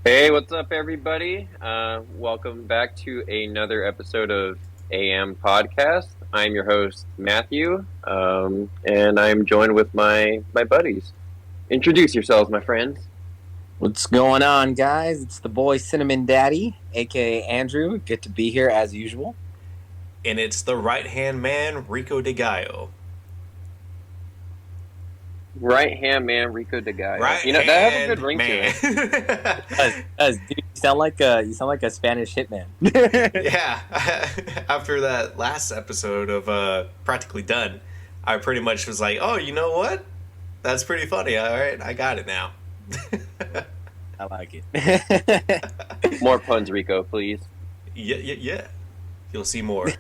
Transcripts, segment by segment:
Hey, what's up, everybody? Welcome back to another episode of AM Podcast. I'm your host, Matthew, and I'm joined with my buddies. Introduce yourselves, my friends. What's going on, guys? It's the boy Cinnamon Daddy, aka Andrew. Good to be here as usual. And it's the right hand man, Rico de Gallo. Right hand man, Rico de Gallo. Right That has a good hand ring to man. Dude, you sound like a Spanish hitman. Yeah. After that last episode of Practically Done, I pretty much was like, oh, you know what? That's pretty funny. All right, I got it now. I like it. More puns, Rico, please. Yeah. You'll see more.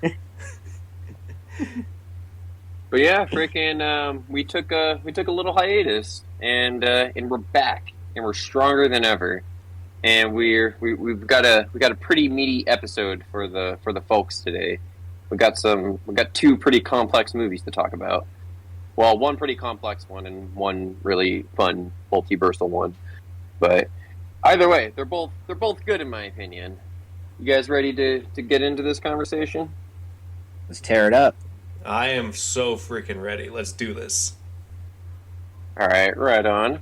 But yeah, freaking, we took a little hiatus, and we're back, and we're stronger than ever. And we've got a pretty meaty episode for the folks today. We got two pretty complex movies to talk about. Well, one pretty complex one and one really fun multiversal one. But either way, they're both good in my opinion. You guys ready to get into this conversation? Let's tear it up. I am so freaking ready. Let's do this. All right, right on.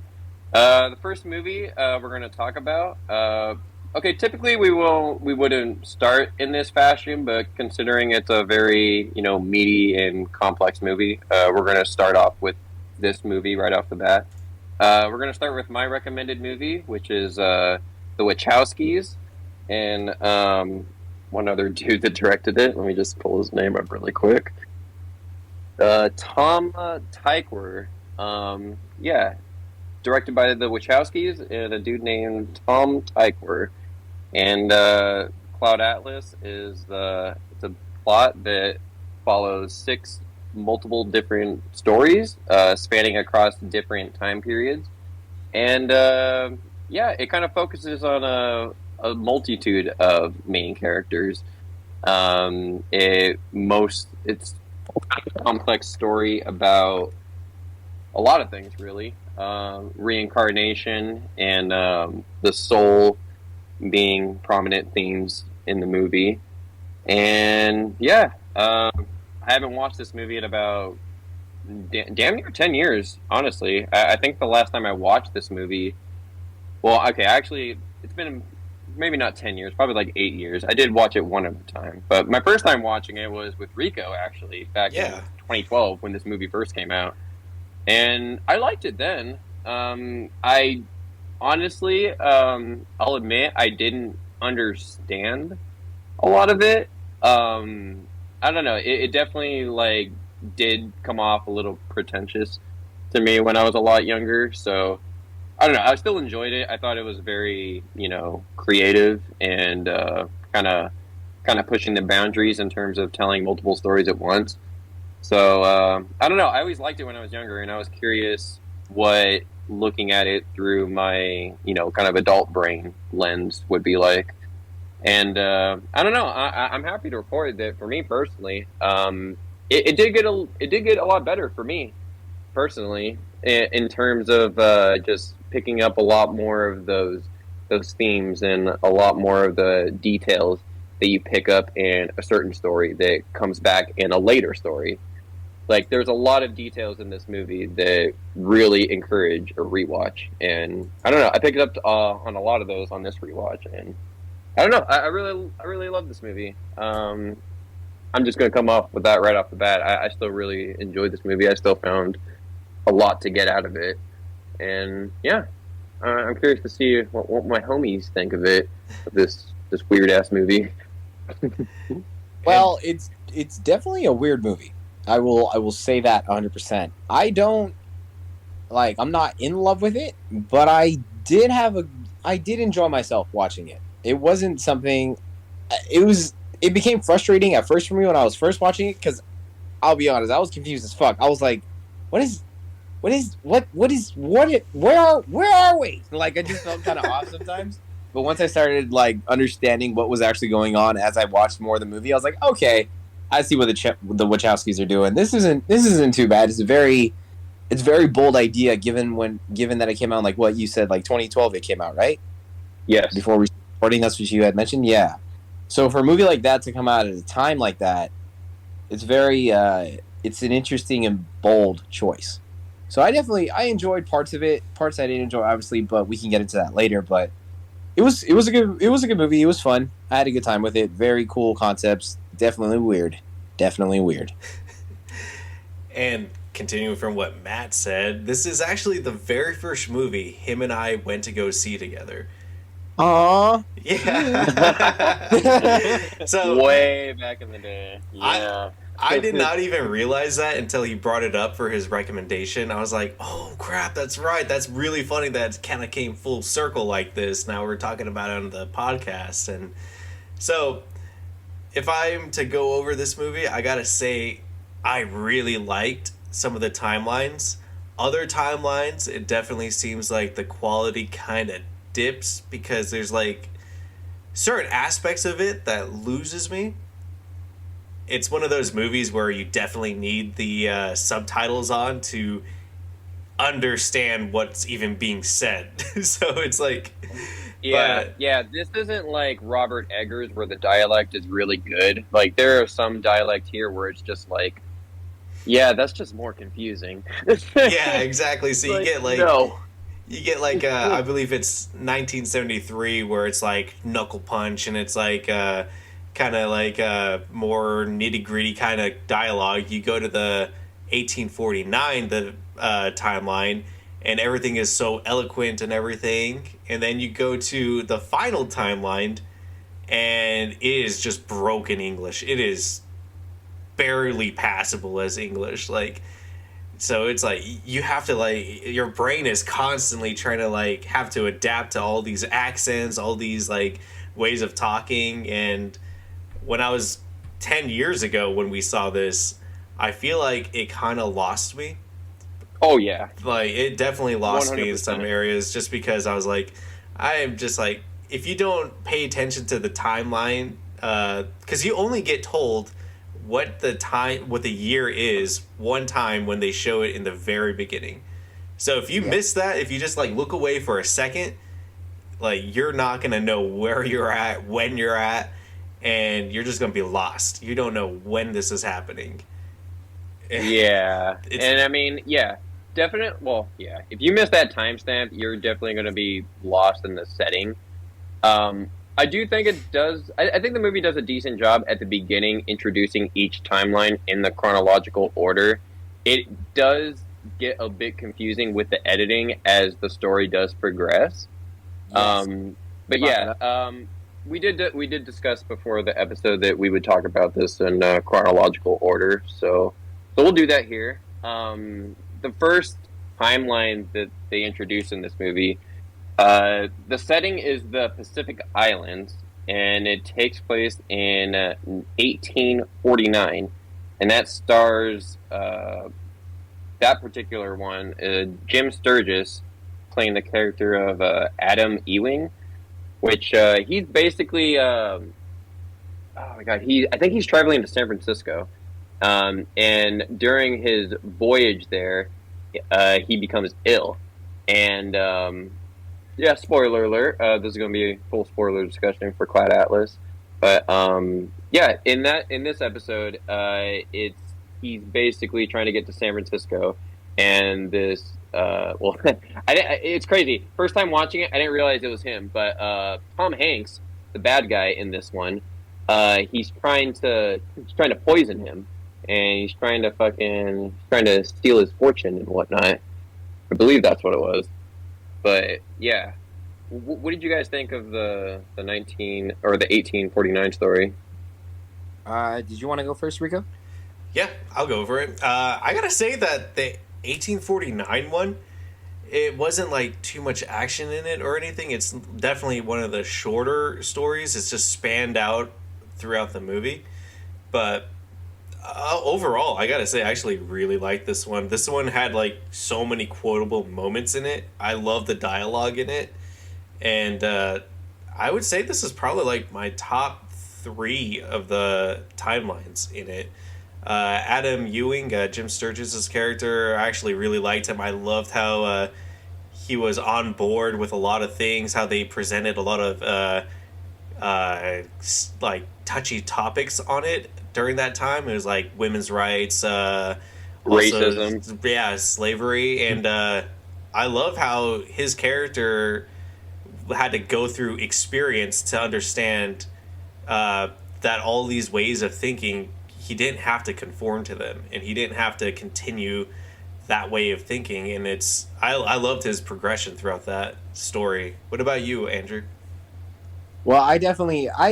The first movie we're going to talk about. Okay, typically we wouldn't start in this fashion, but considering it's a very meaty and complex movie, we're going to start off with this movie right off the bat. We're going to start with my recommended movie, which is The Wachowskis, and one other dude that directed it. Let me just pull his name up really quick. Tom Tykwer. Yeah, directed by the Wachowskis and a dude named Tom Tykwer. And Cloud Atlas it's a plot that follows six multiple different stories spanning across different time periods. And yeah, it kind of focuses on a multitude of main characters. It's a complex story about a lot of things, really. Reincarnation and the soul being prominent themes in the movie. And yeah, I haven't watched this movie in about damn near 10 years, honestly. I think the last time I watched this movie, well, okay, actually, it's been maybe not 10 years, probably like 8 years. I did watch it one at a time. But my first time watching it was with Rico, actually, back in 2012 when this movie first came out. And I liked it then. I honestly, I'll admit, I didn't understand a lot of it. I don't know. It definitely did come off a little pretentious to me when I was a lot younger. So I don't know. I still enjoyed it. I thought it was very, creative and kind of pushing the boundaries in terms of telling multiple stories at once. So I don't know. I always liked it when I was younger, and I was curious what looking at it through my kind of adult brain lens would be like. And I don't know. I'm happy to report that for me personally, it did get a lot better for me personally in terms of just picking up a lot more of those themes and a lot more of the details that you pick up in a certain story that comes back in a later story. Like, there's a lot of details in this movie that really encourage a rewatch, and I don't know. I picked up on a lot of those on this rewatch, and I don't know. I really love this movie. I'm just gonna come off with that right off the bat. I still really enjoyed this movie. I still found a lot to get out of it, and yeah, I'm curious to see what my homies think of it, of this weird ass movie. Well, it's definitely a weird movie. I will say that 100%. I'm not in love with it, but I did enjoy myself watching it. It wasn't something. It became frustrating at first for me when I was first watching it, because I'll be honest, I was confused as fuck. I was like, where are we? Like, I just felt kind of off sometimes. But once I started understanding what was actually going on as I watched more of the movie, I was like, okay, I see what the Wachowskis are doing. This isn't too bad. It's a very bold idea given that it came out, like what you said, like 2012 it came out, right? Yes. before we started recording. That's what you had mentioned. Yeah. So for a movie like that to come out at a time like that, it's very it's an interesting and bold choice. So I enjoyed parts of it. Parts I didn't enjoy, obviously, but we can get into that later. But it was a good movie. It was fun. I had a good time with it. Very cool concepts. Definitely weird. Definitely weird. And continuing from what Matt said, this is actually the very first movie him and I went to go see together. Aww. Yeah. So way back in the day. Yeah. I did not even realize that until he brought it up for his recommendation. I was like, oh crap, that's right. That's really funny that it kind of came full circle like this. Now we're talking about it on the podcast. And so if I'm to go over this movie, I gotta say I really liked some of the timelines. Other timelines, it definitely seems like the quality kind of dips because there's like certain aspects of it that loses me. It's one of those movies where you definitely need the subtitles on to understand what's even being said. So it's like, yeah, yeah. This isn't like Robert Eggers where the dialect is really good. Like there are some dialect here where it's just like, yeah, that's just more confusing. Yeah, exactly. So like, you get like no. You get like I believe it's 1973 where it's like Knuckle Punch and it's like kind of like more nitty gritty kind of dialogue. You go to the 1849 the timeline and everything is so eloquent and everything, and then you go to the final timeline and it is just broken English. It is barely passable as English, like. So it's like you have to like your brain is constantly trying to like have to adapt to all these accents, all these like ways of talking. And when I was 10 years ago when we saw this, I feel like it kind of lost me. Oh yeah, Like it definitely lost 100%. me in some areas just because I was like, I am just like, if you don't pay attention to the timeline, because you only get told what the year is one time when they show it in the very beginning. So if you miss that, if you just like look away for a second, like you're not gonna know where you're at, when you're at, and you're just gonna be lost. You don't know when this is happening. Yeah, and I mean, yeah, definite. Well, yeah, if you miss that timestamp, you're definitely going to be lost in the setting. I do think it does. I think the movie does a decent job at the beginning introducing each timeline in the chronological order. It does get a bit confusing with the editing as the story does progress. Yes. But yeah, we did discuss before the episode that we would talk about this in chronological order. So we'll do that here. The first timeline that they introduce in this movie. The setting is the Pacific Islands, and it takes place in 1849, and that stars that particular one, Jim Sturgis, playing the character of Adam Ewing, which he's basically oh my god, I think he's traveling to San Francisco, and during his voyage there, he becomes ill, and yeah, spoiler alert. This is going to be a full spoiler discussion for Cloud Atlas, but yeah, in this episode, he's basically trying to get to San Francisco, and this well, it's crazy. First time watching it, I didn't realize it was him, but Tom Hanks, the bad guy in this one, he's trying to poison him, and he's trying to steal his fortune and whatnot. I believe that's what it was. But yeah, what did you guys think of the 1849 story? Did you want to go first, Rico? Yeah, I'll go over it. I gotta say that the 1849 one, it wasn't like too much action in it or anything. It's definitely one of the shorter stories. It's just spanned out throughout the movie. But overall, I gotta say, I actually really liked this one. This one had like so many quotable moments in it. I love the dialogue in it, and I would say this is probably like my top 3 of the timelines in it. Adam Ewing, Jim Sturgis' character, I actually really liked him. I loved how he was on board with a lot of things, how they presented a lot of like touchy topics on it during that time. It was like women's rights, also Racism. yeah, slavery, and I love how his character had to go through experience to understand that all these ways of thinking, he didn't have to conform to them, and he didn't have to continue that way of thinking. And I loved his progression throughout that story. What about you, Andrew? Well, I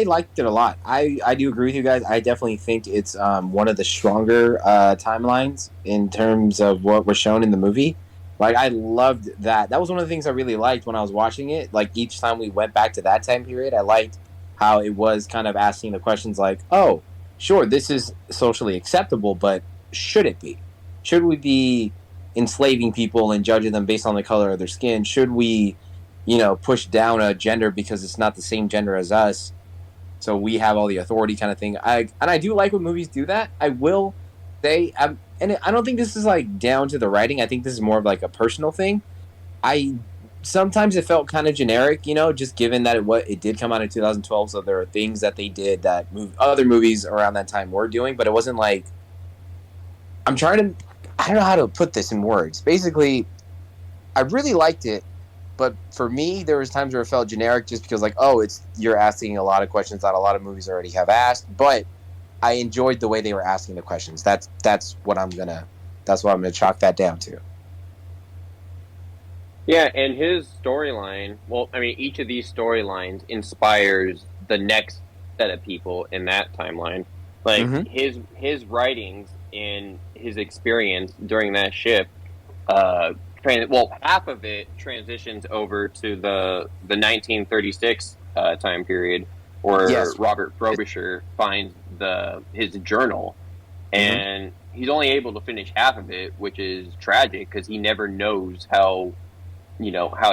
liked it a lot. I do agree with you guys. I definitely think it's one of the stronger timelines in terms of what was shown in the movie. Like, I loved that. That was one of the things I really liked when I was watching it. Like, each time we went back to that time period, I liked how it was kind of asking the questions like, oh, sure, this is socially acceptable, but should it be? Should we be enslaving people and judging them based on the color of their skin? Should we, push down a gender because it's not the same gender as us, so we have all the authority kind of thing? I do like when movies do that. I will say, and I don't think this is like down to the writing. I think this is more of like a personal thing. I sometimes it felt kind of generic, just given that it did come out in 2012. So there are things that they did that other movies around that time were doing, but it wasn't like I don't know how to put this in words. Basically, I really liked it, but for me, there was times where it felt generic just because, like, oh, you're asking a lot of questions that a lot of movies already have asked. But I enjoyed the way they were asking the questions. That's what I'm gonna chalk that down to. Yeah, and his storyline, well, I mean, each of these storylines inspires the next set of people in that timeline. Like, his writings and his experience during that ship, half of it transitions over to the 1936 time period, where Yes. Robert Frobisher finds his journal, and he's only able to finish half of it, which is tragic because he never knows how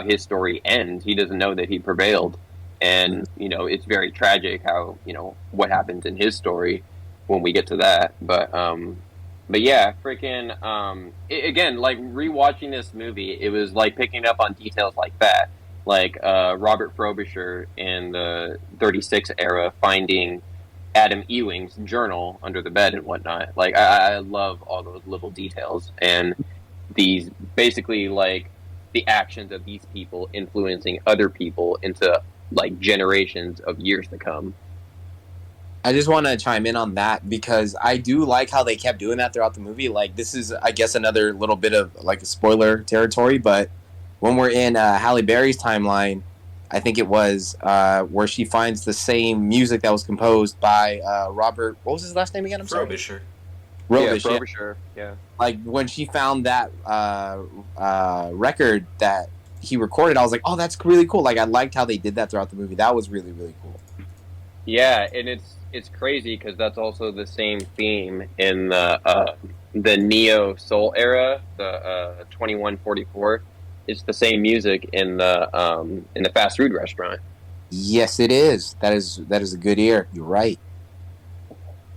his story ends. He doesn't know that he prevailed, and it's very tragic how what happens in his story when we get to that. But yeah, freaking again, like, rewatching this movie, it was like picking up on details like that, like Robert Frobisher in the 36 era finding Adam Ewing's journal under the bed and whatnot. Like, I love all those little details, and these basically, like, the actions of these people influencing other people into, like, generations of years to come. I just want to chime in on that because I do like how they kept doing that throughout the movie. Like, this is, I guess, another little bit of like a spoiler territory, but when we're in Halle Berry's timeline, I think it was where she finds the same music that was composed by Robert. What was his last name again? I'm sorry. Frobisher. Frobisher. Yeah. Like, when she found that record that he recorded, I was like, oh, that's really cool. Like, I liked how they did that throughout the movie. That was really, really cool. Yeah, and it's crazy because that's also the same theme in the Neo Soul era, the 2144. It's the same music in the fast food restaurant. Yes, it is. That is a good ear. You're right.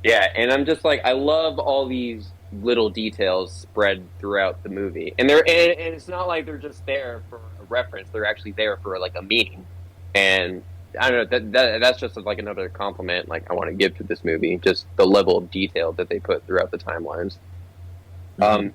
Yeah, and I'm just like, I love all these little details spread throughout the movie, and it's not like they're just there for a reference; they're actually there for like a meaning. And I don't know, that's just like another compliment like I want to give to this movie, just the level of detail that they put throughout the timelines.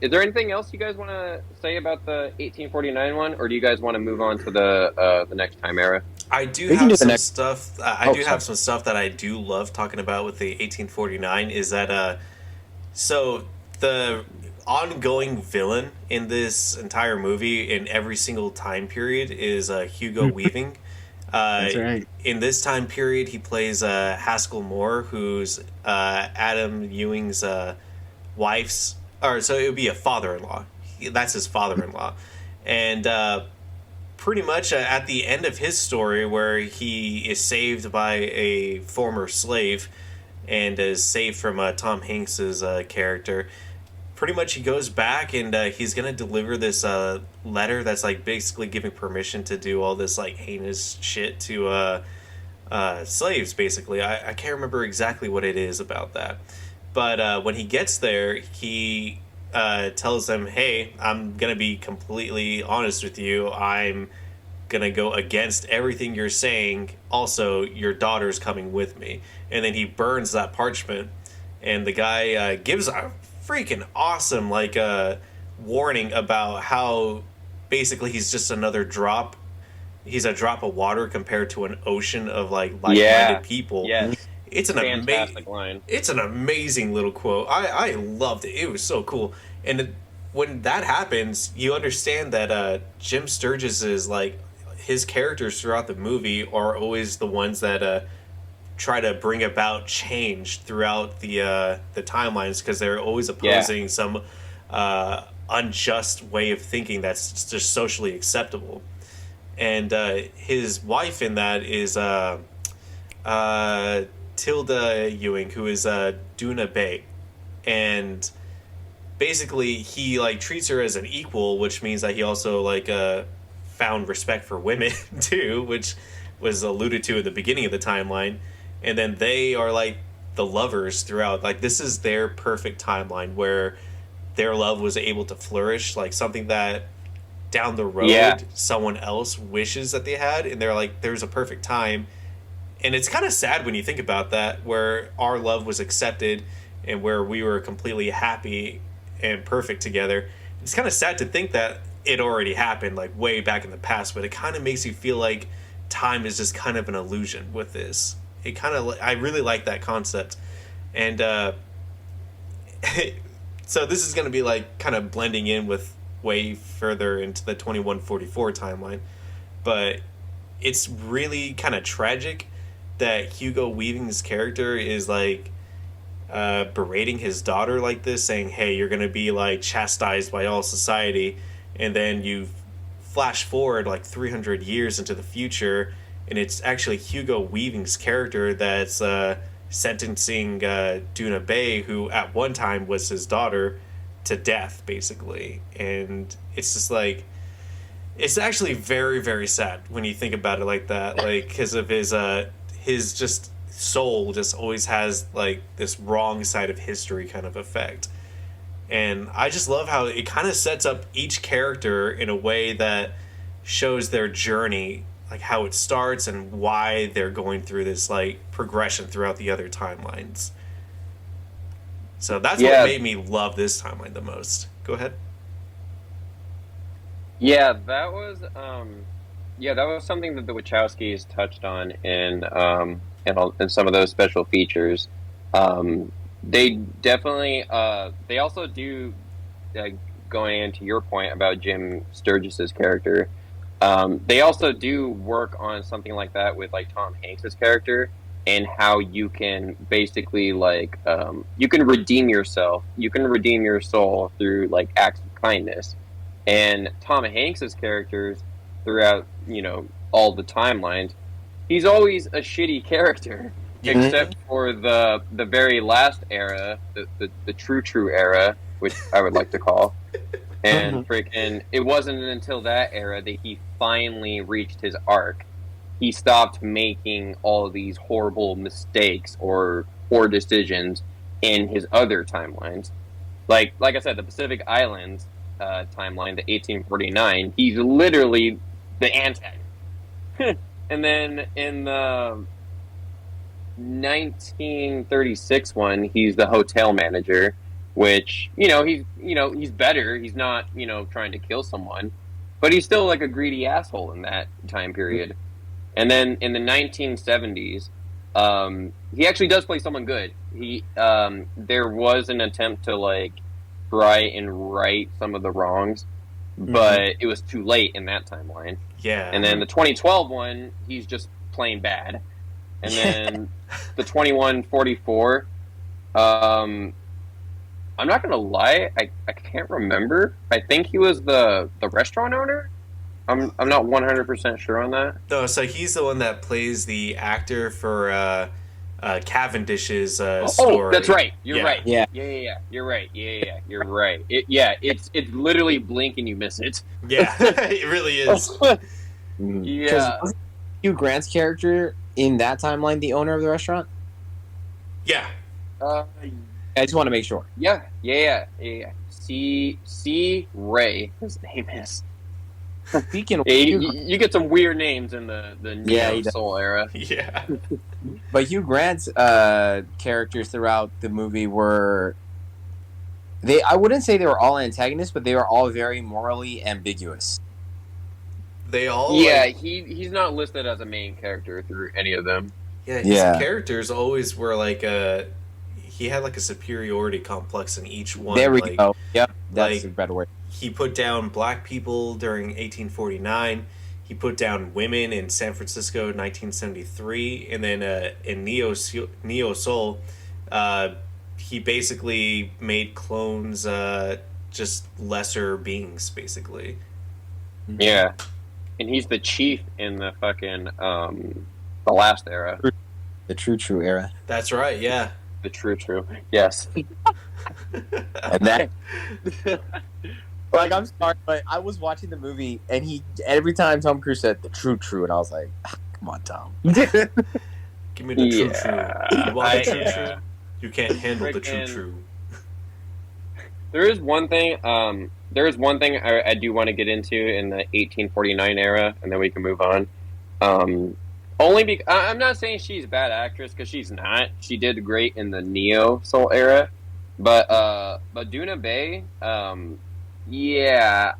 Is there anything else you guys want to say about the 1849 one, or do you guys want to move on to the next time era? I do have some stuff. I do have some stuff that I do love talking about with the 1849. Is that so the ongoing villain in this entire movie in every single time period is Hugo Weaving. That's right. In this time period, he plays Haskell Moore, who's Adam Ewing's wife's, or so it would be a father-in-law. That's his father-in-law, and pretty much at the end of his story, where he is saved by a former slave and is saved from Tom Hanks's character. Pretty much he goes back and he's going to deliver this letter that's like basically giving permission to do all this like heinous shit to slaves, basically. I can't remember exactly what it is about that. But when he gets there, he tells him, "Hey, I'm gonna be completely honest with you. I'm gonna go against everything you're saying. Also, your daughter's coming with me." And then he burns that parchment, and the guy gives a freaking awesome warning about how basically he's just another drop. He's a drop of water compared to an ocean of like-minded people. Yes. It's an Fantastic line. It's an amazing little quote. I loved it. It was so cool. And when that happens, you understand that Jim Sturgis is like, his characters throughout the movie are always the ones that try to bring about change throughout the timelines, because they're always opposing some unjust way of thinking that's just socially acceptable. And his wife in that is Tilda Ewing, who is Duna Bay, and basically he like treats her as an equal, which means that he also found respect for women too, which was alluded to at the beginning of the timeline. And then they are like the lovers throughout. Like, this is their perfect timeline where their love was able to flourish, like something that down the road someone else wishes that they had, and they're like, there's a perfect time. And it's kind of sad when you think about that, where our love was accepted and where we were completely happy and perfect together. It's kind of sad to think that it already happened, like way back in the past, but it kind of makes you feel like time is just kind of an illusion with this. It kind of, I really like that concept. And so this is going to be like kind of blending in with way further into the 2144 timeline, but it's really kind of tragic that Hugo Weaving's character is like berating his daughter like this, saying, hey, you're going to be like chastised by all society. And then you flash forward like 300 years into the future, and it's actually Hugo Weaving's character that's sentencing Duna Bay, who at one time was his daughter, to death, basically. And it's just like, it's actually very, very sad when you think about it like that, like, because of his just soul just always has like this wrong side of history kind of effect. And I just love how it kind of sets up each character in a way that shows their journey, like how it starts and why they're going through this like progression throughout the other timelines. So that's what made me love this timeline the most. Go ahead. Yeah, that was something that the Wachowskis touched on in some of those special features. They definitely they also do, going into your point about Jim Sturgis's character, they also do work on something like that with like Tom Hanks's character, and how you can basically like you can redeem yourself, you can redeem your soul through like acts of kindness. And Tom Hanks's characters throughout, all the timelines, he's always a shitty character, except for the very last era, the true era, which I would like to call. And freaking, it wasn't until that era that he finally reached his arc. He stopped making all of these horrible mistakes or poor decisions in his other timelines. Like I said, the Pacific Islands timeline, the 1849, he's literally the antagonist. And then in the 1936 one, he's the hotel manager, which, he's better. He's not, trying to kill someone, but he's still like a greedy asshole in that time period. And then in the 1970s, he actually does play someone good. There was an attempt to like try and right some of the wrongs, but it was too late in that timeline. Yeah. And then the 2012 one, he's just plain bad. And then the 2144, I'm not gonna lie, I can't remember. I think he was the restaurant owner. I'm not 100% sure on that. No, so he's the one that plays the actor for Cavendish's story. Oh, that's right. You're right. Yeah. Yeah. You're right. Yeah. You're right. It's literally blink and you miss it. Yeah, it really is. Yeah. Hugh Grant's character in that timeline the owner of the restaurant? Yeah. I just want to make sure. Yeah. C. Ray. His name is. Speaking of You get some weird names in the Neo he Soul era. Yeah. But Hugh Grant's characters throughout the movie were I wouldn't say they were all antagonists, but they were all very morally ambiguous. They all he's not listed as a main character through any of them. Yeah, his characters always were like he had like a superiority complex in each one. There we go. Yep, that's like, a better word. He put down black people during 1849. He put down women in San Francisco in 1973, and then in Neo Soul, he basically made clones just lesser beings, basically. Yeah, and he's the chief in the fucking the last era, the true era. That's right. Yeah, the true. Yes. And that. Like, I'm sorry, but I was watching the movie, and every time Tom Cruise said the true, and I was like, come on, Tom. Give me the true. You want the true? You can't handle the true. There is one thing. I do want to get into in the 1849 era, and then we can move on. Only because I'm not saying she's a bad actress, because she's not. She did great in the Neo Soul era, but Duna Bay. Yeah,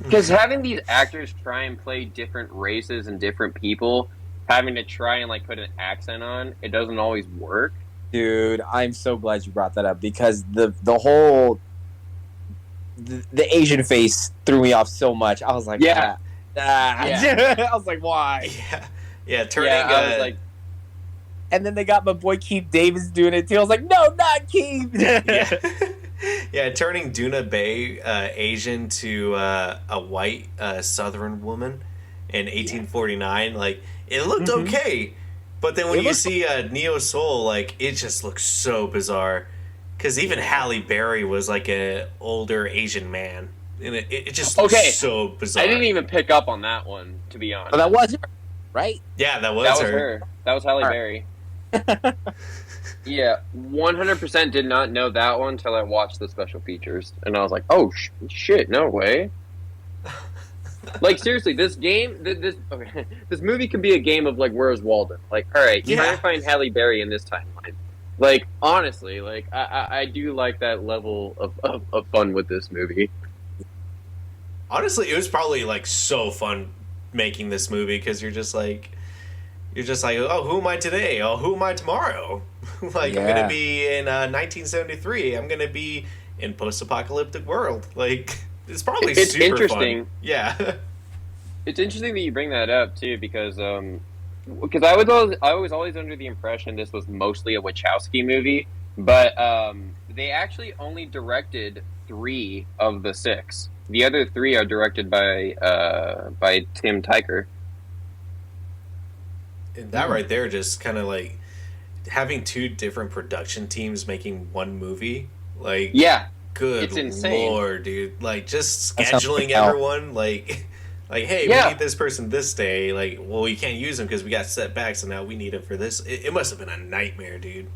because having these actors try and play different races and different people, having to try and like put an accent on, it doesn't always work. Dude, I'm so glad you brought that up, because the whole the Asian face threw me off so much. I was like, yeah. I was like, why? Yeah. Turning. I was like. And then they got my boy Keith Davis doing it too. I was like, no, not Keith. Yeah, turning Duna Bay Asian to a white Southern woman in 1849, like, it looked okay. But then when you see Neo Soul, like, it just looks so bizarre. Because even Halle Berry was like an older Asian man. And it just looks so bizarre. I didn't even pick up on that one, to be honest. But that was her, right? Yeah, that was her. That was Halle Berry. Yeah, 100% did not know that one until I watched the special features, and I was like, "Oh shit, no way!" Like, seriously, this game, this movie could be a game of like, where's Walden? Like, all right, try to find Halle Berry in this timeline. Like, honestly, like I do like that level of fun with this movie. Honestly, it was probably like so fun making this movie, because you're just like, oh, who am I today? Oh, who am I tomorrow? Like, I'm going to be in 1973. I'm going to be in post-apocalyptic world. Like, it's probably super interesting. Fun. Yeah. It's interesting that you bring that up, too, because I was always under the impression this was mostly a Wachowski movie, but they actually only directed 3 of the 6. The other 3 are directed by Tim Tykwer. And that right there, just kind of like having 2 different production teams making one movie. Like, good it's insane. Lord, dude! Like, just scheduling everyone. Like, hey, we need this person this day. Like, well, we can't use them because we got setbacks, and now we need them for this. It must have been a nightmare, dude.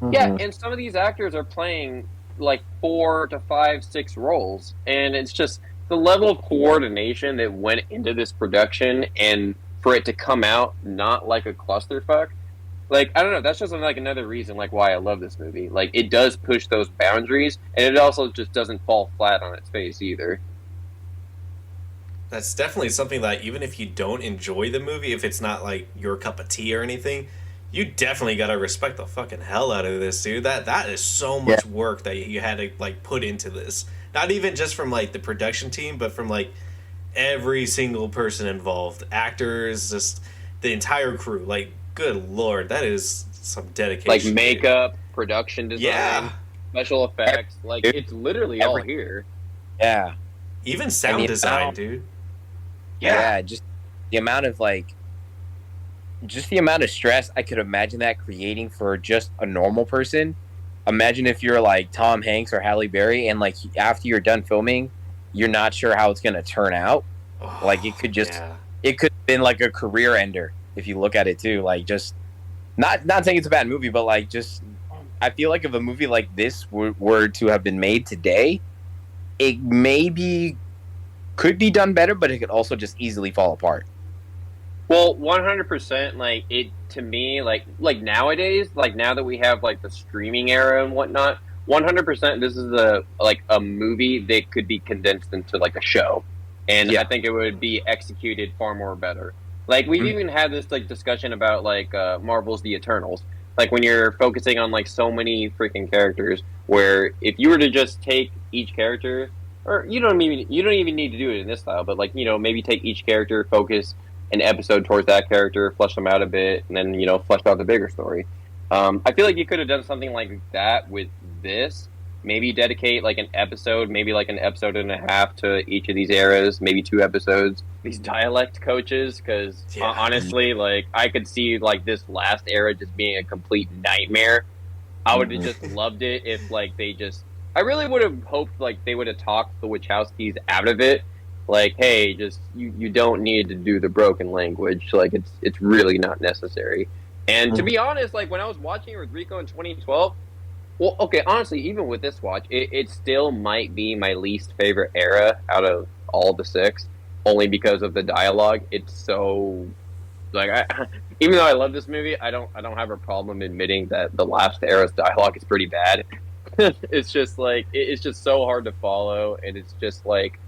Mm-hmm. Yeah, and some of these actors are playing like 4 to 5, 6 roles, and it's just the level of coordination that went into this production, and for it to come out not like a clusterfuck, like, I don't know, that's just like another reason like why I love this movie. Like, it does push those boundaries, and it also just doesn't fall flat on its face either. That's definitely something that even if you don't enjoy the movie, if it's not like your cup of tea or anything, you definitely gotta respect the fucking hell out of this, dude. That is so much work that you had to like put into this. Not even just from like the production team, but from like every single person involved, actors, just the entire crew. Like, good lord, that is some dedication. Like makeup, production design, special effects. Like, it's literally all here. Yeah, even sound design, dude. Yeah, just the amount of stress I could imagine that creating for just a normal person. Imagine if you're like Tom Hanks or Halle Berry, and like after you're done filming, you're not sure how it's gonna turn out. Like, it could just it could have been like a career ender if you look at it too. Like, just not saying it's a bad movie, but like just I feel like if a movie like this were to have been made today, it maybe could be done better, but it could also just easily fall apart. Well, 100%. Like it to me, like nowadays, like now that we have like the streaming era and whatnot, 100%. This is a movie that could be condensed into like a show, and I think it would be executed far more better. Like we've even had this like discussion about like Marvel's The Eternals. Like when you're focusing on like so many freaking characters, where if you were to just take each character, or you don't even need to do it in this style, but like maybe take each character, focus an episode towards that character, flesh them out a bit, and then flesh out the bigger story. I feel like you could have done something like that with this. Maybe dedicate like an episode, maybe like an episode and a half to each of these eras, maybe 2 episodes. These dialect coaches, because honestly, like I could see like this last era just being a complete nightmare. I would have just loved it if like they just. I really would have hoped like they would have talked the Wachowskis out of it. Like, hey, just you don't need to do the broken language. Like it's really not necessary. And to be honest, like when I was watching it with Rico in 2012. Well, okay, honestly, even with this watch, it still might be my least favorite era out of all the 6, only because of the dialogue. It's so like even though I love this movie, I don't have a problem admitting that the last era's dialogue is pretty bad. It's just like it's just so hard to follow, and it's just like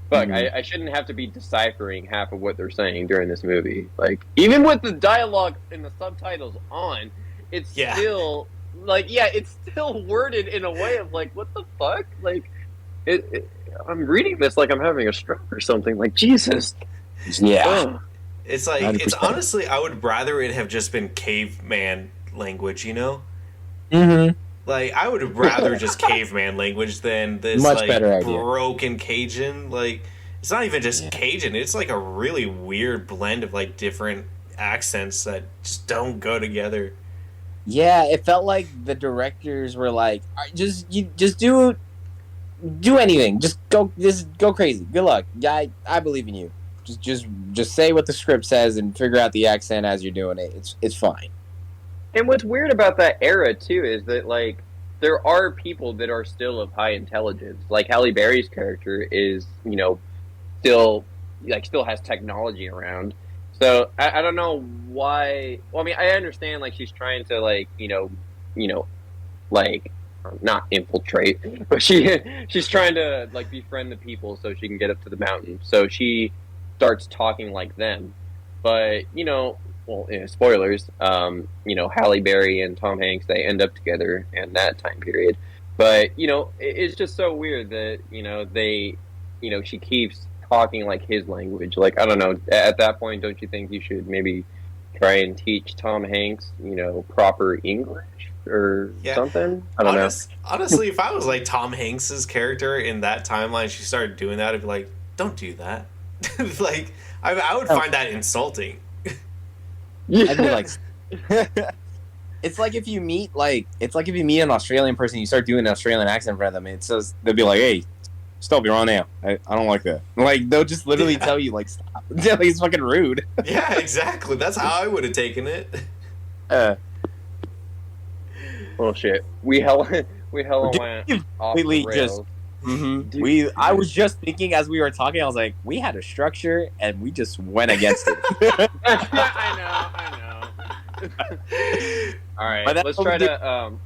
fuck, I shouldn't have to be deciphering half of what they're saying during this movie. Like even with the dialogue and the subtitles on, it's still like, it's still worded in a way of like, what the fuck? Like, I'm reading this like I'm having a stroke or something. Like, Jesus. Yeah. Ugh. It's like, 100%. it's honestly, I would rather it have just been caveman language, Mm-hmm. Like, I would rather just caveman language than this, Much like, better idea. broken Cajun. Like, it's not even just Cajun. It's like a really weird blend of, like, different accents that just don't go together. Yeah, it felt like the directors were like, "All right, just do anything. Just go crazy. Good luck. Yeah, I believe in you. Just say what the script says and figure out the accent as you're doing it. It's fine." And what's weird about that era too is that like there are people that are still of high intelligence. Like Halle Berry's character is, still has technology around. So I don't know why. Well, I mean, I understand like she's trying to like like not infiltrate, but she's trying to like befriend the people so she can get up to the mountain. So she starts talking like them. But spoilers. Halle Berry and Tom Hanks, they end up together in that time period. But it's just so weird that she keeps talking like his language. Like, I don't know, at that point, don't you think you should maybe try and teach Tom Hanks, proper English or something? I don't know. Honestly, if I was like Tom Hanks's character in that timeline, she started doing that, I'd be like, don't do that. Like, I would find that insulting. I'd be like, it's like if you meet an Australian person, you start doing an Australian accent for them, and they'll be like, hey, stop, you're on now. I don't like that. Like, they'll just literally tell you, like, stop. Like, it's fucking rude. Yeah, exactly. That's how I would have taken it. Well, shit. We hella went off the rails. I was just thinking as we were talking, I was like, we had a structure and we just went against it. I know. All right, let's try to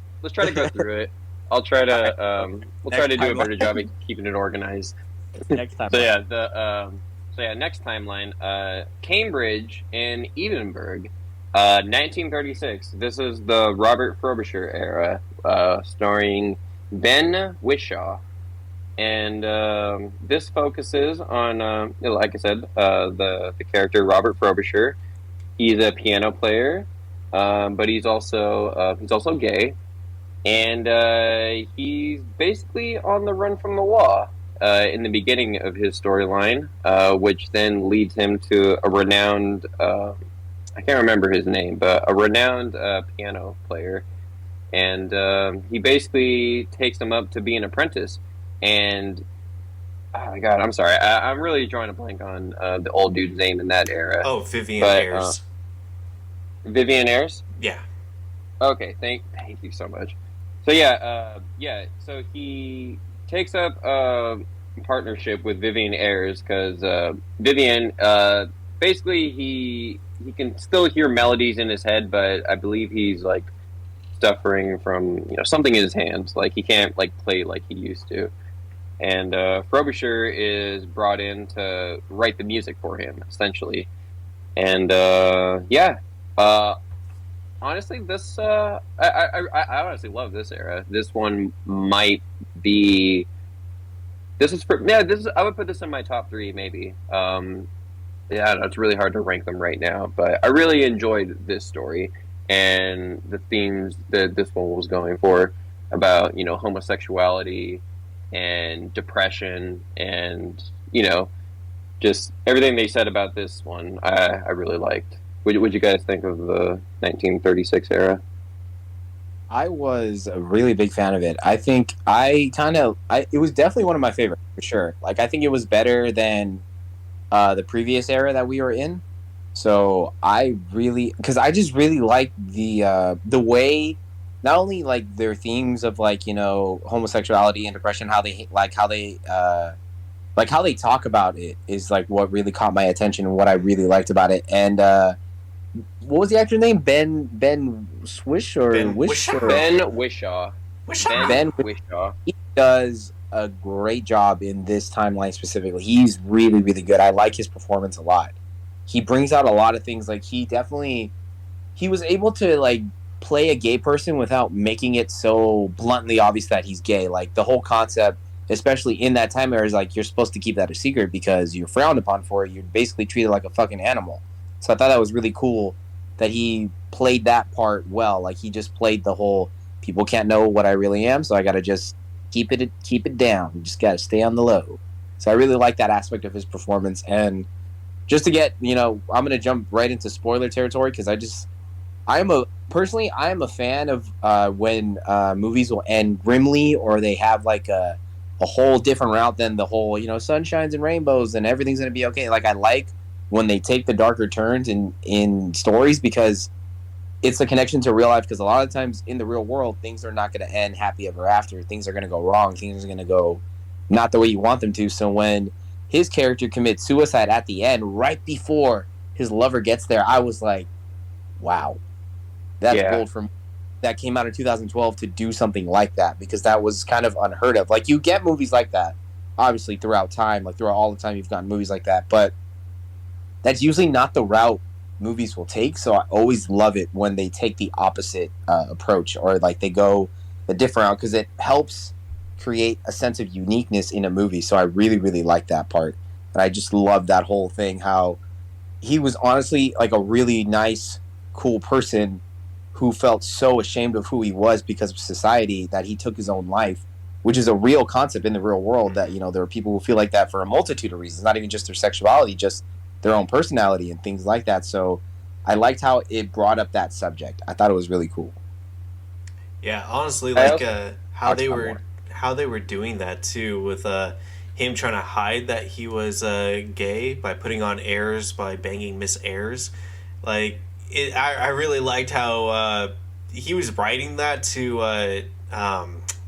go through it. I'll try to we'll try to do a better job of keeping it organized. Next time. Next timeline. Cambridge and Edinburgh, 1936. This is the Robert Frobisher era, starring Ben Whishaw. And this focuses on, like I said, the character Robert Frobisher. He's a piano player, but he's also gay, and he's basically on the run from the law in the beginning of his storyline, which then leads him to a renowned, I can't remember his name, but a renowned piano player, and he basically takes him up to be an apprentice. And oh my god, I'm sorry, I'm really drawing a blank on the old dude's name in that era. Oh, Vivian Ayres. Vivian Ayres? Yeah. Okay, thank you so much. So yeah. So he takes up a partnership with Vivian Ayres because Vivian, basically he can still hear melodies in his head, but I believe he's like suffering from something in his hands, like he can't like play like he used to. And Frobisher is brought in to write the music for him, essentially. And yeah, uh, honestly, this I honestly love this era. This one might be. This is for yeah. This is I would put this in my top three maybe. Yeah, I don't know, it's really hard to rank them right now, but I really enjoyed this story and the themes that this one was going for about homosexuality and depression and just everything they said about this one. I really liked. What you guys think of the 1936 era? I was a really big fan of it. I think it was definitely one of my favorites for sure. Like I think it was better than the previous era that we were in. So I really, because I just really like the way, not only like their themes of like homosexuality and depression, how they talk about it is like what really caught my attention and what I really liked about it. And what was the actor's name? Ben Swish or Ben Wish Whishaw? or Ben Wishaw. Whishaw. Ben Wishaw. he does a great job in this timeline specifically. He's really, really good. I like his performance a lot. He brings out a lot of things. Like he was able to like play a gay person without making it so bluntly obvious that he's gay. Like the whole concept, especially in that time era, is like you're supposed to keep that a secret because you're frowned upon for it. You're basically treated like a fucking animal. So I thought that was really cool that he played that part well. Like he just played the whole people can't know what I really am, so I gotta just keep it down. You just gotta stay on the low. So I really like that aspect of his performance. And just to get I'm gonna jump right into spoiler territory because I am a fan of when movies will end grimly or they have like a whole different route than the whole sunshines and rainbows and everything's gonna be okay. Like I like when they take the darker turns in stories because it's a connection to real life, because a lot of times in the real world things are not going to end happy ever after. Things are going to go wrong. Things are going to go not the way you want them to. So when his character commits suicide at the end right before his lover gets there, I was like, wow, that's bold from that came out in 2012 to do something like that, because that was kind of unheard of. Like you get movies like that obviously throughout time, like throughout all the time you've gotten movies like that, but that's usually not the route movies will take. So I always love it when they take the opposite approach, or like they go the different route, because it helps create a sense of uniqueness in a movie. So I really, really like that part. And I just love that whole thing, how he was honestly like a really nice, cool person who felt so ashamed of who he was because of society that he took his own life, which is a real concept in the real world, that there are people who feel like that for a multitude of reasons, not even just their sexuality, just their own personality and things like that. So I liked how it brought up that subject. I thought it was really cool. Yeah, honestly, like how they were doing that too, with him trying to hide that he was gay by putting on airs, by banging Miss Ayres. Like I really liked how he was writing that to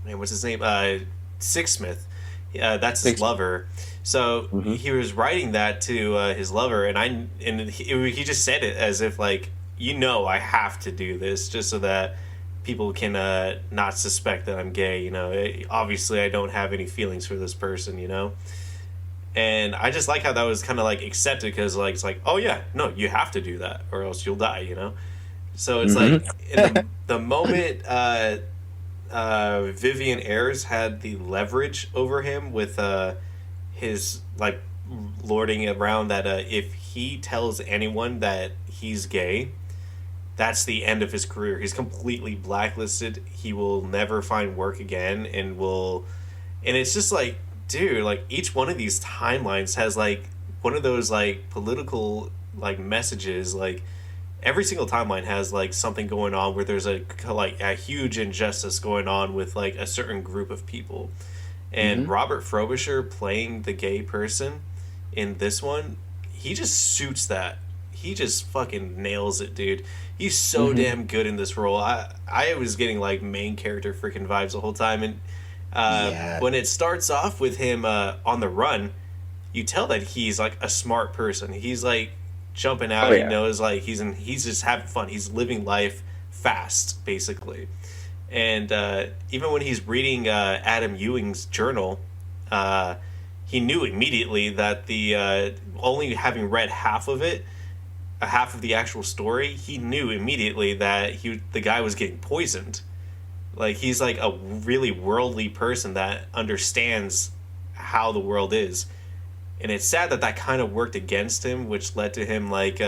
what's his name, Sixsmith. That's his lover. So he was writing that to his lover, and he just said it as if like, I have to do this just so that people can not suspect that I'm gay. Obviously I don't have any feelings for this person. And I just like how that was kind of like accepted, because like it's like, oh yeah, no, you have to do that or else you'll die. So it's like in the moment Vivian Ayres had the leverage over him with his like lording around that if he tells anyone that he's gay, that's the end of his career. He's completely blacklisted. He will never find work again, and it's just like, dude, like each one of these timelines has like one of those like political like messages. Like every single timeline has like something going on where there's a huge injustice going on with like a certain group of people. And Robert Frobisher playing the gay person in this one, he just suits that. he just fucking nails it, dude. He's so damn good in this role. I was getting like main character freaking vibes the whole time, and when it starts off with him on the run, you tell that he's like a smart person. He's like jumping out. He knows like he's just having fun. He's living life fast, basically. And even when he's reading Adam Ewing's journal, he knew immediately that the only having read half of it, half of the actual story, he knew immediately that the guy was getting poisoned. Like, he's like a really worldly person that understands how the world is. And it's sad that that kind of worked against him, which led to him like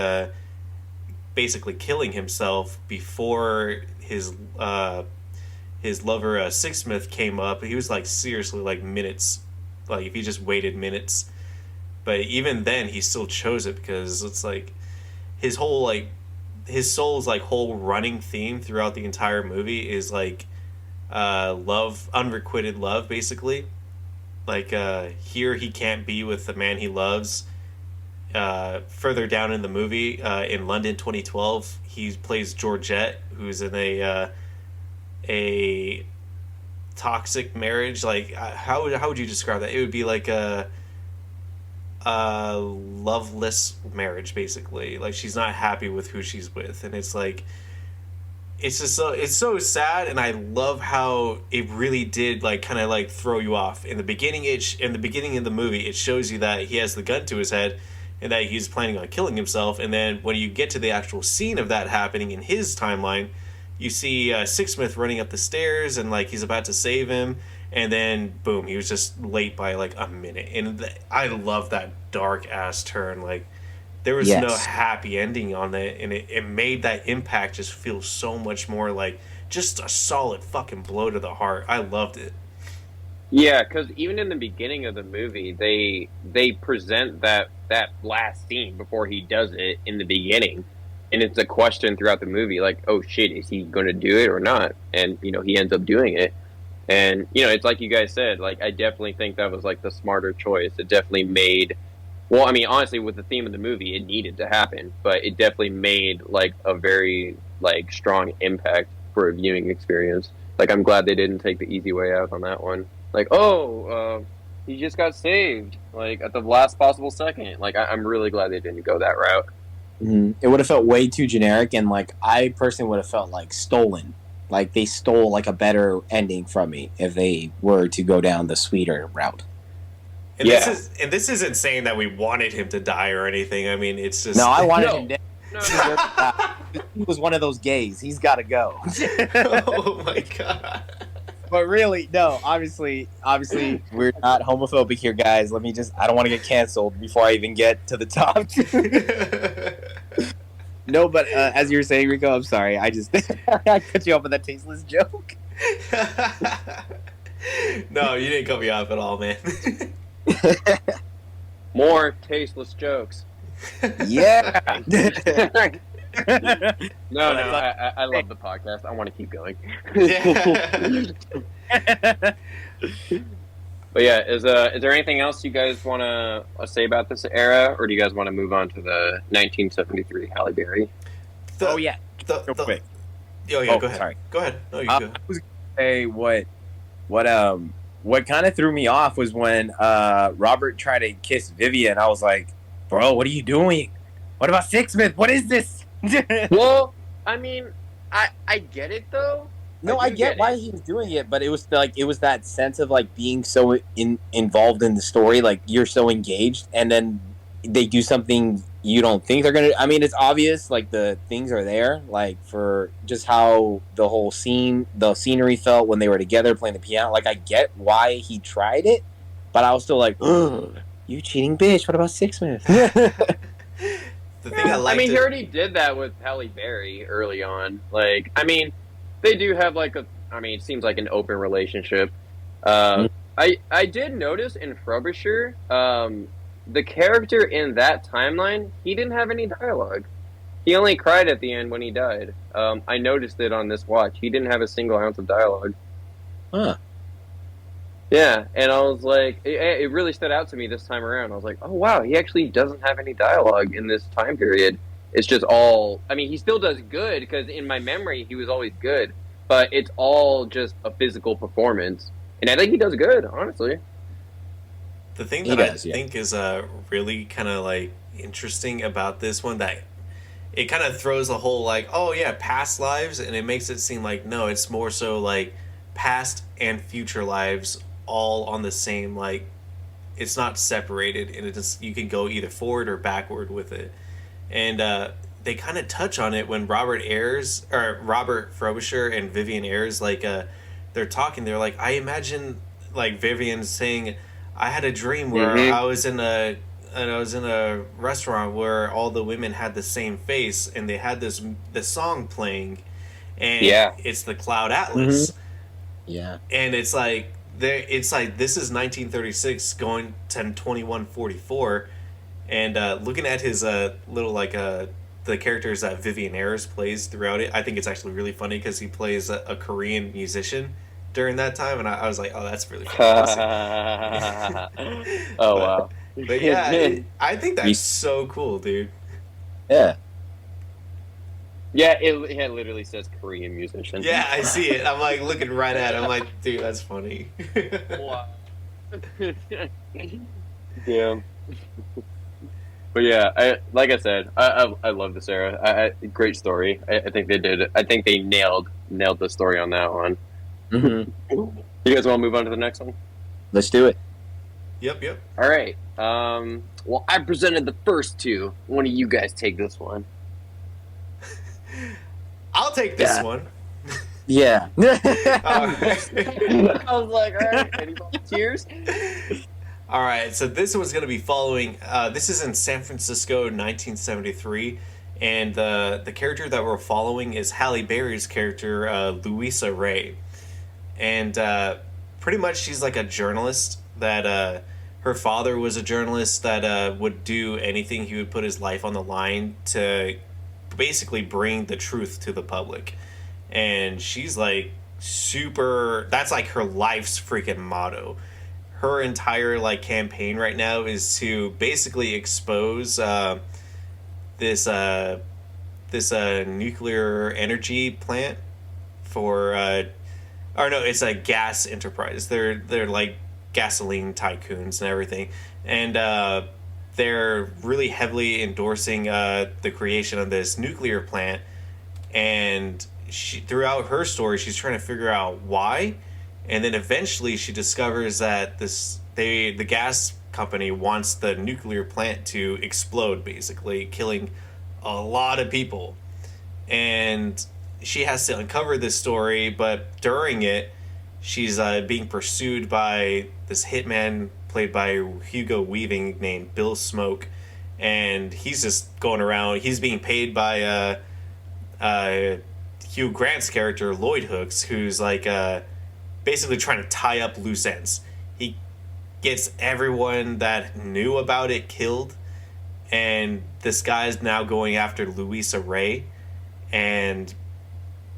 basically killing himself before his lover Sixsmith came up. He was like seriously like minutes, like if he just waited minutes. But even then he still chose it because it's like his soul's like whole running theme throughout the entire movie is like love, unrequited love, basically. Like here he can't be with the man he loves. Further down in the movie, in London 2012, he plays Georgette, who's in a toxic marriage. Like how would you describe that? It would be like a loveless marriage, basically. Like, she's not happy with who she's with, and it's like it's so sad. And I love how it really did like kind of like throw you off in the beginning. In the beginning of the movie, it shows you that he has the gun to his head and that he's planning on killing himself. And then when you get to the actual scene of that happening in his timeline, you see Sixsmith running up the stairs and like he's about to save him, and then boom, he was just late by like a minute. And I love that dark ass turn. Like, there was no happy ending on it, and it made that impact just feel so much more like just a solid fucking blow to the heart. I loved it. Yeah, because even in the beginning of the movie, they present that last scene before he does it in the beginning, and it's a question throughout the movie, like, oh shit, is he going to do it or not? And he ends up doing it, and it's like you guys said, like, I definitely think that was like the smarter choice. It definitely made, well, I mean, honestly, with the theme of the movie, it needed to happen, but it definitely made like a very like strong impact for a viewing experience. Like, I'm glad they didn't take the easy way out on that one. Like, he just got saved, like, at the last possible second. Like, I'm really glad they didn't go that route. Mm-hmm. It would have felt way too generic, and, like, I personally would have felt, like, stolen. Like, they stole, like, a better ending from me if they were to go down the sweeter route. And this isn't saying that we wanted him to die or anything. I mean, it's just... No, I wanted him dead. No. He was one of those gays. He's got to go. Oh, my God. But really, no, obviously, we're not homophobic here, guys. I don't want to get canceled before I even get to the top. No, but as you were saying, Rico, I'm sorry. I cut you off with that tasteless joke. No, you didn't cut me off at all, man. More tasteless jokes. Yeah. No, I love the podcast. I want to keep going. But yeah, is there anything else you guys want to say about this era, or do you guys want to move on to the 1973 Halle Berry? Real quick. Go ahead. Sorry. Go ahead. No, you go. I was gonna say what kind of threw me off was when Robert tried to kiss Vivian. I was like, bro, what are you doing? What about Sixsmith? What is this? Well, I mean, I get it though. No, I get why he was doing it, but it was that sense of like being so involved in the story, like you're so engaged, and then they do something you don't think they're gonna. I mean, it's obvious, like the things are there, like for just how the whole the scenery felt when they were together playing the piano. Like, I get why he tried it, but I was still like, you cheating bitch. What about Sixsmith? The thing he already did that with Halle Berry early on. Like, I mean, they do have like it seems like an open relationship. I did notice in Frobisher, the character in that timeline, he didn't have any dialogue. He only cried at the end when he died. I noticed it on this watch. He didn't have a single ounce of dialogue. Huh. Yeah, and I was like, it really stood out to me this time around. I was like, oh wow, he actually doesn't have any dialogue in this time period. It's just all. I mean, he still does good because in my memory he was always good, but it's all just a physical performance, and I think he does good, honestly. The thing He that I does, yeah. think is really kind of like interesting about this one, that it kind of throws the whole like, oh yeah, past lives, and it makes it seem like no, it's more so like past and future lives all on the same, like it's not separated, and it just, you can go either forward or backward with it. And they kind of touch on it when Robert Frobisher and Vivian Ayres, like they're talking, they're like, I imagine like Vivian saying, I had a dream where Mm-hmm. I was in a restaurant where all the women had the same face, and they had this song playing, and Yeah. it's the Cloud Atlas. Yeah. And it's like there, it's like this is 1936 going to 2144, and looking at his little like the characters that Vivian Ayres plays throughout it, I think it's actually really funny because he plays a Korean musician during that time, and I was like, oh, that's really funny to see. Oh but, wow. but yeah, I think that's so cool, dude. Yeah. Yeah, it literally says Korean musician. Yeah, I see it. I'm like looking right at it. I'm like, dude, that's funny. Wow. Yeah. But yeah, like I said, I love this era. Great story. I think they did. I think they nailed the story on that one. Mm-hmm. You guys want to move on to the next one? Let's do it. Yep. All right. Well, I presented the first two. One of you guys take this one. I'll take this Yeah. one. Yeah. I was like, all right, any volunteers? All right, so this one's going to be following. This is in San Francisco, 1973, and the character that we're following is Halle Berry's character, Louisa Ray, and pretty much she's like a journalist that her father was a journalist that would do anything. He would put his life on the line to basically bring the truth to the public, and she's like super. That's like her life's freaking motto. Her entire like campaign right now is to basically expose this nuclear energy plant for or no, it's a gas enterprise. They're like gasoline tycoons and everything, and they're really heavily endorsing the creation of this nuclear plant. And throughout her story, she's trying to figure out why. And then eventually she discovers that the gas company wants the nuclear plant to explode, basically killing a lot of people. And she has to uncover this story, but during it, she's being pursued by this hitman played by Hugo Weaving named Bill Smoke. And he's just going around. He's being paid by Hugh Grant's character, Lloyd Hooks, who's like basically trying to tie up loose ends. He gets everyone that knew about it killed, and this guy's now going after Louisa Ray, and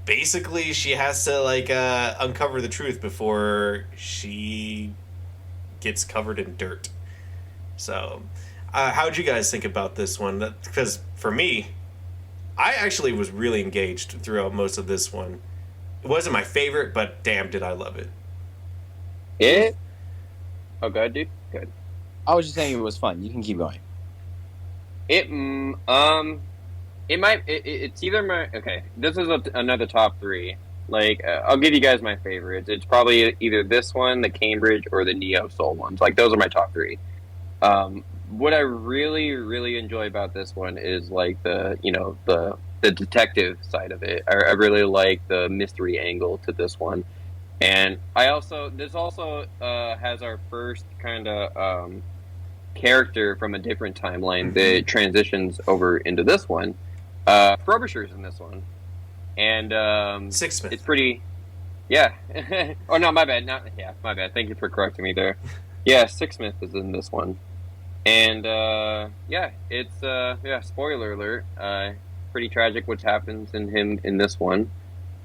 basically she has to like uncover the truth before she gets covered in dirt. So how'd you guys think about this one? Because for me, I actually was really engaged throughout most of this one. It wasn't my favorite, but damn, did I love it. It? Oh, good, dude. Good. I was just saying it was fun. You can keep going. It might. It's either my. Okay, this is another top three. Like, I'll give you guys my favorites. It's probably either this one, the Cambridge, or the Neo Soul ones. Like, those are my top three. What I really, really enjoy about this one is like the detective side of it. I really like the mystery angle to this one, and this also has our first kind of character from a different timeline that transitions over into this one. Frobisher's in this one, and Sixsmith. it's pretty. Yeah. Oh no, my bad. My bad. Thank you for correcting me there. Yeah, Sixsmith is in this one, and it's spoiler alert. Pretty tragic what happens in him in this one.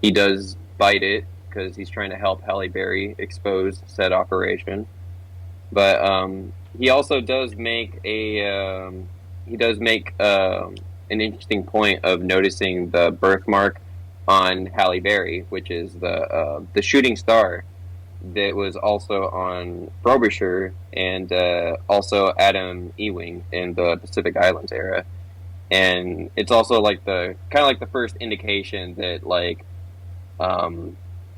He does bite it because he's trying to help Halle Berry expose said operation. But he also does make an interesting point of noticing the birthmark on Halle Berry, which is the shooting star that was also on Frobisher and also Adam Ewing in the Pacific Islands era. And it's also like the kind of like the first indication that like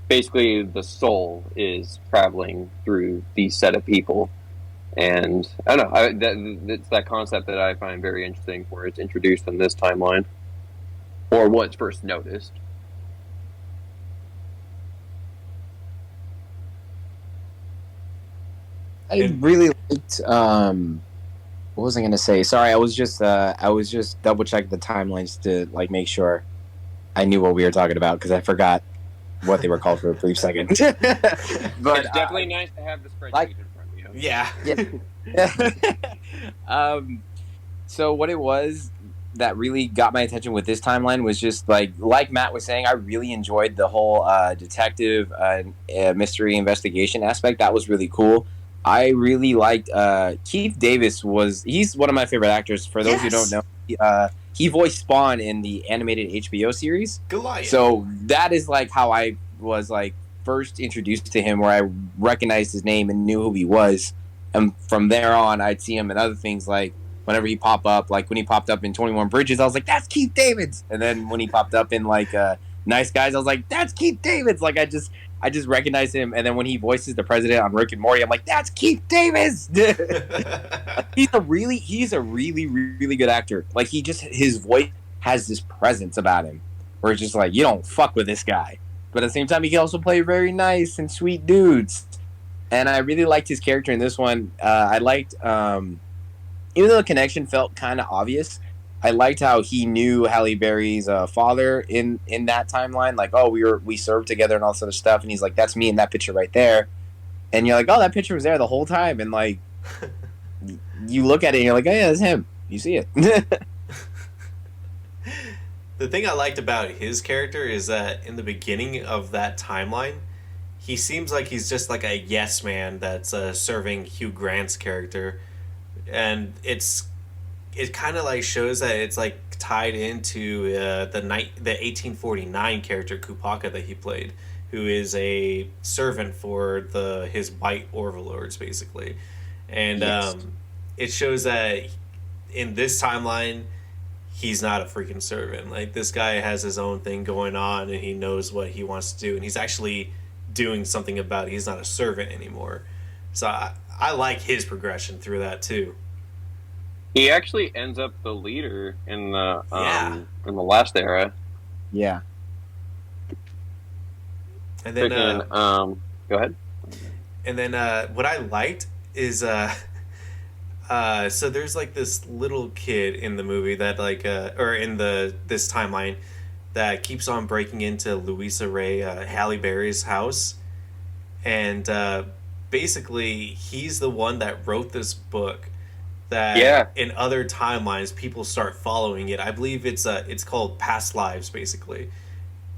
basically the soul is traveling through these set of people. And I don't know, it's that concept that I find very interesting, where it's introduced in this timeline, or was first noticed. I really liked. What was I gonna say? Sorry, I was just double checking the timelines to like make sure I knew what we were talking about because I forgot what they were called for a brief second. But it's definitely nice to have the spreadsheet in front of you. Yeah. So what it was that really got my attention with this timeline was just like Matt was saying, I really enjoyed the whole detective mystery investigation aspect. That was really cool. I really liked Keith Davis. He's one of my favorite actors. For those who don't know, he voiced Spawn in the animated HBO series Goliath. So that is like how I was like first introduced to him, where I recognized his name and knew who he was. And from there on, I'd see him in other things, like whenever he pop up, like when he popped up in 21 Bridges, I was like, that's Keith Davids. And then when he popped up in like Nice Guys, I was like, that's Keith Davids. Like I just recognized him. And then when he voices the president on Rick and Morty, I'm like, that's Keith Davids. He's a really, really good actor. Like his voice has this presence about him where it's just like, you don't fuck with this guy. But at the same time, he can also play very nice and sweet dudes. And I really liked his character in this one. I liked, even though the connection felt kind of obvious, I liked how he knew Halle Berry's father in that timeline. Like, oh, we served together and all sort of stuff. And he's like, that's me in that picture right there. And you're like, oh, that picture was there the whole time. And like, you look at it and you're like, oh yeah, that's him. You see it. The thing I liked about his character is that in the beginning of that timeline, he seems like he's just like a yes man that's serving Hugh Grant's character, and it kind of like shows that it's like tied into the 1849 character Kupaka that he played, who is a servant for his white overlords basically, and Yes. It shows that in this timeline he's not a freaking servant. Like, this guy has his own thing going on and he knows what he wants to do, and he's actually doing something about it. He's not a servant anymore. So I like his progression through that too. He actually ends up the leader in the last era. Yeah. And then Freaking, go ahead. and then what I liked is so there's like this little kid in the movie that like or in this timeline that keeps on breaking into Louisa Ray Halle Berry's house, and basically he's the one that wrote this book that in other timelines people start following it. I believe it's called Past Lives basically,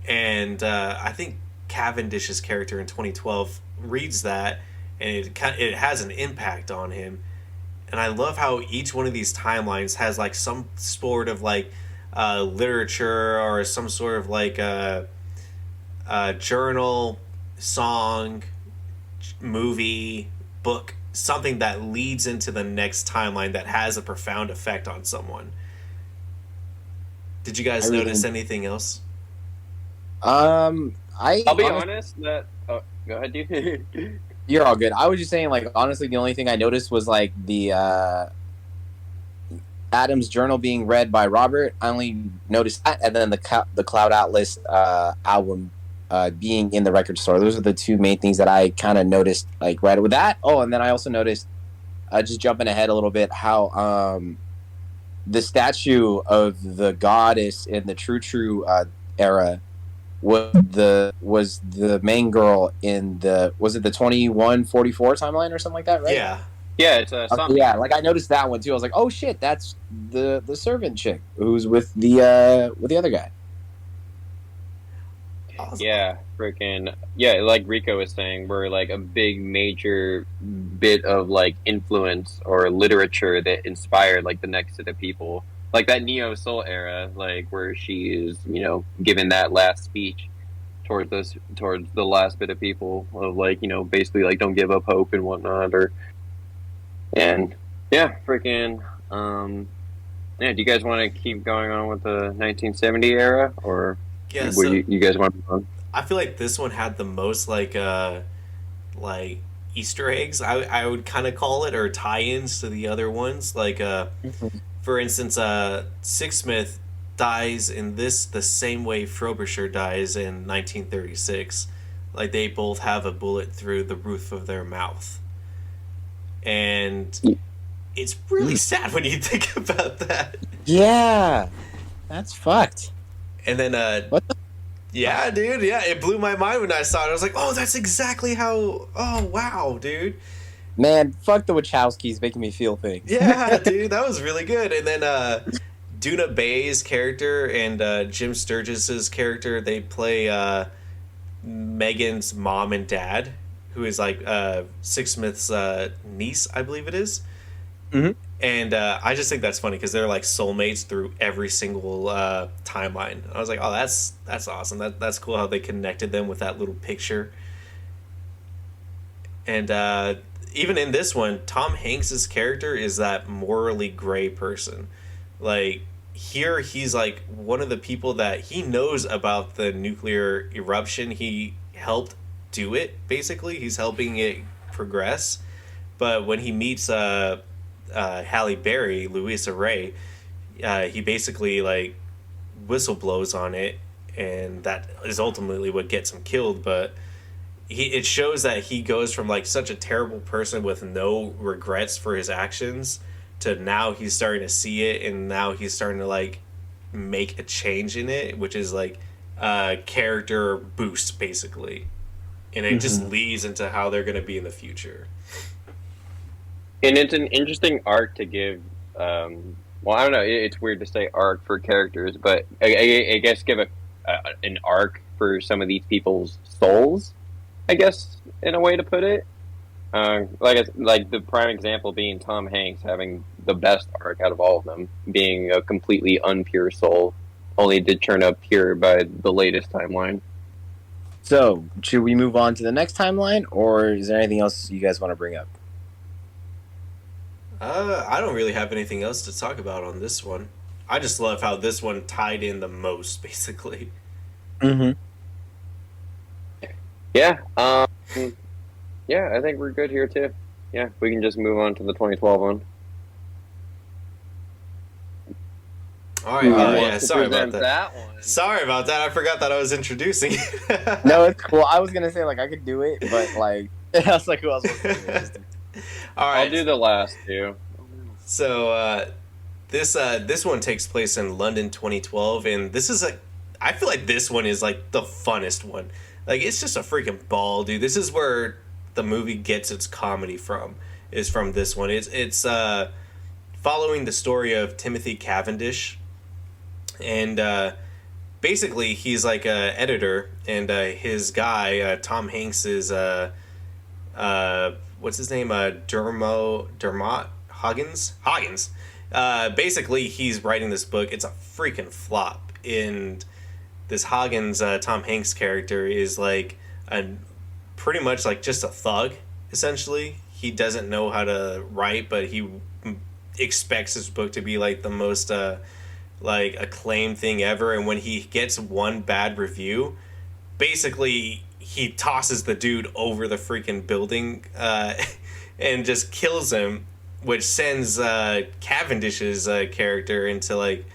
and I think Cavendish's character in 2012 reads that, and it has an impact on him. And I love how each one of these timelines has like some sort of like literature or some sort of like journal, song, movie, book, something that leads into the next timeline that has a profound effect on someone. Did you guys notice anything else? I'll be honest that. Oh, go ahead, dude. You're all good. I was just saying, like, honestly, the only thing I noticed was like the Adam's journal being read by Robert. I only noticed that, and then the Cloud Atlas album being in the record store. Those are the two main things that I kind of noticed, like, right with that. Oh, and then I also noticed, just jumping ahead a little bit, how the statue of the goddess in the True era was the main girl in the 2144 timeline or something like that, right? Yeah. Yeah, it's something. Yeah, like I noticed that one too. I was like, oh shit, that's the servant chick who's with the other guy. Awesome. Yeah, freaking yeah, like Rico was saying, we're like a big major bit of like influence or literature that inspired like the next set of people like that Neo Soul era, like where she is, giving that last speech towards the last bit of people of like, basically like don't give up hope and whatnot, and yeah, freaking yeah. Do you guys want to keep going on with the 1970 era, or Yeah, would so you guys want to move on? I feel like this one had the most like Easter eggs. I would kind of call it, or tie-ins to the other ones. Like for instance, Sixsmith dies in this the same way Frobisher dies in 1936. Like they both have a bullet through the roof of their mouth, and it's really sad when you think about that. Yeah, that's fucked. And then What the? yeah, dude, yeah, it blew my mind when I saw it. I was like, oh, that's exactly how. Oh, wow, dude. Man, fuck the Wachowskis making me feel things. Yeah, dude, that was really good. And then Duna Bay's character and Jim Sturgis's character, they play Megan's mom and dad, who is like Sixsmith's niece, I believe it is. Mm-hmm. And I just think that's funny because they're like soulmates through every single timeline. I was like, oh, that's awesome. That's cool how they connected them with that little picture. And even in this one, Tom Hanks's character is that morally gray person. Like here, he's like one of the people that he knows about the nuclear eruption. He helped do it. Basically, he's helping it progress. But when he meets Halle Berry, Louisa Ray, he basically like whistleblows on it, and that is ultimately what gets him killed. But it shows that he goes from like such a terrible person with no regrets for his actions to now he's starting to see it, and now he's starting to like make a change in it, which is like a character boost basically, and it just leads into how they're going to be in the future. And it's an interesting arc to give. Well, I don't know. It's weird to say arc for characters, but I guess give an arc for some of these people's souls. I guess in a way to put it. Like the prime example being Tom Hanks having the best arc out of all of them, being a completely unpure soul, only to turn up pure by the latest timeline. So, should we move on to the next timeline, or is there anything else you guys want to bring up? I don't really have anything else to talk about on this one. I just love how this one tied in the most, basically. Mm-hmm. Yeah. Yeah, I think we're good here too. Yeah, we can just move on to the 2012 one. All right. Yeah. Sorry about that. Sorry about that. I forgot that I was introducing. No, it's cool. I was gonna say like I could do it, but like I was like, who else was gonna do it? All right. I'll do the last two. So this one takes place in London 2012, and this is I feel like this one is like the funnest one. Like it's just a freaking ball, dude. This is where the movie gets its comedy from. Is from this one. It's following the story of Timothy Cavendish, and basically he's like a editor, and his guy Tom Hanks is what's his name? Dermot Hoggins. Basically, he's writing this book. It's a freaking flop. And this Hoggins, Tom Hanks character, is like pretty much like just a thug, essentially. He doesn't know how to write, but he expects his book to be like the most like acclaimed thing ever. And when he gets one bad review, basically he tosses the dude over the freaking building and just kills him, which sends Cavendish's character into like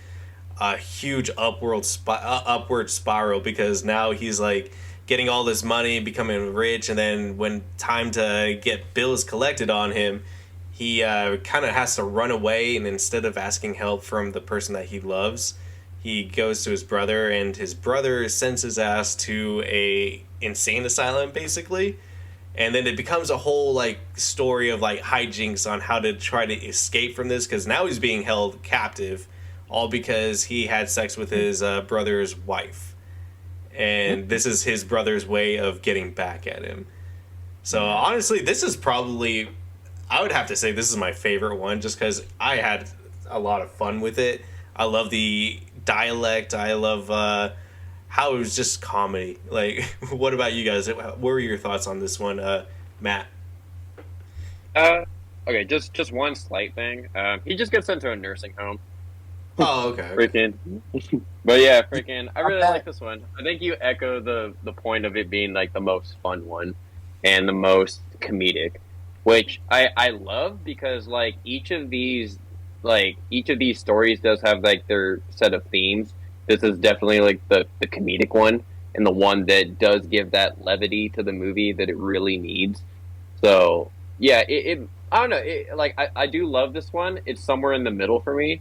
a huge upward spiral, because now he's like getting all this money, becoming rich, and then when time to get bills collected on him, he kind of has to run away, and instead of asking help from the person that he loves, he goes to his brother, and his brother sends his ass to a insane asylum, basically. And then it becomes a whole like story of like hijinks on how to try to escape from this, because now he's being held captive, all because he had sex with his brother's wife, and this is his brother's way of getting back at him. So honestly, this is probably, I would have to say this is my favorite one, just because I had a lot of fun with it. I love the dialect. I love how it was just comedy. Like, what about you guys? What were your thoughts on this one, Matt? Uh, okay, just one slight thing. He just gets sent to a nursing home. Oh, okay, okay. Freaking, but yeah, freaking, I Not really bad. like this one. I think you echo the point of it being like the most fun one and the most comedic, which I love because each of these stories does have like their set of themes. This is definitely like the comedic one and the one that does give that levity to the movie that it really needs. So yeah, it I don't know. I do love this one. It's somewhere in the middle for me.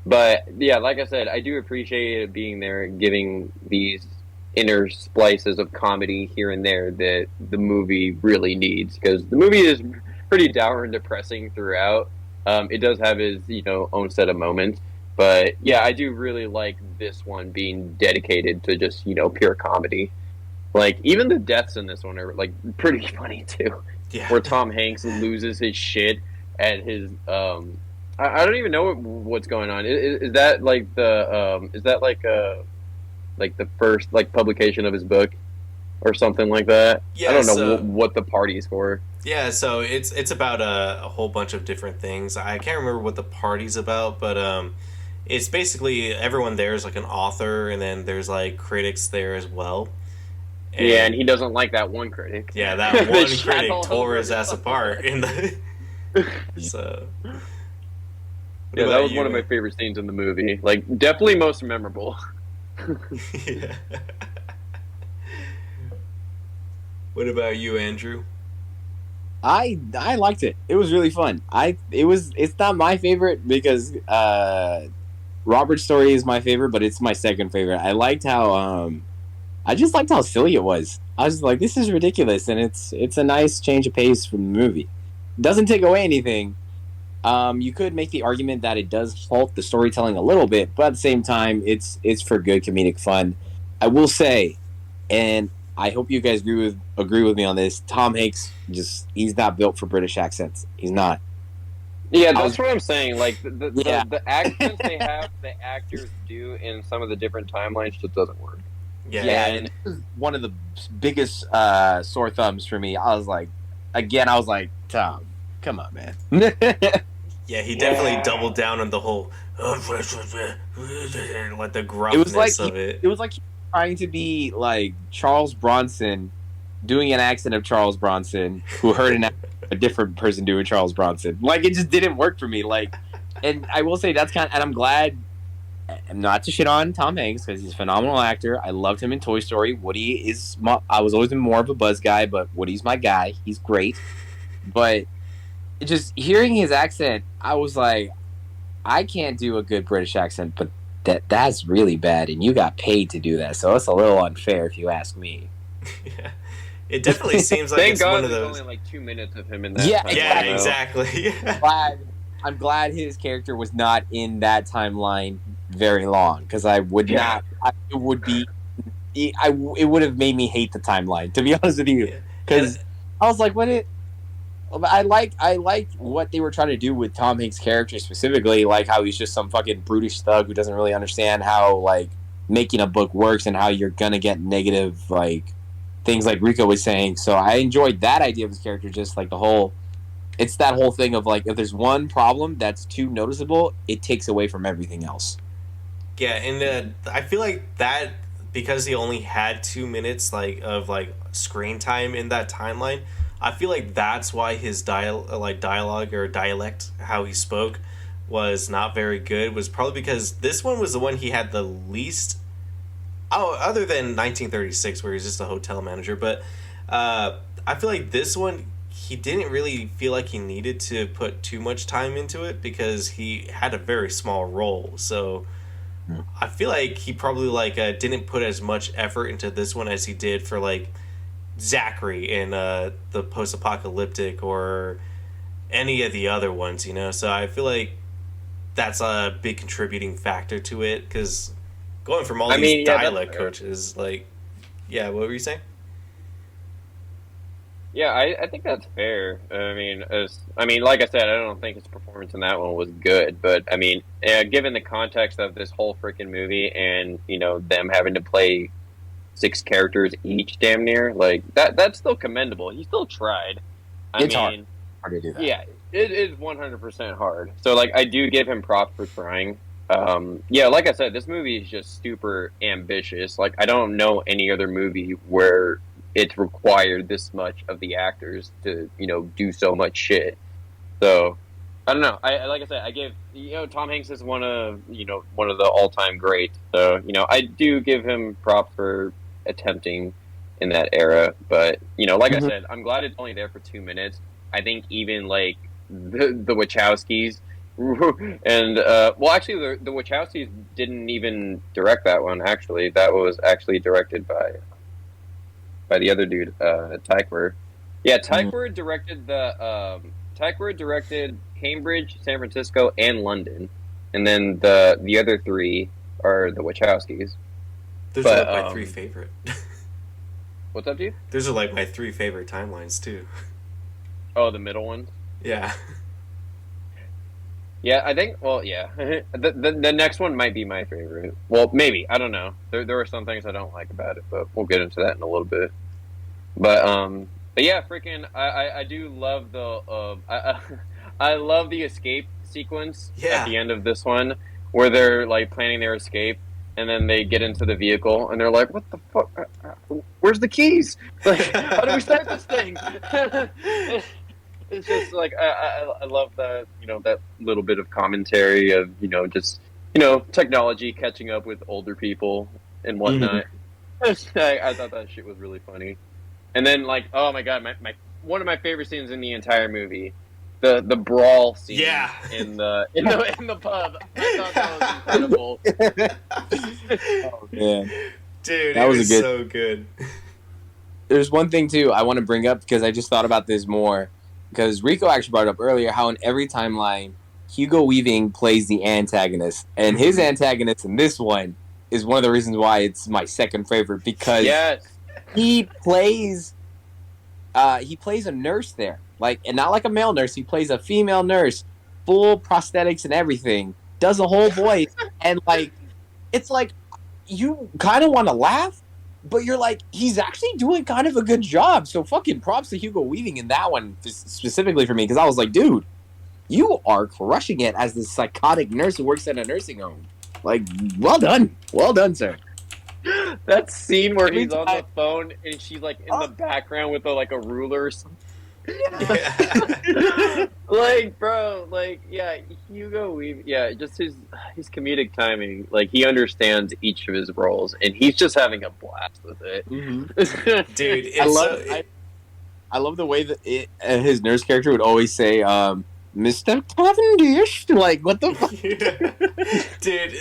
But yeah, like I said, I do appreciate it being there and giving these inner splices of comedy here and there that the movie really needs because the movie is pretty dour and depressing throughout. It does have its own set of moments, but yeah, I do really like this one being dedicated to just pure comedy. Like even the deaths in this one are like pretty funny too, Yeah. where Tom Hanks loses his shit at his I don't even know what's going on. Is that like the first like publication of his book or something like that? I Yeah, don't know so what the party's for. yeah, so it's about a whole bunch of different things. I can't remember what the party's about, but it's basically everyone there is like an author, and then there's like critics there as well. Yeah, and And he doesn't like that one critic. yeah, that They one shat critic all tore over his him. ass apart in the. So, what Yeah, that about was you, one of my man? favorite scenes in the movie. Like definitely most memorable. Yeah. What about you, Andrew? I liked it. It was really fun. It's not my favorite because Robert's story is my favorite, but it's my second favorite. I just liked how silly it was. I was like, this is ridiculous, and it's a nice change of pace from the movie. Doesn't take away anything. You could make the argument that it does halt the storytelling a little bit, but at the same time, it's for good comedic fun. I will say, and I hope you guys agree with me on this. Tom Hanks he's not built for British accents. He's not. Yeah, I that's was what I'm saying. Like yeah the accents they have, the actors do in some of the different timelines just doesn't work. Yeah, yeah, And and this is one of the biggest sore thumbs for me. I was like, Tom, come on, man. yeah, he definitely yeah, doubled down on the whole like the it was like gruffness of it. it was like he was trying to be like Charles Bronson, doing an accent of Charles Bronson, who heard a different person doing Charles Bronson. Like it just didn't work for me. Like, and I will say and I'm glad. Not to shit on Tom Hanks because he's a phenomenal actor. I loved him in Toy Story. I was always more of a Buzz guy, but Woody's my guy. He's great. But just hearing his accent, I was like, I can't do a good British accent, but that's really bad, and you got paid to do that, so it's a little unfair if you ask me. Yeah. It definitely seems like thank it's one God of there's those. only like 2 minutes of him in that. Yeah, timeline, Yeah, though. exactly. I'm glad his character was not in that timeline very long because I would Yeah. not. It would be. It would have made me hate the timeline, to be honest with you, Yeah. because I was like, I like what they were trying to do with Tom Hanks' character specifically, like how he's just some fucking brutish thug who doesn't really understand how like making a book works and how you're gonna get negative like things like Rico was saying. So I enjoyed that idea of his character, just like it's that whole thing of like if there's one problem that's too noticeable, it takes away from everything else. Yeah, and I feel like that because he only had 2 minutes like of like screen time in that timeline. I feel like that's why his dialogue or dialect, how he spoke, was not very good. Was probably because this one was the one he had the least. Oh, other than 1936, where he's just a hotel manager, but I feel like this one he didn't really feel like he needed to put too much time into it because he had a very small role. So I feel like he probably didn't put as much effort into this one as he did for like Zachary in the post-apocalyptic or any of the other ones, you know. So I feel like that's a big contributing factor to it because going from all I these mean, yeah, that's dialect fair. coaches, like, yeah, what were you saying? Yeah, I think that's fair. I mean, like I said, I don't think his performance in that one was good, but I mean, given the context of this whole freaking movie, and them having to play six characters each, damn near, like that's still commendable. He still tried. I It's mean, hard to do that. yeah, it is 100% hard. So like, I do give him props for trying. Yeah, like I said, this movie is just super ambitious. Like, I don't know any other movie where it's required this much of the actors to do so much shit. So I don't know. Like I said, I give Tom Hanks is one of the all time greats. So I do give him props for attempting in that era. But like I said, I'm glad it's only there for 2 minutes. I think even like the Wachowskis and well, actually, the Wachowskis didn't even direct that one. Actually, that was actually directed by the other dude, Tykwer. Yeah, Tykwer directed Tykwer directed Cambridge, San Francisco, and London, and then the other three are the Wachowskis. Those are like my three favorite. What's up, dude? Those are like my three favorite timelines too. Oh, the middle ones. Yeah. Yeah, I think. Well, yeah, the next one might be my favorite. Well, maybe, I don't know. There are some things I don't like about it, but we'll get into that in a little bit. But yeah, freaking, I do love I love the escape sequence at the end of this one, where they're like planning their escape, and then they get into the vehicle, and they're like, "What the fuck? Where's the keys? Like, how do we start this thing?" It's just like I love that that little bit of commentary of just technology catching up with older people and whatnot. I thought that shit was really funny. And then like, oh my god, my one of my favorite scenes in the entire movie, the brawl scene in the pub. I thought that was incredible. Oh man, dude, that was so good. There's one thing too I want to bring up because I just thought about this more. Because Rico actually brought it up earlier how in every timeline, Hugo Weaving plays the antagonist. And his antagonist in this one is one of the reasons why it's my second favorite. Because he plays a nurse there. And not like a male nurse. He plays a female nurse. Full prosthetics and everything. Does a whole voice. And it's like, you kind of want to laugh. But you're like, he's actually doing kind of a good job. So fucking props to Hugo Weaving in that one, specifically for me. Because I was like, dude, you are crushing it as this psychotic nurse who works at a nursing home. Like, well done. Well done, sir. That scene where he's on the phone and she's like in the background with a ruler or something. Yeah. Like, bro, Hugo Weaving, just his comedic timing, he understands each of his roles, and he's just having a blast with it. Mm-hmm. Dude, I love the way that his nurse character would always say, Mr. Cavendish, what the fuck? Dude,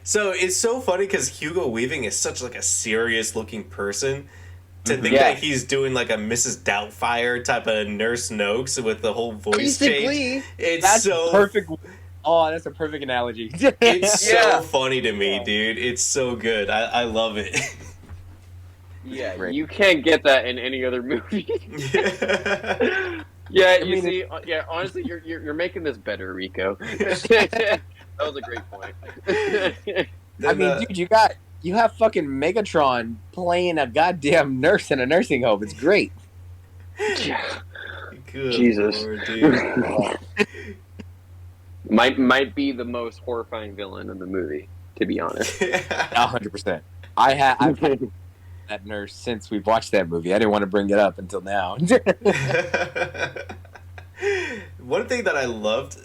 so it's so funny because Hugo Weaving is such a serious looking person. To think that he's doing a Mrs. Doubtfire type of Nurse Noakes with the whole voice change. That's so perfect. Oh, that's a perfect analogy. It's so funny to me, dude. It's so good. I love it. Yeah, you can't get that in any other movie. Honestly, you're making this better, Rico. That was a great point. Dude, you have fucking Megatron playing a goddamn nurse in a nursing home. It's great. Good Jesus. Lord, dude. might be the most horrifying villain in the movie, to be honest. 100%. I've had that nurse since we've watched that movie. I didn't want to bring it up until now. One thing that I loved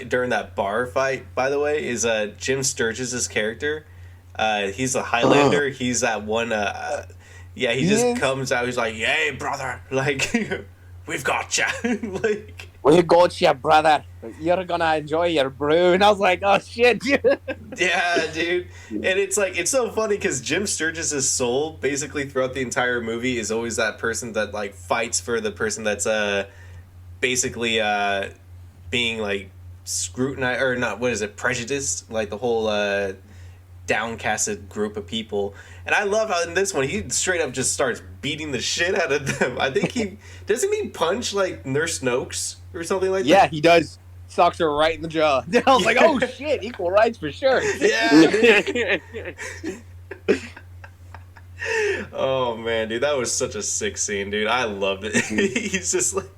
during that bar fight, by the way, is Jim Sturgis' character. He's a Highlander. He's that one. He just comes out. He's like, "Yay, brother! We've got you! We got you, brother. You're gonna enjoy your brew." And I was like, "Oh shit!" Yeah, dude. And it's so funny because Jim Sturgis' soul, basically throughout the entire movie, is always that person that fights for the person that's basically being scrutinized or not. What is it? Prejudiced? The whole downcasted group of people. And I love how in this one he straight up just starts beating the shit out of them. I think he doesn't he punch like Nurse Snokes or something like that? Yeah, he does. Socks her right in the jaw. I was like, oh shit, equal rights for sure. Yeah. Oh man, dude, that was such a sick scene, dude. I loved it. He's just like,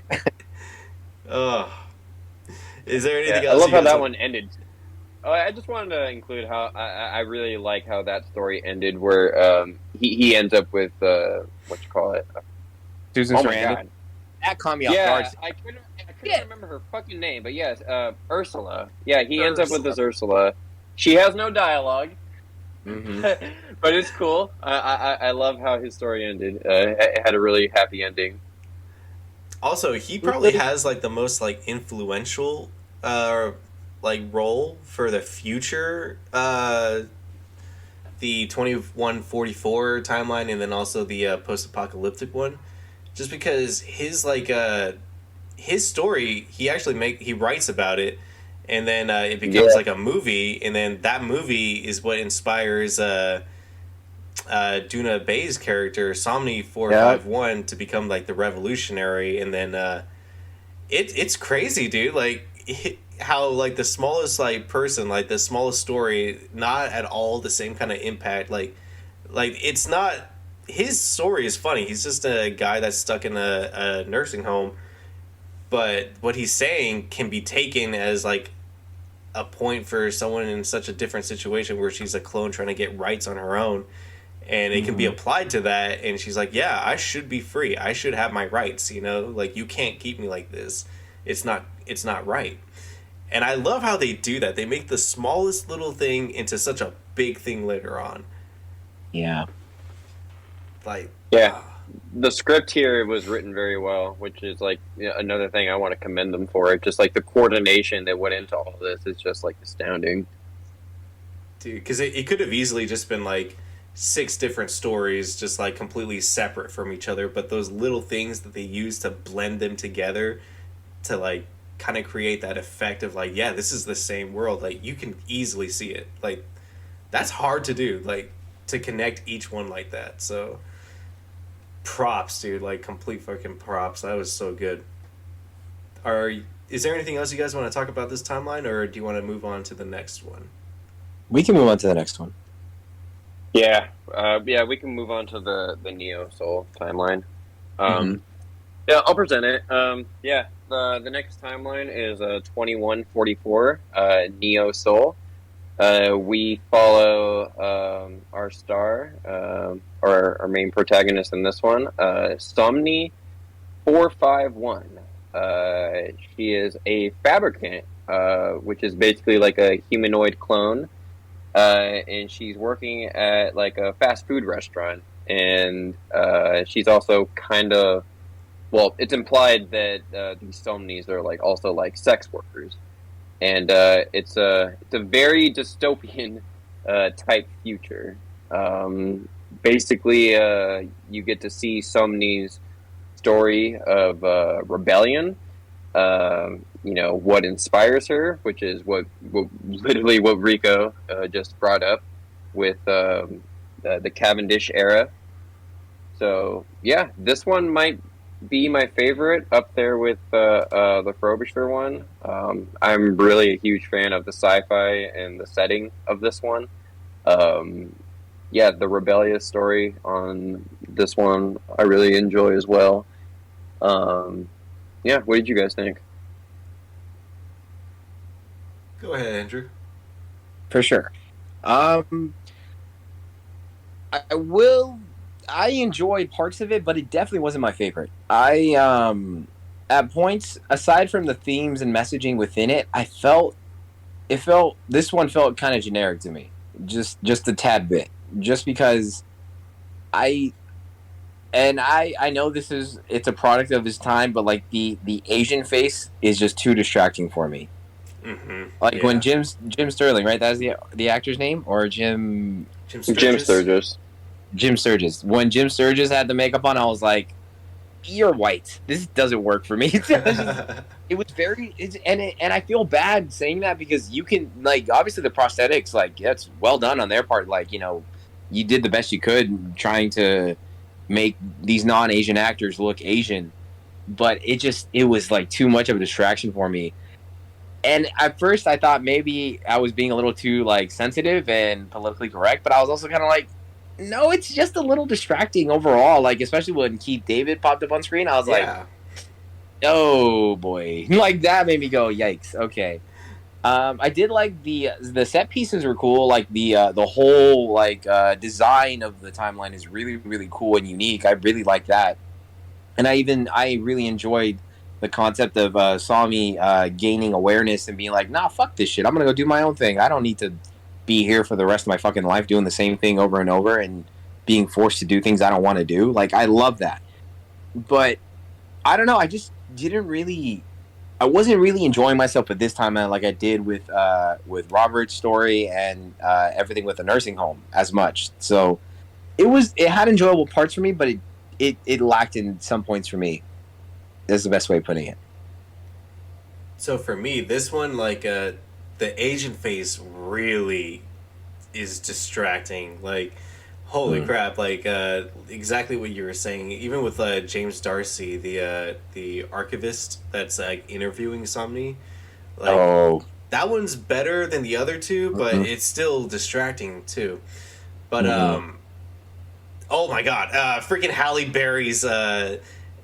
oh. Is there anything else? I love how that one ended. Oh, I just wanted to include how I really like how that story ended, where he ends up with what you call it, Susan oh my Sarandon. god, That caught me off guard. I couldn't remember her fucking name, but yes, Ursula. Yeah, he ends up with this Ursula. She has no dialogue, but it's cool. I love how his story ended. It had a really happy ending. Also, he probably has like the most like influential like role for the future, the 2144 timeline, and then also the post-apocalyptic one, just because his like his story, he writes about it, and then it becomes like a movie, and then that movie is what inspires Duna Bay's character Somni 451 to become like the revolutionary, and then it's crazy, dude. Like how like the smallest like person, like the smallest story, not at all the same kind of impact. Like it's not, his story is funny. He's just a guy that's stuck in a nursing home, but what he's saying can be taken as like a point for someone in such a different situation where she's a clone trying to get rights on her own. And it can be applied to that, and she's like, yeah, I should be free. I should have my rights, you know? Like, you can't keep me like this. It's not right. And I love how they do that. They make the smallest little thing into such a big thing later on. Yeah. Like, yeah. The script here was written very well, which is like another thing I want to commend them for. Just like the coordination that went into all this is just like astounding. Dude, because it could have easily just been like 6 different stories just like completely separate from each other, but those little things that they use to blend them together to like kind of create that effect of like, yeah, this is the same world. Like, you can easily see it. Like, that's hard to do, like, to connect each one like that. So props, dude. Like, complete fucking props. That was so good. Is there anything else you guys want to talk about this timeline, or do you want to move on to the next one? We can move on to the next one. Yeah, we can move on to the Neo Soul timeline. Yeah, I'll present it. The next timeline is 2144 Neo Soul. We follow our star, or our main protagonist in this one, Somni 451. She is a fabricant, which is basically like a humanoid clone. And she's working at like a fast food restaurant, and she's also kind of, well, it's implied that these Somnis are like also like sex workers, and it's a very dystopian type future. Basically, you get to see Somni's story of rebellion. What inspires her, which is what literally what Rico just brought up with the Cavendish era. So yeah, this one might be my favorite, up there with the Frobisher one. I'm really a huge fan of the sci-fi and the setting of this one. The rebellious story on this one I really enjoy as well. What did you guys think? Go ahead, Andrew. For sure. I enjoyed parts of it, but it definitely wasn't my favorite. At points, aside from the themes and messaging within it, this one felt kind of generic to me. Just a tad bit. Just because I know it's a product of his time, but like the Asian face is just too distracting for me. Like when Jim Sterling, right? That's the actor's name, or Jim Sturgis. Jim Sturgis. When Jim Sturgis had the makeup on, I was like, you're white. This doesn't work for me. It was very, and I feel bad saying that because you can, like, obviously the prosthetics, like, that's well done on their part. Like, you did the best you could trying to make these non-Asian actors look Asian, but it was like too much of a distraction for me. And at first I thought maybe I was being a little too like sensitive and politically correct, but I was also kind of like, no, it's just a little distracting overall. Like, especially when Keith David popped up on screen, I was like, Yeah. oh boy, like that made me go, yikes. Okay. I did like the set pieces were cool. Like the whole like design of the timeline is really really cool and unique. I really like that, and I really enjoyed the concept of Sami gaining awareness and being like, nah, fuck this shit. I'm gonna go do my own thing. I don't need to be here for the rest of my fucking life doing the same thing over and over and being forced to do things I don't want to do. Like, I love that, but I don't know. I just didn't really. I wasn't really enjoying myself at this time, like I did with Robert's story and everything with the nursing home as much. So it had enjoyable parts for me, but it lacked in some points for me. That's the best way of putting it. So for me, this one, like, the Asian face really is distracting. Like, holy crap! Like, exactly what you were saying. Even with James Darcy, the archivist that's like interviewing Somni, like, that one's better than the other two, but it's still distracting too. But oh my god, freaking Halle Berry's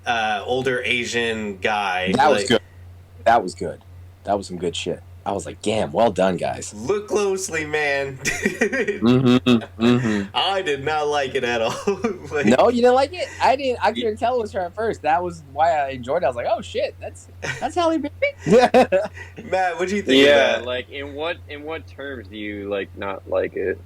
older Asian guy. That was good. That was good. That was some good shit. I was like, damn, well done, guys. Look closely, man. I did not like it at all. Like, no, you didn't like it? I didn't. I couldn't tell it was her at first. That was why I enjoyed it. I was like, oh shit, that's Halle Berry. Matt, what'd you think of that? Like, in what terms do you like not like it?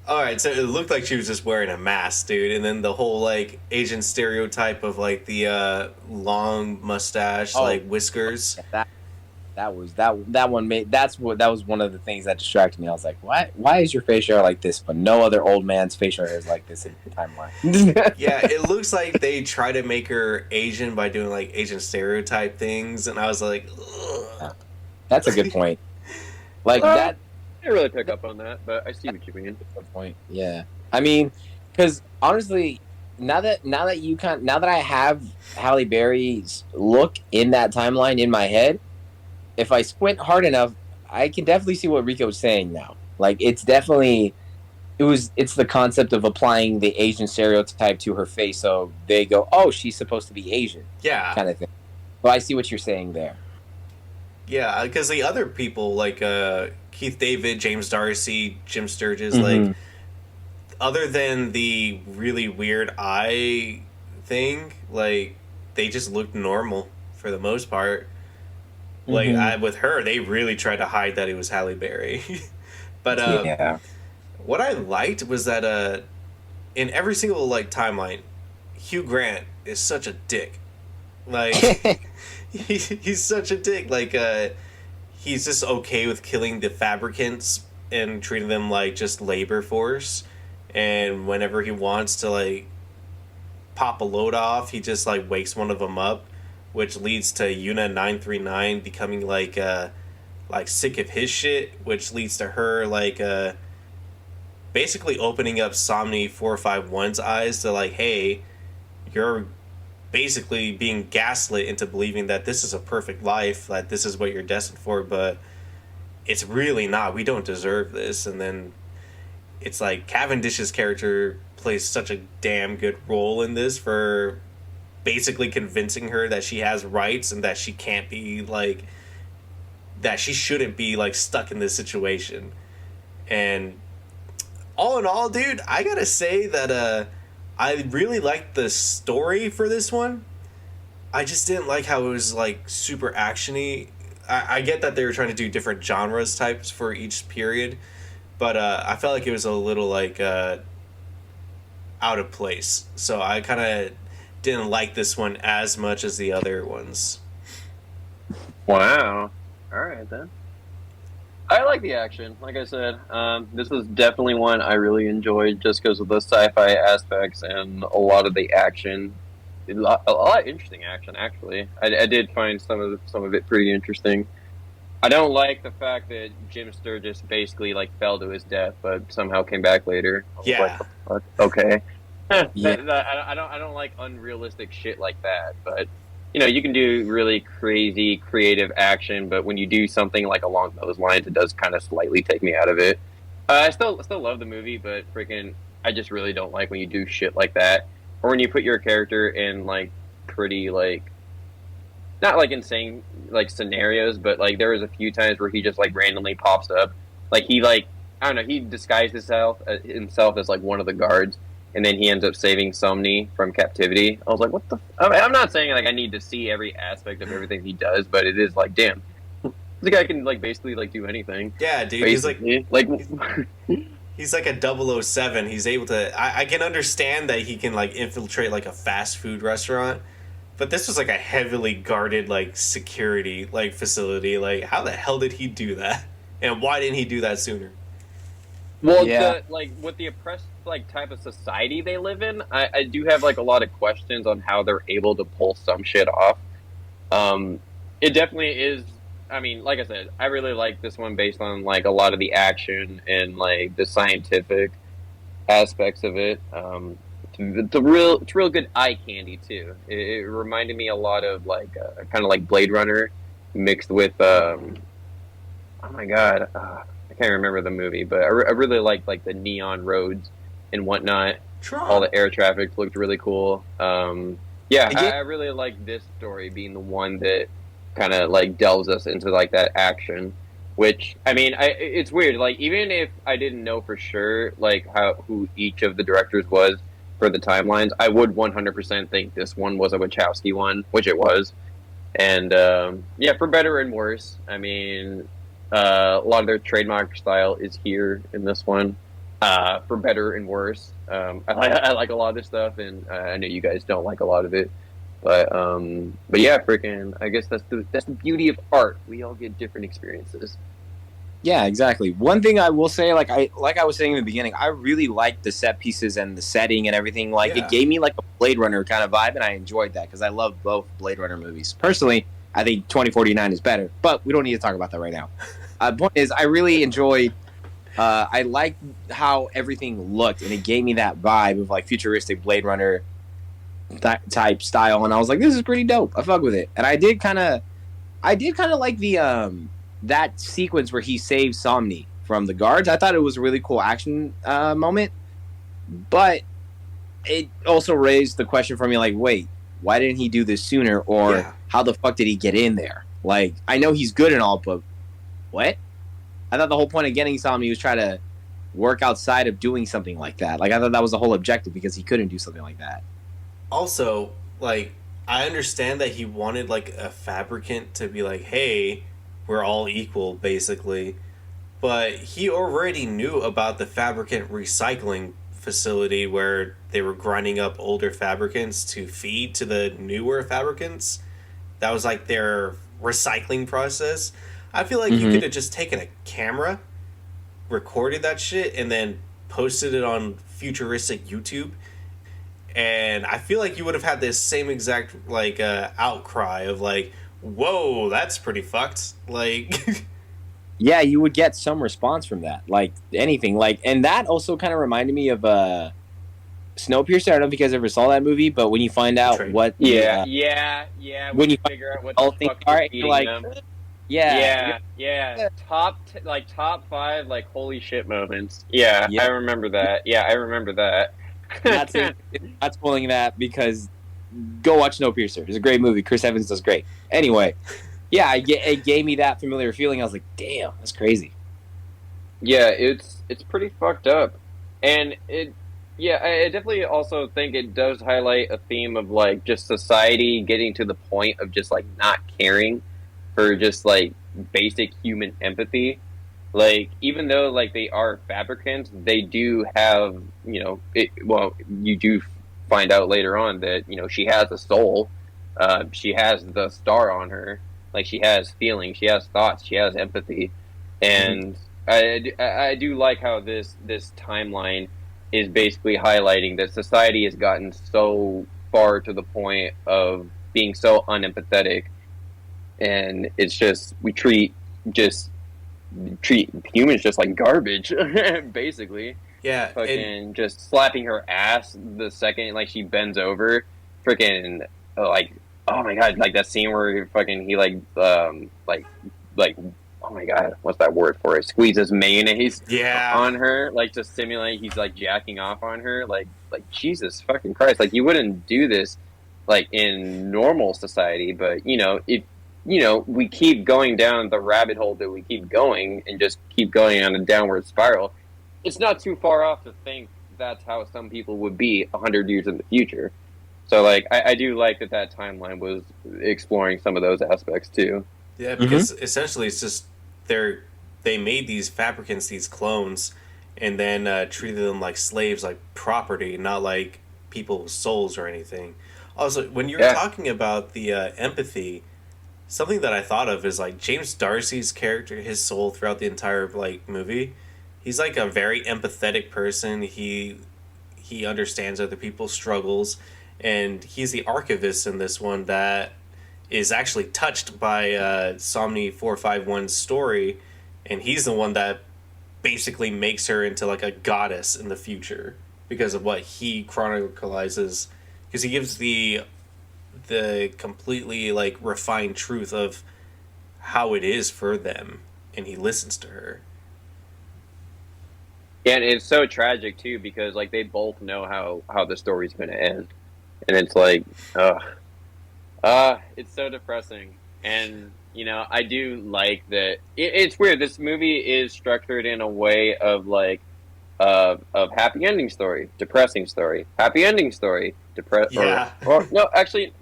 Alright, so it looked like she was just wearing a mask, dude, and then the whole like Asian stereotype of like the long mustache, like whiskers. That was one of the things that distracted me. I was like, why is your facial hair like this, but no other old man's facial hair is like this in the timeline? Yeah, it looks like they try to make her Asian by doing like Asian stereotype things, and I was like, ugh. That's a good point. Like that. I didn't really pick up on that, but I see what you mean. Good point. Yeah, I mean, because honestly, now that I have Halle Berry's look in that timeline in my head, if I squint hard enough, I can definitely see what Rico was saying now. Like, it's the concept of applying the Asian stereotype to her face, so they go, oh, she's supposed to be Asian. Yeah. Kind of thing. Well, I see what you're saying there. Yeah, because the other people, like Keith David, James Darcy, Jim Sturgis, like, other than the really weird eye thing, like, they just looked normal for the most part. Like, with her, they really tried to hide that it was Halle Berry. But what I liked was that in every single like timeline, Hugh Grant is such a dick. Like, he's such a dick. Like, he's just okay with killing the fabricants and treating them like just labor force. And whenever he wants to like pop a load off, he just like wakes one of them up, which leads to Yuna 939 becoming like sick of his shit, which leads to her like basically opening up Somni 451's eyes to like, hey, you're basically being gaslit into believing that this is a perfect life, that this is what you're destined for, but it's really not. We don't deserve this. And then it's like Cavendish's character plays such a damn good role in this for basically convincing her that she has rights and that she can't be like, that she shouldn't be like stuck in this situation. And all in all, dude, I gotta say that I really liked the story for this one. I just didn't like how it was like super actiony. I get that they were trying to do different genres types for each period, but I felt like it was a little like out of place. So I kind of didn't like this one as much as the other ones. Wow. All right then. I like the action. Like I said, this was definitely one I really enjoyed just because of the sci-fi aspects and a lot of the action lot of interesting action. Actually, I did find some of it pretty interesting. I don't like the fact that Jim Sturgis basically like fell to his death, but somehow came back later. I was Yeah. like, okay. Yeah. I don't like unrealistic shit like that. But you know, you can do really crazy creative action, but when you do something like along those lines, it does kind of slightly take me out of it. I still love the movie, but freaking, I just really don't like when you do shit like that, or when you put your character in like pretty like not like insane like scenarios, but like there was a few times where he just like randomly pops up, like he like I don't know, he disguised himself as like one of the guards, and then he ends up saving Somni from captivity. I was like, what the? I'm not saying like I need to see every aspect of everything he does, but it is like, damn, the guy can like basically like do anything. Yeah, dude. Basically. He's like a 007. He's able to. I can understand that he can like infiltrate like a fast food restaurant, but this was like a heavily guarded like security like facility. Like, how the hell did he do that? And why didn't he do that sooner? Well, Yeah. like with the oppressed like type of society they live in, I do have like a lot of questions on how they're able to pull some shit off. It definitely is. I mean, like I said, I really like this one based on like a lot of the action and like the scientific aspects of it. It's real good eye candy too. It reminded me a lot of like kind of like Blade Runner mixed with oh my god, I can't remember the movie, but I really liked like the neon roads and whatnot. All the air traffic looked really cool. Yeah, I really like this story being the one that kind of like delves us into like that action. Which I mean, it's weird. Like even if I didn't know for sure like who each of the directors was for the timelines, I would 100% think this one was a Wachowski one, which it was. And yeah, for better and worse. I mean, a lot of their trademark style is here in this one, for better and worse. I like a lot of this stuff, and I know you guys don't like a lot of it, but yeah, freaking. I guess that's the beauty of art. We all get different experiences. Yeah, exactly. One thing I will say, like I was saying in the beginning, I really liked the set pieces and the setting and everything. Like Yeah. it gave me like a Blade Runner kind of vibe, and I enjoyed that because I love both Blade Runner movies. Personally, I think 2049 is better, but we don't need to talk about that right now. Point is, I really enjoyed. I liked how everything looked, and it gave me that vibe of like futuristic Blade Runner type style, and I was like, "This is pretty dope." I fuck with it, and I did kind of like the that sequence where he saves Somni from the guards. I thought it was a really cool action moment, but it also raised the question for me, like, wait, why didn't he do this sooner, or Yeah. how the fuck did he get in there? Like, I know he's good and all, but what? I thought the whole point of getting Somni was try to work outside of doing something like that. Like, I thought that was the whole objective because he couldn't do something like that. Also, like, I understand that he wanted like a fabricant to be like, hey, we're all equal, basically. But he already knew about the fabricant recycling facility where they were grinding up older fabricants to feed to the newer fabricants. That was like their recycling process. I feel like you could have just taken a camera, recorded that shit, and then posted it on futuristic YouTube. And I feel like you would have had this same exact like outcry of like, whoa, that's pretty fucked. Like, Yeah, you would get some response from that, like anything. Like, and that also kind of reminded me of Snowpiercer. I don't know if you guys ever saw that movie, but when you find out Trade. what, Yeah. when you figure out what all the things fuck are, you're you're feeding like, them. yeah, Yeah. Top 5 like holy shit moments. Yeah, Yeah. I remember that. Yeah, I remember that. not spoiling that because go watch Snowpiercer. It's a great movie. Chris Evans does great. Anyway, yeah, it gave me that familiar feeling. I was like, damn, that's crazy. Yeah, it's pretty fucked up, and I definitely also think it does highlight a theme of like just society getting to the point of just like not caring for just like basic human empathy. Like even though like they are fabricants, they do have you do find out later on that she has a soul, she has the star on her, like she has feelings, she has thoughts, she has empathy, and I do like how this timeline is basically highlighting that society has gotten so far to the point of being so unempathetic, and it's just just treat humans just like garbage, basically. Yeah, Fucking just slapping her ass the second like she bends over, freaking like, oh my god, like that scene where fucking he like oh my god, what's that word for it? Squeezes mayonnaise on her, like to simulate he's like jacking off on her, like Jesus fucking Christ, like you wouldn't do this like in normal society, but if we keep going down the rabbit hole that we keep going and just keep going on a downward spiral, it's not too far off to think that's how some people would be 100 years in the future. So, like, I do like that timeline was exploring some of those aspects, too. Yeah, because essentially it's just they made these fabricants, these clones, and then treated them like slaves, like property, not like people's souls or anything. Also, when you were talking about the empathy, something that I thought of is, like, James Darcy's character, his soul throughout the entire, like, movie. He's, like, a very empathetic person. He understands other people's struggles, and he's the archivist in this one that is actually touched by Somni 451's story, and he's the one that basically makes her into like a goddess in the future because of what he chronicalizes, because he gives the completely like refined truth of how it is for them, and he listens to her. Yeah, and it's so tragic too because like they both know how the story's going to end, and it's like, it's so depressing. And I do like that. It's weird. This movie is structured in a way of like of happy ending story, depressing story, happy ending story, or no, actually,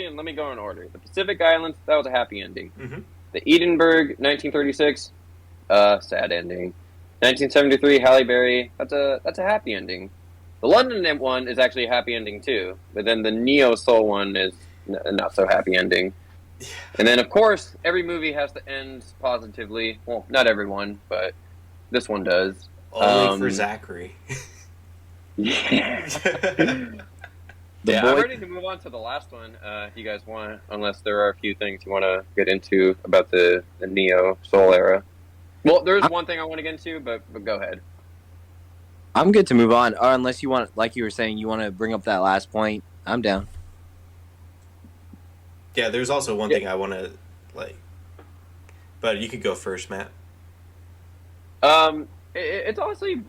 and let me go in order. The Pacific Islands, that was a happy ending. Mm-hmm. The Edinburgh, 1936, sad ending. 1973, Halle Berry, that's a happy ending. The London one is actually a happy ending too, but then the Neo Soul one is not so happy ending. Yeah. And then, of course, every movie has to end positively. Well, not everyone, but this one does. Only for Zachary. Yeah. I'm ready to move on to the last one, if you guys want, unless there are a few things you want to get into about the Neo Soul era. Well, there's one thing I want to get into, but go ahead. I'm good to move on, or unless you want, like you were saying, you want to bring up that last point. I'm down. Yeah, there's also one thing I want to, like... But you could go first, Matt. It's honestly,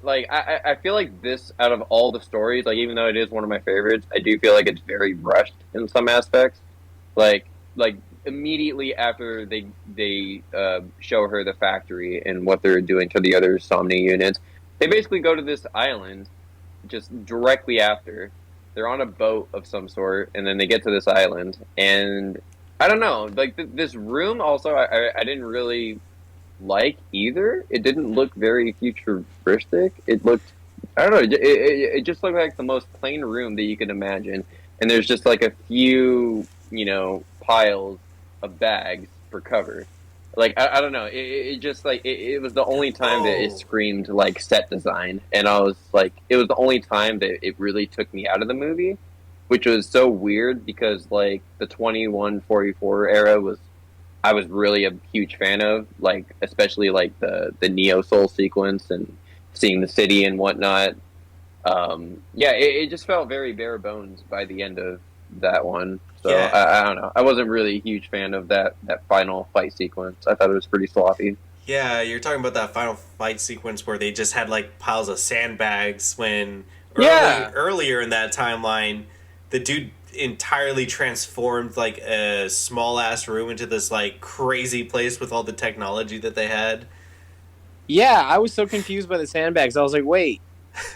like, I feel like this, out of all the stories, like, even though it is one of my favorites, I do feel like it's very rushed in some aspects. Like immediately after they show her the factory and what they're doing to the other Somni units, they basically go to this island just directly after. They're on a boat of some sort, and then they get to this island, and I don't know, like this room also I didn't really like either. It didn't look very futuristic. It looked, I don't know, it just looked like the most plain room that you could imagine, and there's just like a few piles of bags for cover. Like I don't know, it just like it was the only time that it screamed like set design, and I was like, it was the only time that it really took me out of the movie, which was so weird because like the 2144 era I was really a huge fan of, like especially like the Neo Soul sequence and seeing the city and whatnot. It just felt very bare bones by the end of that one. So I don't know. I wasn't really a huge fan of that final fight sequence. I thought it was pretty sloppy. Yeah, you're talking about that final fight sequence where they just had like piles of sandbags when earlier in that timeline, the dude entirely transformed like a small ass room into this like crazy place with all the technology that they had. Yeah, I was so confused by the sandbags. I was like, wait,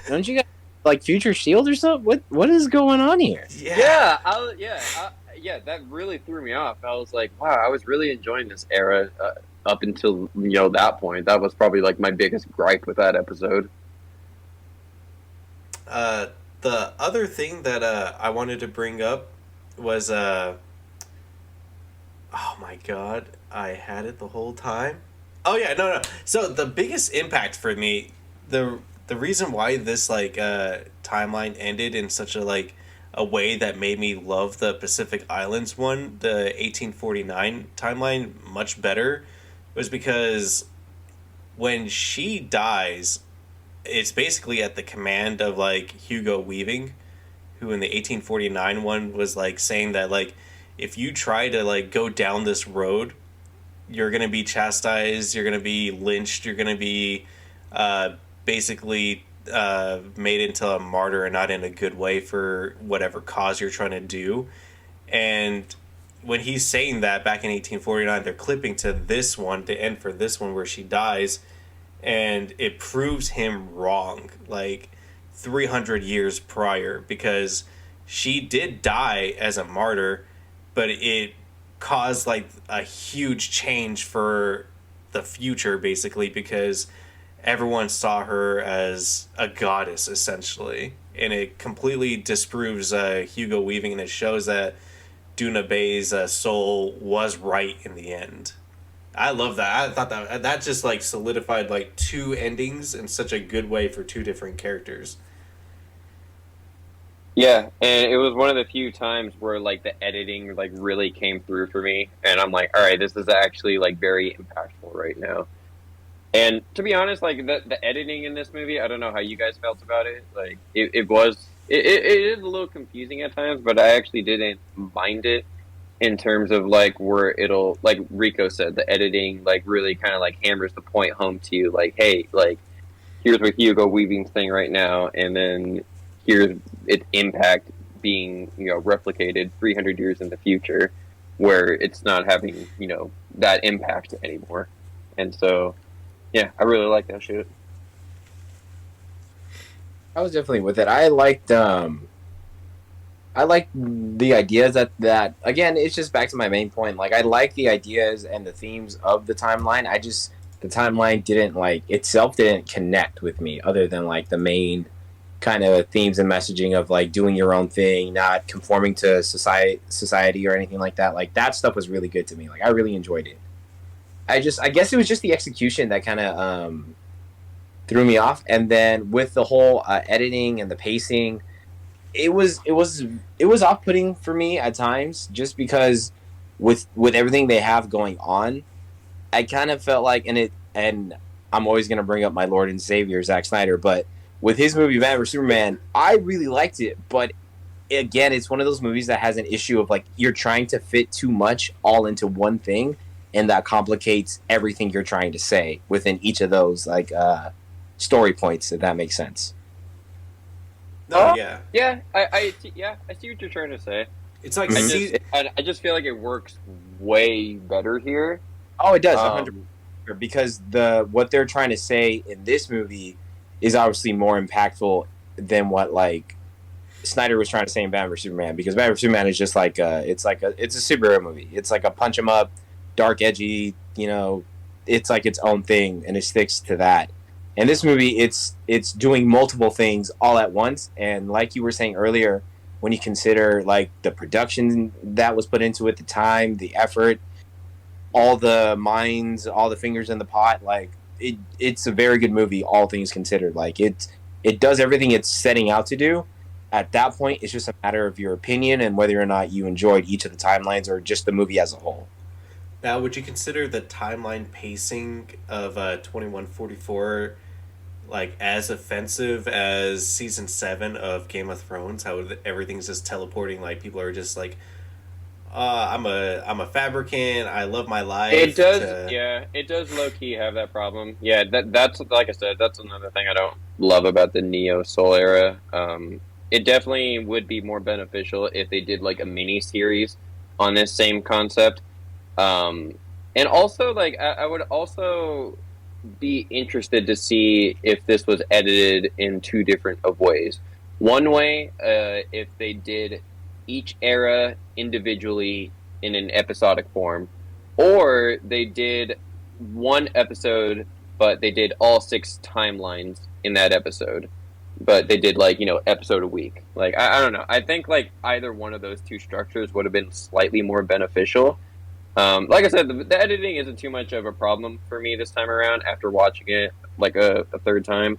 don't you guys like Future Shield or something? What is going on here? Yeah, that really threw me off. I was like, wow, I was really enjoying this era up until that point. That was probably like my biggest gripe with that episode. The other thing that I wanted to bring up was oh my god, I had it the whole time. Oh yeah, no. So the biggest impact for me, the reason why this like timeline ended in such a like a way that made me love the Pacific Islands one, the 1849 timeline, much better, was because when she dies, it's basically at the command of like Hugo Weaving, who in the 1849 one was like saying that like if you try to like go down this road, you're gonna be chastised, you're gonna be lynched, you're gonna be basically made into a martyr and not in a good way for whatever cause you're trying to do. And when he's saying that back in 1849, they're clipping to this one, to end for this one where she dies, and it proves him wrong like 300 years prior, because she did die as a martyr, but it caused like a huge change for the future, basically, because everyone saw her as a goddess essentially, and it completely disproves Hugo Weaving, and it shows that Duna Bay's soul was right in the end. I love that. I thought that just like solidified like two endings in such a good way for two different characters. Yeah, and it was one of the few times where like the editing like really came through for me, and I'm like, all right, this is actually like very impactful right now. And to be honest, like the editing in this movie, I don't know how you guys felt about it. Like it is a little confusing at times, but I actually didn't mind it in terms of like where it'll, like Rico said, the editing like really kind of like hammers the point home to you, like, hey, like here's what Hugo Weaving's thing right now, and then here's its impact being, you know, replicated 300 years in the future, where it's not having, you know, that impact anymore. And so, yeah, I really like that shit. I was definitely with it. I like the ideas that again, it's just back to my main point. Like I like the ideas and the themes of the timeline. The timeline didn't like itself didn't connect with me, other than like the main kind of themes and messaging of like doing your own thing, not conforming to society or anything like that. Like that stuff was really good to me. Like I really enjoyed it. I guess it was just the execution that kind of threw me off, and then with the whole editing and the pacing, it was off putting for me at times, just because with everything they have going on, I kind of felt like, and I'm always gonna bring up my Lord and Savior Zack Snyder, but with his movie Batman vs Superman, I really liked it, but again, it's one of those movies that has an issue of like you're trying to fit too much all into one thing, and that complicates everything you're trying to say within each of those like story points, if that makes sense. No, yeah. I see what you're trying to say. It's like I just feel like it works way better here. Oh, it does, 100%, because what they're trying to say in this movie is obviously more impactful than what like Snyder was trying to say in Batman vs Superman, because Batman vs Superman is just like it's a superhero movie. It's like a punch 'em up, dark, edgy, you know, it's like its own thing, and it sticks to that. And this movie, it's doing multiple things all at once, and like you were saying earlier, when you consider like the production that was put into it, the time, the effort, all the minds, all the fingers in the pot, like it's a very good movie, all things considered. Like it does everything it's setting out to do. At that point, it's just a matter of your opinion and whether or not you enjoyed each of the timelines or just the movie as a whole. Now, would you consider the timeline pacing of 2144 like as offensive as season 7 of Game of Thrones? How everything's just teleporting, like people are just like, I'm a fabricant, I love my life. It does, yeah. It does low key have that problem. Yeah, that's like I said, that's another thing I don't love about the Neo Soul era. It definitely would be more beneficial if they did like a mini series on this same concept. And also, like, I would also be interested to see if this was edited in two different of ways. One way, if they did each era individually in an episodic form, or they did one episode, but they did all 6 timelines in that episode. But they did, like, you know, episode a week. Like, I don't know. I think, like, either one of those two structures would have been slightly more beneficial. Like I said, the editing isn't too much of a problem for me this time around after watching it, like, a third time.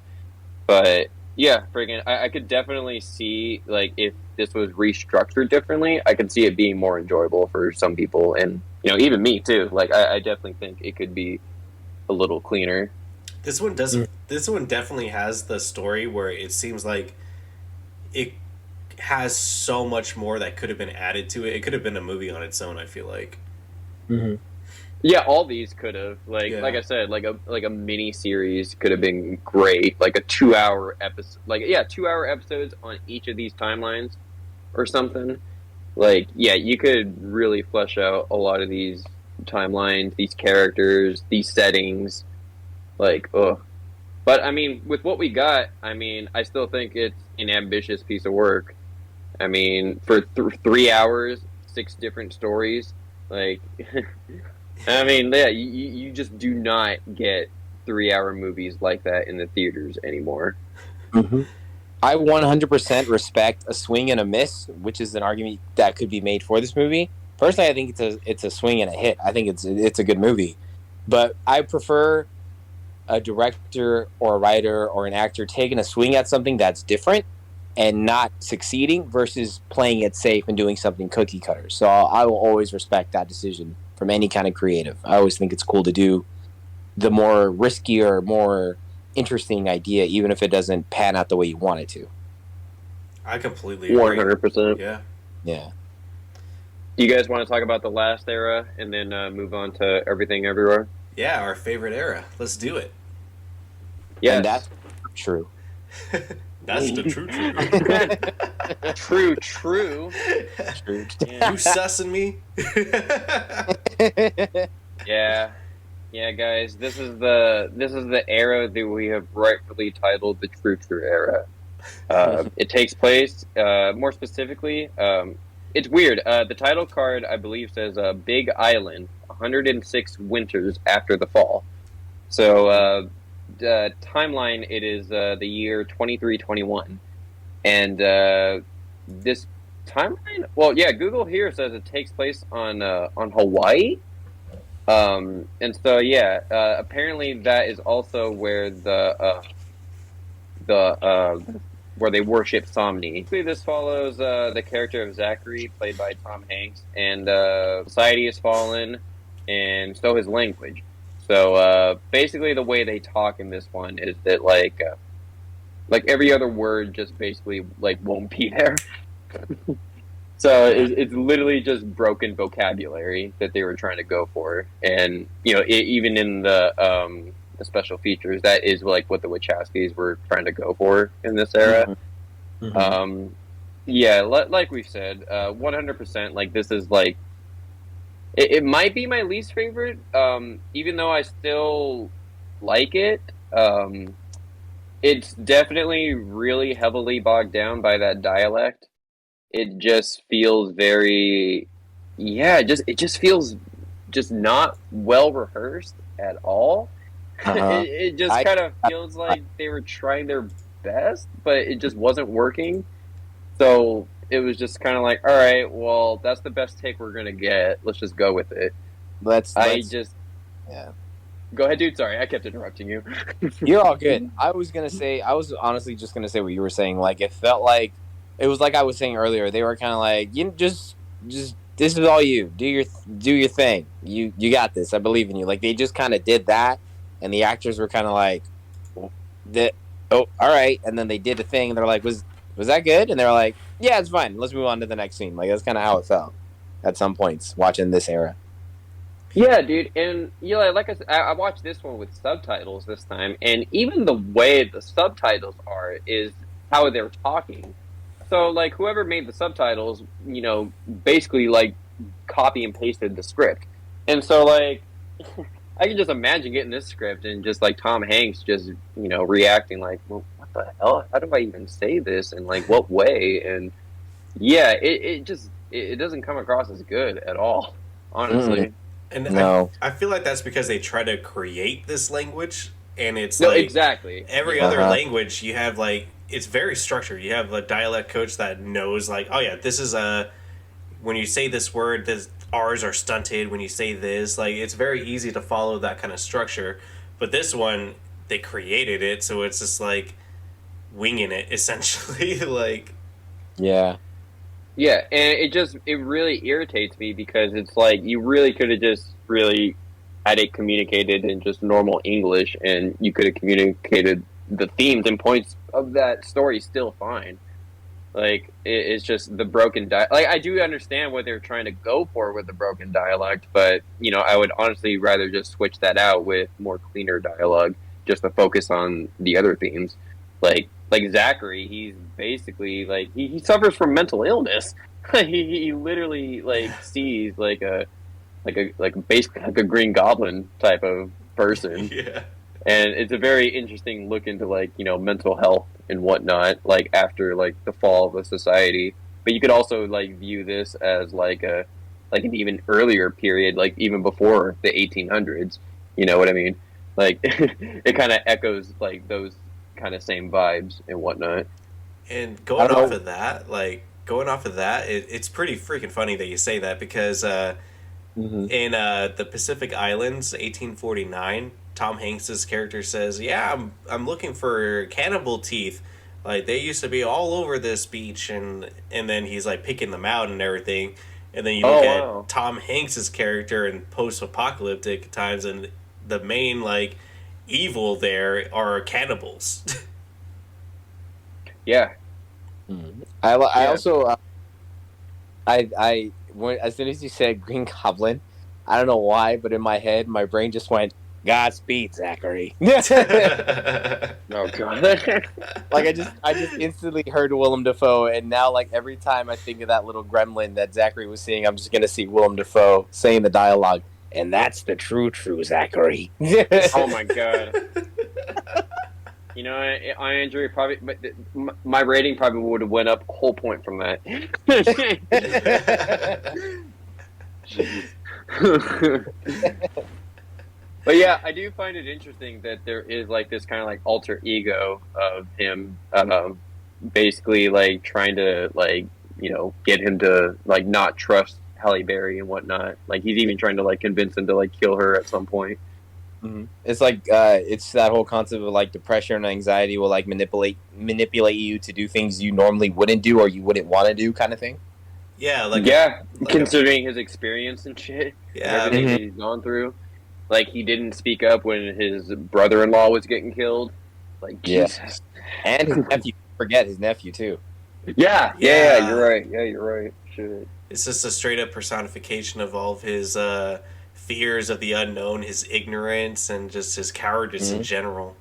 But, Yeah, friggin', I could definitely see like if this was restructured differently, I could see it being more enjoyable for some people, and even me too. Like I definitely think it could be a little cleaner. This one does. This one definitely has the story where it seems like it has so much more that could have been added to it. It could have been a movie on its own. I feel like. Mm-hmm. Yeah, all these could have like Yeah. I said, like a mini series could have been great, like a 2 hour episode, like yeah, 2 hour episodes on each of these timelines or something. Like yeah, you could really flesh out a lot of these timelines, these characters, these settings. Like, ugh. But I mean, with what we got, I mean, I still think it's an ambitious piece of work. I mean, for 3 hours, six different stories, like, I mean, yeah, you just do not get 3 hour movies like that in the theaters anymore. Mm-hmm. I 100% respect a swing and a miss, which is an argument that could be made for this movie. Personally, I think it's a swing and a hit. I think it's a good movie, but I prefer a director or a writer or an actor taking a swing at something that's different and not succeeding versus playing it safe and doing something cookie cutter. So I will always respect that decision from any kind of creative. I always think it's cool to do the more riskier, more interesting idea, even if it doesn't pan out the way you want it to. I completely agree. 100%. Yeah. Yeah. Do you guys want to talk about the last era and then move on to everything everywhere? Yeah, our favorite era. Let's do it. Yes. And that's true. That's the true. True. True. True. You sussing me? Yeah. Yeah, guys, this is the era that we have rightfully titled the True era. It takes place, more specifically, it's weird. The title card, I believe, says Big Island, 106 winters after the fall. So, the timeline, it is the year 2321. And this timeline, well, yeah, Google here says it takes place on Hawaii. And so, yeah, apparently that is also where where they worship Somni. Basically, this follows the character of Zachary, played by Tom Hanks, and society has fallen, and so has language. So basically, the way they talk in this one is that like every other word just basically like won't be there. So it's literally just broken vocabulary that they were trying to go for, and even in the special features, that is like what the Wachowskis were trying to go for in this era. Mm-hmm. Yeah, like we said, 100%. Like this is like it might be my least favorite, even though I still like it. It's definitely really heavily bogged down by that dialect. It just feels very, yeah, it just feels just not well rehearsed at all. Uh-huh. It just kind of feels like they were trying their best, but it just wasn't working. So it was just kind of like, all right, well, that's the best take we're gonna get. Let's just go with it. Yeah. Go ahead, dude. Sorry, I kept interrupting you. You're all good. I was honestly just gonna say what you were saying. Like it felt like it was like I was saying earlier. They were kind of like, just this is all you do your thing. You got this. I believe in you. Like they just kind of did that, and the actors were kind of like, oh, all right. And then they did a thing, and they're like, was that good? And they were like, yeah, it's fine. Let's move on to the next scene. Like that's kind of how it felt at some points watching this era. Yeah, dude, and like I said, I watched this one with subtitles this time, and even the way the subtitles are is how they're talking. So, like, whoever made the subtitles, basically like copy and pasted the script, and so like, I can just imagine getting this script and just like Tom Hanks just reacting like, well, what the hell? How do I even say this? And like, what way? And yeah, it just it doesn't come across as good at all, honestly. Mm. And No. I feel like that's because they try to create this language, and it's No, like exactly. every other language you have like it's very structured. You have a dialect coach that knows like, oh yeah, this is when you say this word, this R's are stunted. When you say this, like it's very easy to follow that kind of structure. But this one, they created it, so it's just like winging it essentially. Like, Yeah. Yeah, and it really irritates me because it's like you really could have just really had it communicated in just normal English, and you could have communicated the themes and points of that story still fine. Like it's just the broken like I do understand what they're trying to go for with the broken dialect, but I would honestly rather just switch that out with more cleaner dialogue, just to focus on the other themes. Like Zachary, he's basically like he suffers from mental illness. he literally like sees like basically like a Green Goblin type of person. yeah. And it's a very interesting look into like mental health and whatnot, like after like the fall of a society. But you could also like view this as like an even earlier period, like even before the 1800s. You know what I mean? Like it kind of echoes like those kind of same vibes and whatnot. And going off of that, it's pretty freaking funny that you say that because in the Pacific Islands, 1849, Tom Hanks's character says, "Yeah, I'm looking for cannibal teeth. Like they used to be all over this beach," and then he's like picking them out and everything. And then you look at Tom Hanks's character in post-apocalyptic times, and the main like evil there are cannibals. Yeah. I also when as soon as you said Green Goblin, I don't know why, but in my head, my brain just went, "Godspeed, Zachary." Oh god. Like I just instantly heard Willem Dafoe, and now like every time I think of that little gremlin that Zachary was seeing, I'm just gonna see Willem Dafoe saying the dialogue, and that's the true Zachary. Oh my god. On injury probably, but my rating probably would have went up a whole point from that. But yeah, I do find it interesting that there is like this kind of like alter ego of him, basically like trying to like get him to like not trust Halle Berry and whatnot. Like he's even trying to like convince him to like kill her at some point. Mm-hmm. It's like it's that whole concept of like depression and anxiety will like manipulate you to do things you normally wouldn't do or you wouldn't want to do, kind of thing. Yeah, considering his experience and shit, yeah, and everything he's gone through. Like he didn't speak up when his brother-in-law was getting killed. Like Jesus, and his nephew. Forget his nephew too. Yeah, you're right. Yeah, you're right. Shit. It's just a straight up personification of all of his fears of the unknown, his ignorance, and just his cowardice in general.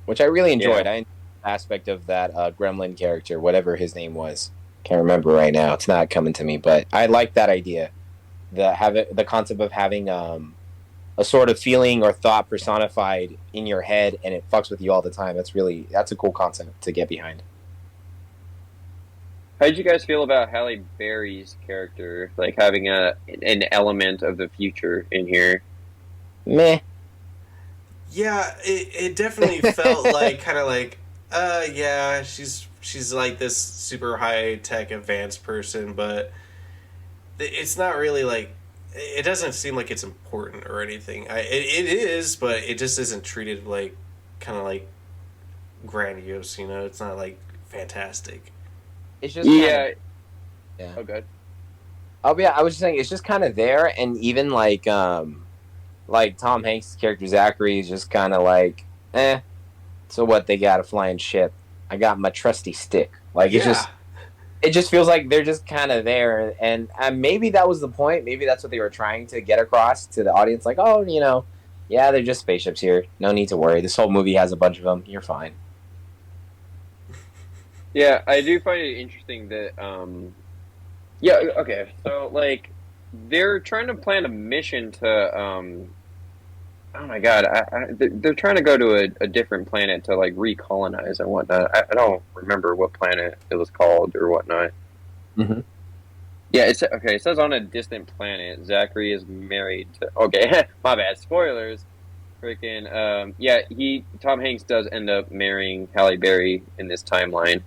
Which I really enjoyed. I enjoyed the aspect of that gremlin character, whatever his name was. Can't remember right now. It's not coming to me, but I like that idea. The concept of having a sort of feeling or thought personified in your head, and it fucks with you all the time. That's a cool concept to get behind. How did you guys feel about Halle Berry's character, like having an element of the future in here? Meh. Yeah, it definitely felt like kind of like, yeah, she's like this super high tech advanced person, but it's not really like, it doesn't seem like it's important or anything. It is, but it just isn't treated like kind of like grandiose. It's not like fantastic. It's just yeah. Oh, good. Oh yeah, I was just saying it's just kind of there, and even like Tom Hanks' character Zachary is just kind of like, so what? They got a flying ship. I got my trusty stick. Like it just feels like they're just kind of there, and maybe that was the point. Maybe that's what they were trying to get across to the audience. Like, oh, yeah, they're just spaceships here. No need to worry. This whole movie has a bunch of them. You're fine. Yeah, I do find it interesting that, yeah, okay, so, like, they're trying to plan a mission to, oh my god, they're trying to go to a different planet to, like, recolonize and whatnot. I don't remember what planet it was called or whatnot. Mm-hmm. Yeah, it says on a distant planet, Zachary is married to, okay, my bad, spoilers. Freaking, Tom Hanks does end up marrying Halle Berry in this timeline.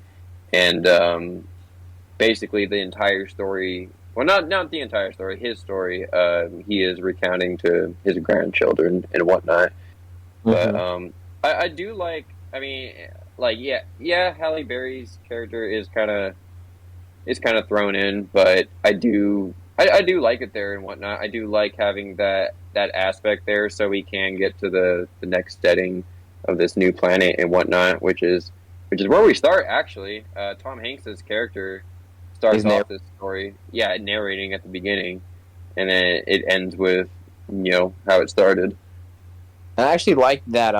And basically the entire story, well, not the entire story, his story, he is recounting to his grandchildren and whatnot. Mm-hmm. But I do like I mean, like, yeah, Halle Berry's character is kind of thrown in, but I do like it there and whatnot. I do like having that aspect there, so we can get to the next setting of this new planet and whatnot, which is where we start actually. Tom Hanks's character starts Isn't there? off this story, yeah, narrating at the beginning, and then it ends with how it started. I actually liked that.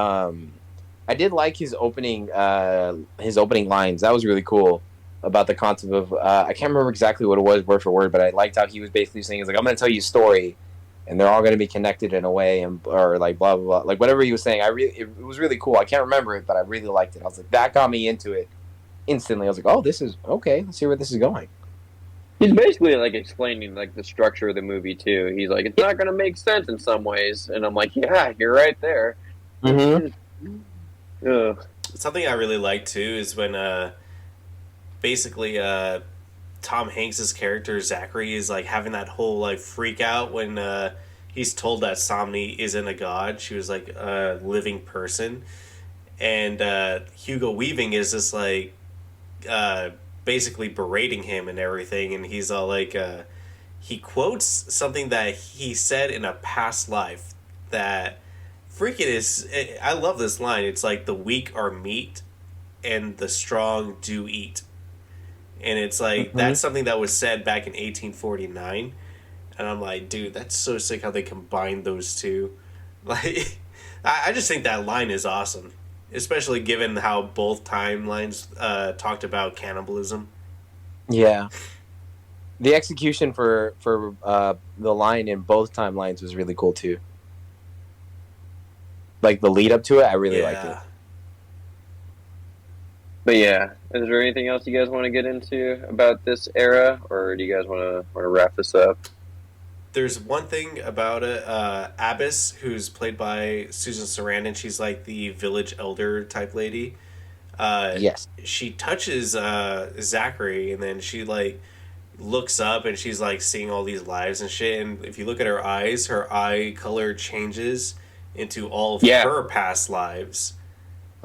I did like his opening lines. That was really cool about the concept of. I can't remember exactly what it was word for word, but I liked how he was basically saying, "Is like I'm going to tell you a story, and they're all going to be connected in a way, and or like blah blah blah." Like whatever he was saying, it was really cool. I can't remember it, but I really liked it. I was like, that got me into it instantly. I was like, "Oh, this is okay. Let's see where this is going." He's basically like explaining like the structure of the movie too. He's like, it's not going to make sense in some ways, and I'm like, yeah, you're right there. Mm-hmm. Ugh. Something I really like too is when basically Tom Hanks's character Zachary is like having that whole like freak out when he's told that Somni isn't a god. She was like a living person, and Hugo Weaving is just like uh, basically berating him and everything, and he's all like he quotes something that he said in a past life that freaking is. I love this line. It's like the weak are meat and the strong do eat, and it's like Mm-hmm. that's something that was said back in 1849, and I'm like, dude, that's so sick how they combined those two. Like, I just think that line is awesome, especially given how both timelines talked about cannibalism. Yeah, the execution for the line in both timelines was really cool too. Like the lead up to it, I really liked it. Yeah. But yeah, is there anything else you guys want to get into about this era, or do you guys want to wrap this up? There's one thing about it. Abbess, who's played by Susan Sarandon, she's like the village elder type lady. Yes. She touches Zachary, and then she like looks up, and she's like seeing all these lives and shit. And if you look at her eyes, her eye color changes into all of Yeah, her past lives.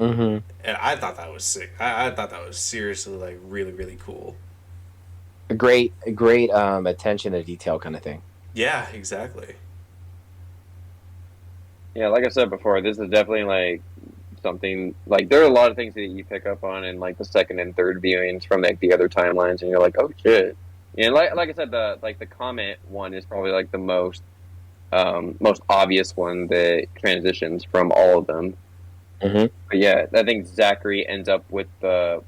Mm-hmm. And I thought that was sick. I thought that was seriously like really really cool. A great attention to detail kind of thing. Yeah, exactly. yeah. Like I said before, this is definitely like something like there are a lot of things that you pick up on in like the second and third viewings from like the other timelines, and you're like, oh shit. Yeah, like I said, the comment one is probably like the most obvious one that transitions from all of them. Mm-hmm. But yeah, I think Zachary ends up with the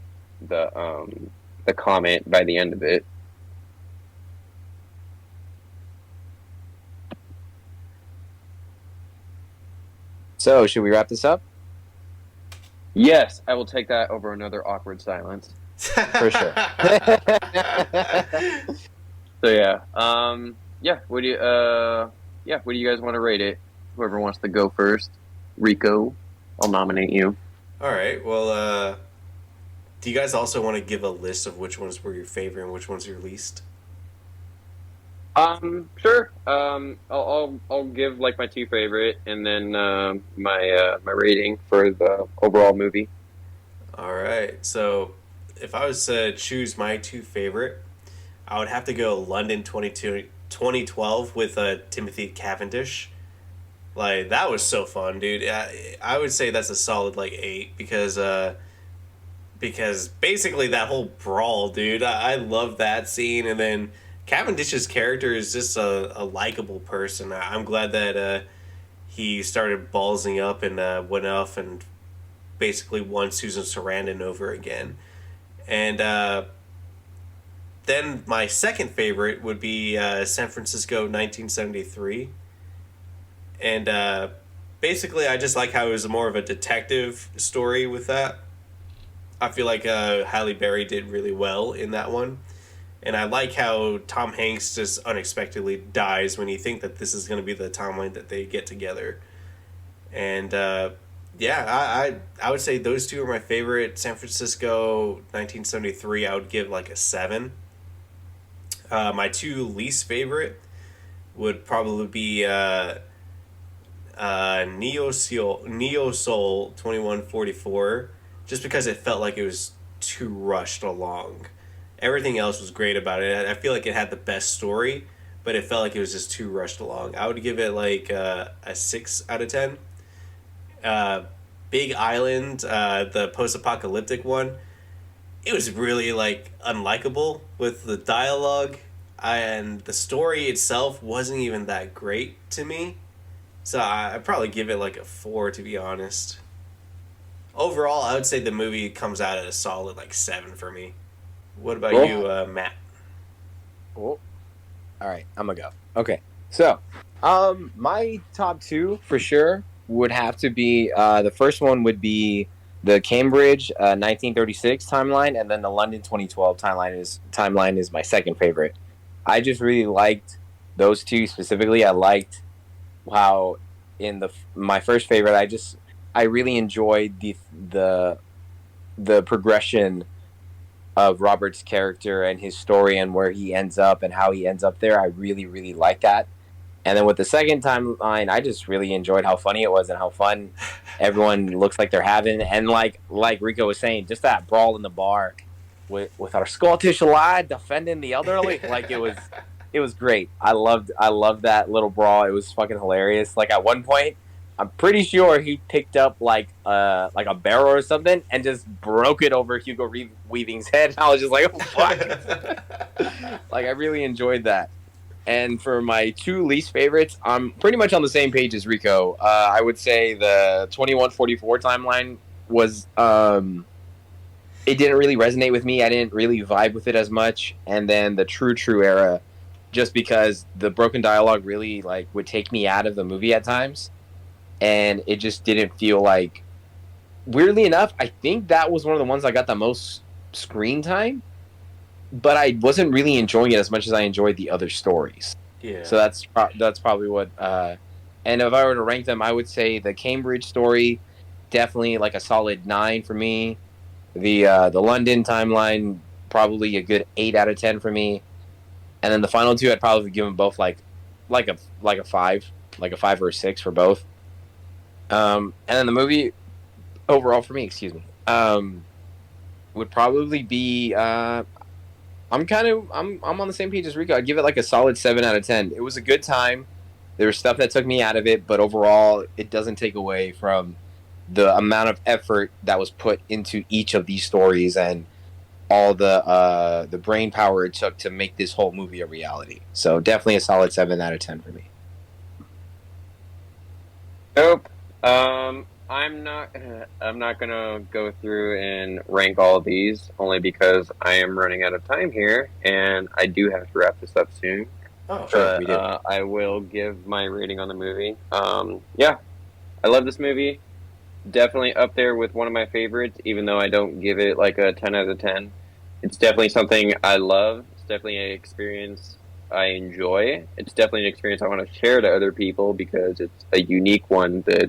comment by the end of it. So, should we wrap this up? Yes, I will take that over another awkward silence. For sure. So yeah, yeah. What do you guys want to rate it? Whoever wants to go first, Rico, I'll nominate you. All right. Well, do you guys also want to give a list of which ones were your favorite and which ones your least? Sure. I'll give like my two favorite, and then my rating for the overall movie. All right. So, if I was to choose my two favorite, I would have to go London 2012 with Timothy Cavendish. Like that was so fun, dude. I would say that's a solid like 8 because basically that whole brawl, dude. I love that scene, and then Cavendish's character is just a likable person. I'm glad that he started ballsing up and went off and basically won Susan Sarandon over again. And then my second favorite would be San Francisco 1973. And basically, I just like how it was more of a detective story with that. I feel like Halle Berry did really well in that one. And I like how Tom Hanks just unexpectedly dies when you think that this is going to be the timeline that they get together. And yeah, I would say those two are my favorite. San Francisco 1973, I would give like a 7. My two least favorite would probably be Neo Soul 2144, just because it felt like it was too rushed along. Everything else was great about it. I feel like it had the best story, but it felt like it was just too rushed along. I would give it like a 6 out of 10. Uh, Big Island, the post apocalyptic one, it was really like unlikable with the dialogue, and the story itself wasn't even that great to me. So I'd probably give it like a 4, to be honest. Overall, I would say the movie comes out at a solid like 7 for me. What about Cool. you, Matt? Cool. All right, I'm gonna go. Okay, so my top two for sure would have to be the first one would be the Cambridge 1936 timeline, and then the London 2012 timeline is my second favorite. I just really liked those two specifically. I liked how in my first favorite, I really enjoyed the progression of Robert's character and his story and where he ends up and how he ends up there. I really, really like that. And then with the second timeline, I just really enjoyed how funny it was and how fun everyone looks like they're having. And like Rico was saying, just that brawl in the bar with our Scottish lad defending the elderly, like it was great. I loved that little brawl. It was fucking hilarious. Like at one point, I'm pretty sure he picked up like a barrel or something and just broke it over Hugo Weaving's head. And I was just like, oh, fuck. Like I really enjoyed that. And for my two least favorites, I'm pretty much on the same page as Rico. I would say the 2144 timeline was it didn't really resonate with me. I didn't really vibe with it as much. And then the True era, just because the broken dialogue really like would take me out of the movie at times, and it just didn't feel like. Weirdly enough, I think that was one of the ones I got the most screen time, but I wasn't really enjoying it as much as I enjoyed the other stories. Yeah. So that's probably what. And if I were to rank them, I would say the Cambridge story, definitely like a solid 9 for me. The London timeline, probably a good 8 out of 10 for me. And then the final two, I'd probably give them both like a 5, like a 5 or a 6 for both. And then the movie overall for me, would probably be. I'm on the same page as Rico. I'd give it like a solid 7 out of 10. It was a good time. There was stuff that took me out of it, but overall, it doesn't take away from the amount of effort that was put into each of these stories and all the brain power it took to make this whole movie a reality. So definitely a solid 7 out of 10 for me. Nope. I'm not gonna go through and rank all of these only because I am running out of time here and I do have to wrap this up soon. Oh, sure. We did. I will give my rating on the movie. Yeah, I love this movie. Definitely up there with one of my favorites, even though I don't give it like a 10 out of 10. It's definitely something I love. It's definitely an experience I enjoy. It's definitely an experience I want to share to other people because it's a unique one that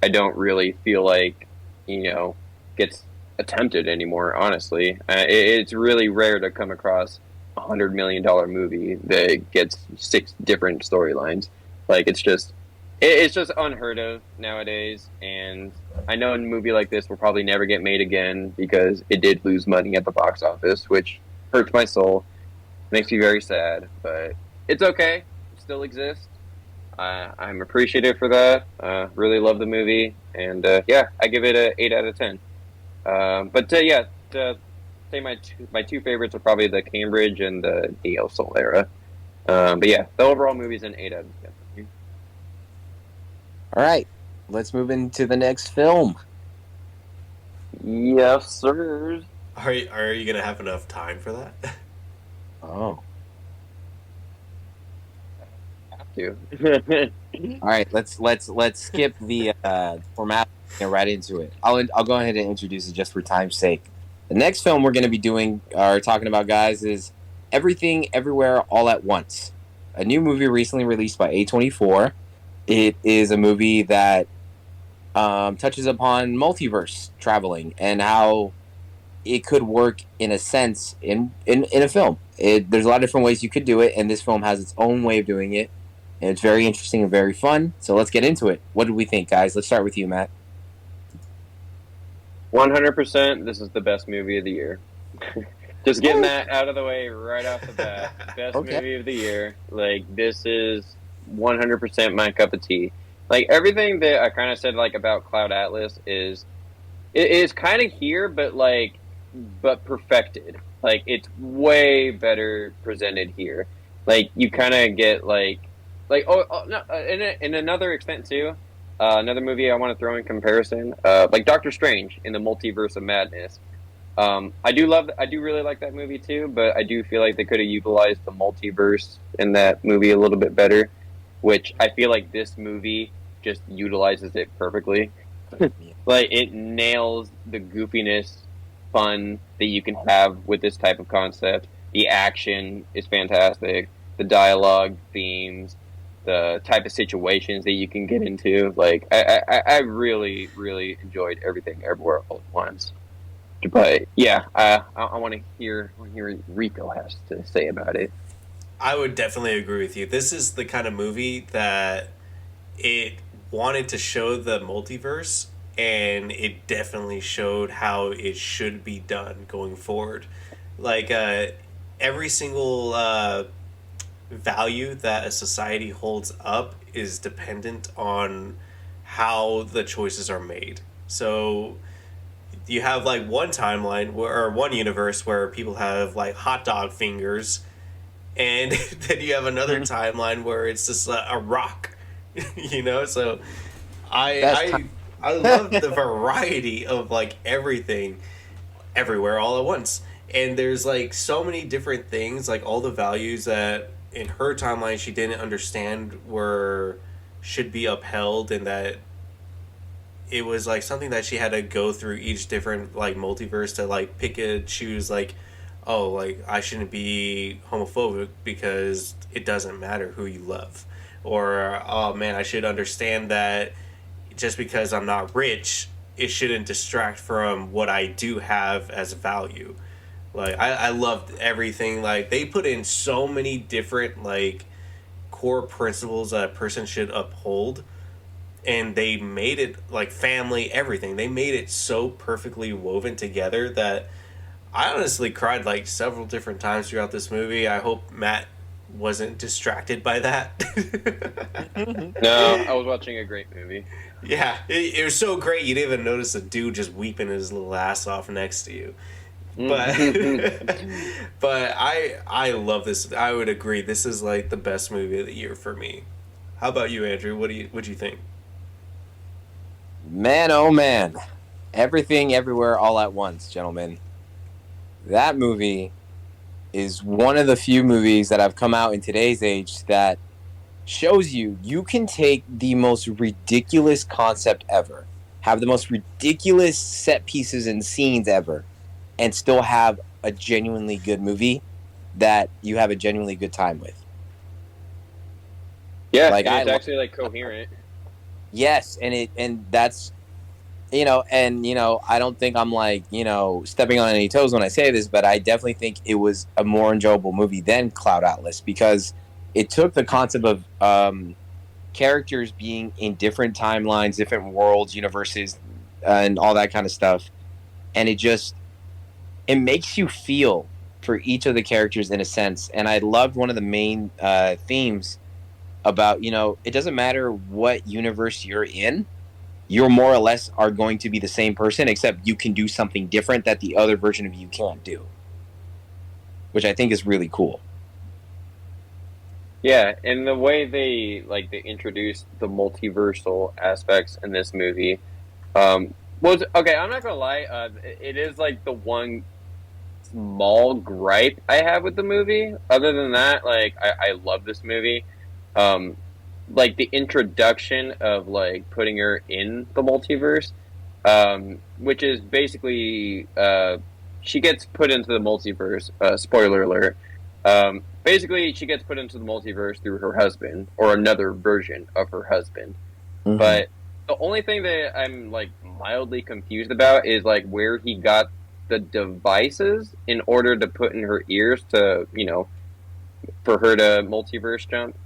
I don't really feel like, gets attempted anymore, honestly. It's really rare to come across $100 million movie that gets 6 different storylines. Like, it's just unheard of nowadays, and I know a movie like this will probably never get made again because it did lose money at the box office, which hurts my soul. Makes me very sad, but it's okay. It still exists. I'm appreciative for that. Really love the movie, and yeah, I give it a 8 out of 10. To say my two favorites are probably the Cambridge and the Neo Soul era. But yeah, the overall movie's an 8 out of 10. All right, let's move into the next film. Yes, sir. Are you gonna have enough time for that? Oh. To. All right, let's skip the format and get right into it. I'll go ahead and introduce it just for time's sake. The next film we're going to be talking about, guys, is Everything Everywhere All at Once, a new movie recently released by A24. It is a movie that touches upon multiverse traveling and how it could work in a sense in a film. There's a lot of different ways you could do it, and this film has its own way of doing it. and it's very interesting and very fun. So let's get into it. What did we think, guys? Let's start with you, Matt. 100%. This is the best movie of the year. Just getting that out of the way right off the bat. Best movie of the year. Like, this is 100% my cup of tea. Like, everything that I kind of said, like, about Cloud Atlas is kind of here, but perfected. Like, it's way better presented here. Like, you kind of get, no, in another extent, too, another movie I want to throw in comparison, like Doctor Strange in the Multiverse of Madness. I do really like that movie too, but I do feel like they could have utilized the multiverse in that movie a little bit better, which I feel like this movie just utilizes it perfectly. Like, it nails the goofiness, fun that you can have with this type of concept. The action is fantastic. The dialogue, themes, the type of situations that you can get into. Like, I really, really enjoyed everything everywhere all at once. But yeah, I want to hear what Rico has to say about it. I would definitely agree with you. This is the kind of movie that it wanted to show the multiverse, and it definitely showed how it should be done going forward. Like, every single value that a society holds up is dependent on how the choices are made. So you have like one timeline or one universe where people have like hot dog fingers, and then you have another timeline where it's just a rock, you know. So I love the variety of like everything everywhere all at once, and there's like so many different things, like all the values that in her timeline she didn't understand should be upheld, and that it was like something that she had to go through each different like multiverse to like pick and choose, like, oh, like I shouldn't be homophobic because it doesn't matter who you love, or oh man, I should understand that just because I'm not rich, it shouldn't distract from what I do have as value. Like, I loved everything. Like, they put in so many different like core principles that a person should uphold, and they made it like family, everything. They made it so perfectly woven together that I honestly cried like several different times throughout this movie. I hope Matt wasn't distracted by that. No, I was watching a great movie. Yeah, it was so great you didn't even notice a dude just weeping his little ass off next to you. But but I love this. I would agree. This is like the best movie of the year for me. How about you, Andrew? What'd you think? Man, oh man. Everything, Everywhere, All at Once, gentlemen. That movie is one of the few movies that have come out in today's age that shows you can take the most ridiculous concept ever, have the most ridiculous set pieces and scenes ever, and still have a genuinely good movie that you have a genuinely good time with. Yeah, like, it's actually like coherent. Yes, and that's, I don't think I'm like, stepping on any toes when I say this, but I definitely think it was a more enjoyable movie than Cloud Atlas, because it took the concept of characters being in different timelines, different worlds, universes, and all that kind of stuff, and it makes you feel for each of the characters in a sense. And I loved one of the main themes about, it doesn't matter what universe you're in, you're more or less are going to be the same person, except you can do something different that the other version of you can't do, which I think is really cool. Yeah, and the way they introduced the multiversal aspects in this movie was okay. I'm not gonna lie, it is like the one small gripe I have with the movie. Other than that, like, I love this movie. Like, the introduction of like putting her in the multiverse, which is basically she gets put into the multiverse. Spoiler alert. Basically, she gets put into the multiverse through her husband, or another version of her husband. Mm-hmm. But the only thing that I'm like mildly confused about is like where he got the devices in order to put in her ears to, for her to multiverse jump.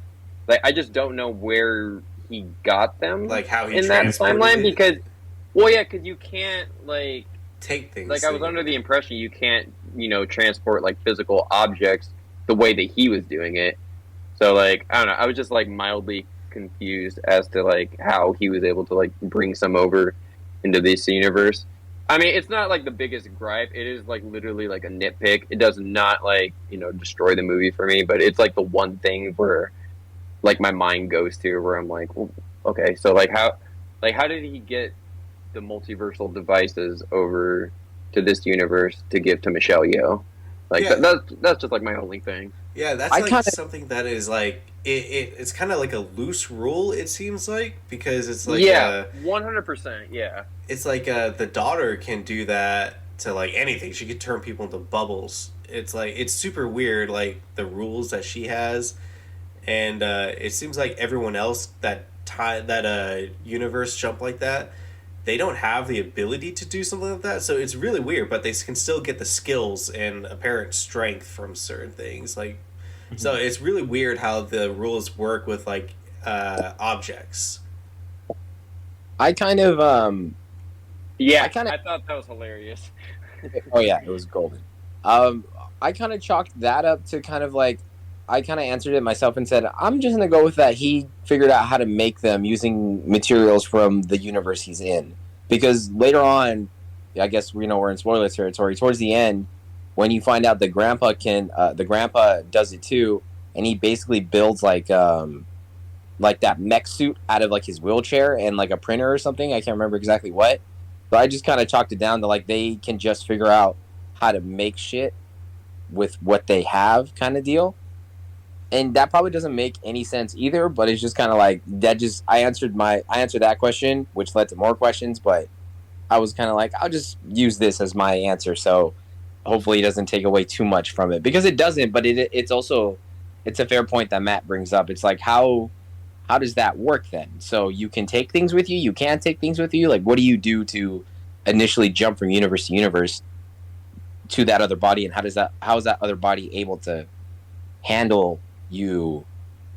Like I just don't know where he got them Like how he in that transported timeline it. because, well, yeah, because you can't Take like things. I was under the impression you can't transport like physical objects the way that he was doing it. So like I don't know, I was just like mildly confused as to like how he was able to like bring some over into this universe. I mean, it's not like the biggest gripe. It is like literally like a nitpick. It does not like destroy the movie for me, but it's like the one thing where like my mind goes to where I'm like, well, okay, so like how did he get the multiversal devices over to this universe to give to Michelle Yeoh? Like Yeah, that's just like my only thing. yeah, that's I like kind of something that is like it's kind of like a loose rule. It seems like because it's like Yeah, 100%. Yeah, the daughter can do that to like anything. She could turn people into bubbles. It's like it's super weird, like the rules that she has, and it seems like everyone else that universe jump like that, they don't have the ability to do something like that. So it's really weird, but they can still get the skills and apparent strength from certain things. Like, so it's really weird how the rules work with like objects. I kind of I yeah. kind of I thought that was hilarious. oh yeah, it was golden. Um, I kind of chalked that up to kind of like I kind of answered it myself and said I'm just gonna go with that. He figured out how to make them using materials from the universe he's in. Because later on, I guess we're in spoiler territory. Towards the end, when you find out the grandpa does it too, and he basically builds like that mech suit out of like his wheelchair and like a printer or something. I can't remember exactly what. So I just kind of chalked it down to like they can just figure out how to make shit with what they have kind of deal. And that probably doesn't make any sense either, but it's just kind of like that just I answered that question, which led to more questions, but I was kind of like I'll just use this as my answer so hopefully it doesn't take away too much from it because it doesn't, but it's also it's a fair point that Matt brings up. It's like how does that work then? So you can take things with you, you can't take things with you. Like, what do you do to initially jump from universe to universe to that other body, and how is that other body able to handle you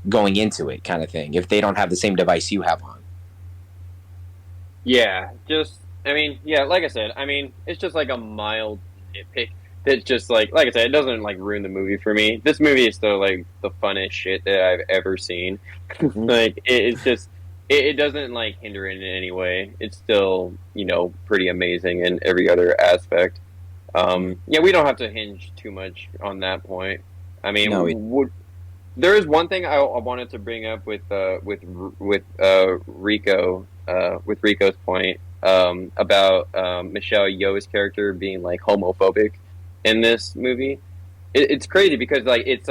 going into it, kind of thing, if they don't have the same device you have on? Yeah, just I mean, yeah, like I said, I mean, it's just like a mild nitpick. That's just like I said, it doesn't like ruin the movie for me. This movie is still like the funnest shit that I've ever seen. Like it's just it doesn't like hinder it in any way. It's still pretty amazing in every other aspect. Yeah, we don't have to hinge too much on that point. I No, mean, there is one thing I wanted to bring up with Rico's point about Michelle Yeoh's character being like homophobic in this movie. It's crazy because like it's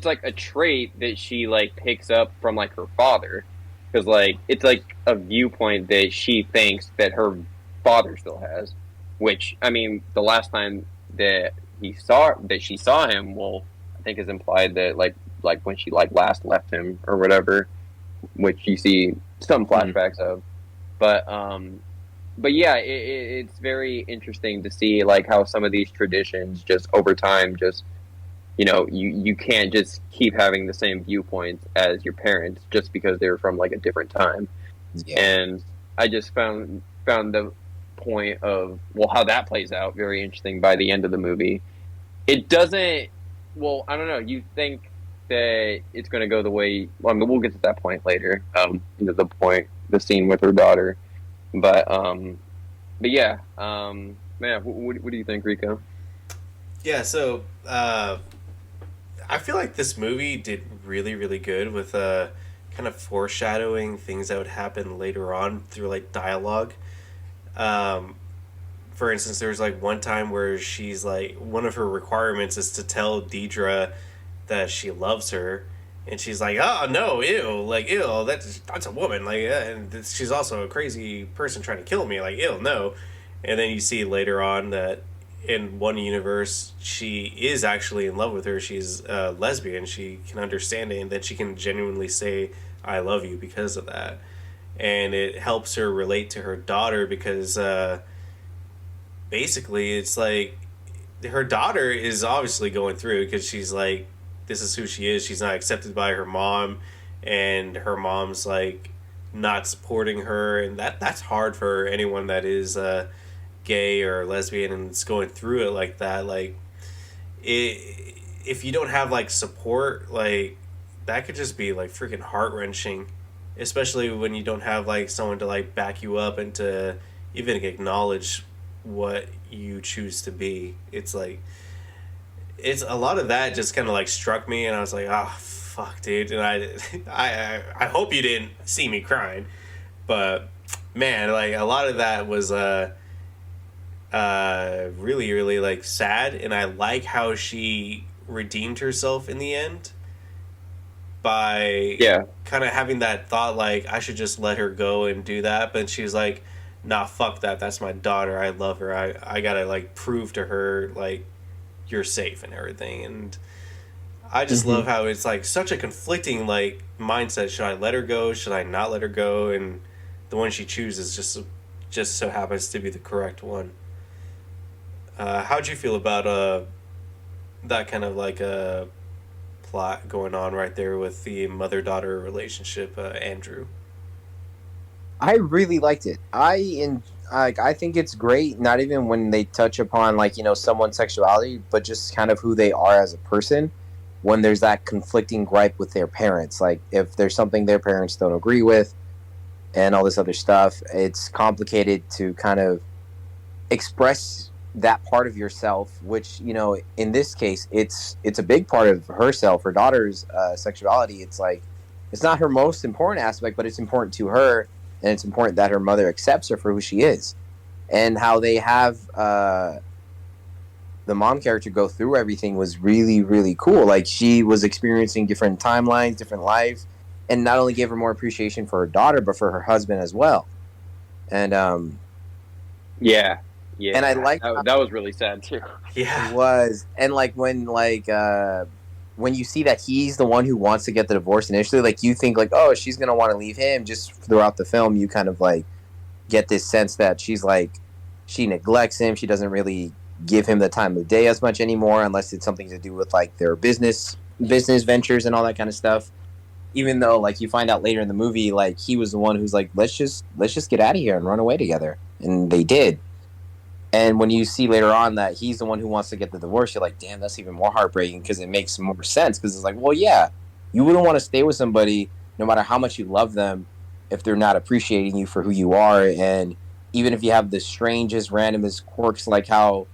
like a trait that she like picks up from like her father because like it's like a viewpoint that she thinks that her father still has. Which I mean, the last time that she saw him, well, I think is implied that like when she like last left him or whatever, which you see some flashbacks of. But yeah, it's very interesting to see like how some of these traditions just over time just you can't just keep having the same viewpoints as your parents just because they're from like a different time. yeah, And I just found the point of well how that plays out very interesting by the end of the movie. It doesn't. Well, I don't know. You think that it's going to go the way? Well, I mean, we'll get to that point later. The scene with her daughter, but yeah, man, what do you think, Rico? Yeah, so I feel like this movie did really, really good with kind of foreshadowing things that would happen later on through like dialogue. Um, for instance, there was like one time where she's like, one of her requirements is to tell Deidre that she loves her, and she's like, "Oh no, ew, like ew, that's a woman, like, and she's also a crazy person trying to kill me, like ew, no." And then you see later on that in one universe she is actually in love with her. She's lesbian. She can understand it, and then she can genuinely say, "I love you" because of that, and it helps her relate to her daughter because basically it's like her daughter is obviously going through because she's like this is who she is. She's not accepted by her mom, and her mom's like not supporting her, and that's hard for anyone that is gay or lesbian and is going through it like that. Like, if you don't have like support, like that could just be like freaking heart wrenching, especially when you don't have like someone to like back you up and to even acknowledge what you choose to be. It's like, it's a lot of that just kind of like struck me, and I was like, oh fuck, dude. And I hope you didn't see me crying, but man, like a lot of that was really really like sad, and I like how she redeemed herself in the end by kind of having that thought like I should just let her go and do that, but she was like, nah, fuck that, that's my daughter, I love her, I gotta like prove to her like you're safe and everything. And I just love how it's like such a conflicting like mindset. Should I let her go, should I not let her go? And the one she chooses just so happens to be the correct one. How'd you feel about that kind of like a plot going on right there with the mother-daughter relationship, Andrew? I really liked it. I think it's great. Not even when they touch upon like someone's sexuality, but just kind of who they are as a person. When there's that conflicting gripe with their parents, like if there's something their parents don't agree with, and all this other stuff, it's complicated to kind of express that part of yourself. Which in this case, it's a big part of herself, her daughter's sexuality. It's like it's not her most important aspect, but it's important to her. And it's important that her mother accepts her for who she is. And how they have the mom character go through everything was really, really cool. Like, she was experiencing different timelines, different lives, and not only gave her more appreciation for her daughter, but for her husband as well. And yeah. And I like that was really sad too. Yeah, it was. And like when you see that he's the one who wants to get the divorce initially, like you think like, oh, she's gonna want to leave him. Just throughout the film, you kind of like get this sense that she's like, she neglects him. She doesn't really give him the time of day as much anymore, unless it's something to do with like their business ventures and all that kind of stuff. Even though like you find out later in the movie, like he was the one who's like, let's just get out of here and run away together, and they did. And when you see later on that he's the one who wants to get the divorce, you're like, damn, that's even more heartbreaking, because it makes more sense. Because it's like, well, yeah, you wouldn't want to stay with somebody no matter how much you love them if they're not appreciating you for who you are. And even if you have the strangest, randomest quirks, like how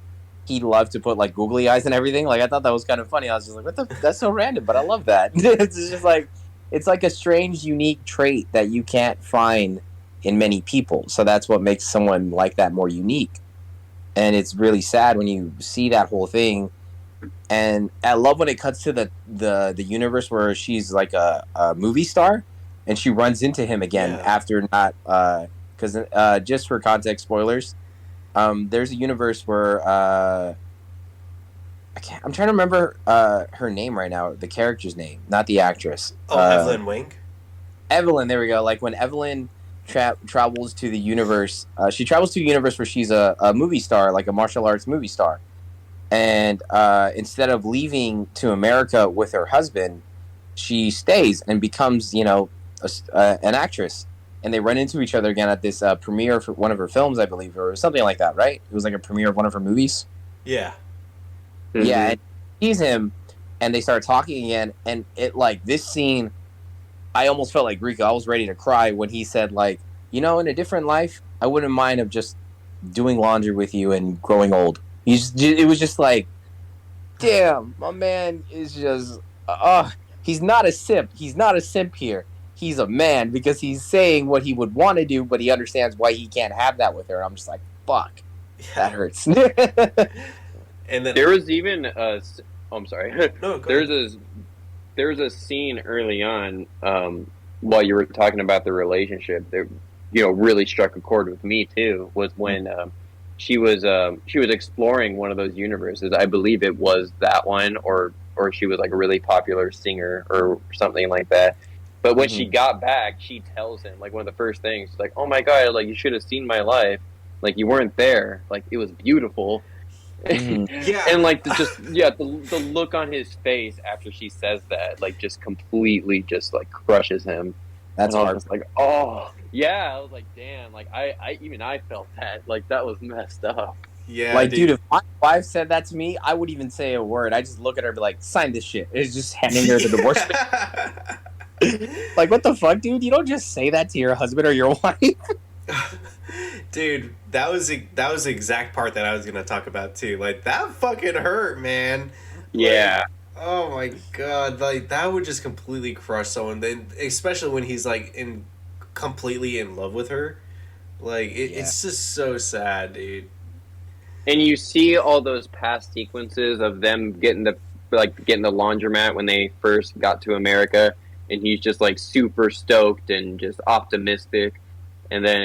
he loved to put like googly eyes and everything. Like, I thought that was kind of funny. I was just like, what the? That's so random, but I love that. It's just like, it's like a strange, unique trait that you can't find in many people. So that's what makes someone like that more unique. And it's really sad when you see that whole thing. And I love when it cuts to the universe where she's like a movie star, and she runs into him again after not because just for context, spoilers. There's a universe where I'm trying to remember her name right now, the character's name, not the actress. Evelyn Wing. Evelyn, there we go. Like when Evelyn travels to the universe, she travels to a universe where she's a movie star, like a martial arts movie star. And instead of leaving to America with her husband, she stays and becomes, an actress. And they run into each other again at this premiere for one of her films, I believe, or something like that, right? It was like a premiere of one of her movies. Yeah. Mm-hmm. Yeah, and he sees him, and they start talking again. And it like this scene, I almost felt like Rico. I was ready to cry when he said, like, in a different life, I wouldn't mind of just doing laundry with you and growing old. It was just like, damn, my man is just, he's not a simp. He's not a simp here. He's a man because he's saying what he would want to do, but he understands why he can't have that with her. I'm just like, fuck, that hurts. And then there was even I'm sorry. No, go ahead. There's a scene early on while you were talking about the relationship that really struck a chord with me too. Was when she was exploring one of those universes. I believe it was that one, or she was like a really popular singer or something like that. But when she got back, she tells him, like, one of the first things, like, oh my God, like, you should have seen my life. Like, you weren't there. Like, it was beautiful. Mhm. Yeah. And like the look on his face after she says that, like, just completely just like crushes him. And That's I was hard. just like, oh yeah, I was like, damn, like I felt that, like that was messed up. Yeah, Like, dude, dude. if my wife said that to me, I wouldn't even say a word. I just look at her and be like, sign this shit. It's just handing her the divorce. Yeah. Like, what the fuck, dude? You don't just say that to your husband or your wife. Dude, that was the exact part that I was gonna talk about too. Like that fucking hurt, man. Like, Yeah, oh my god, like that would just completely crush someone. Then, especially when he's like completely in love with her. Like Yeah. it's just so sad, dude. and you see all those past sequences of them getting the laundromat when they first got to America, and he's just like super stoked and just optimistic, and then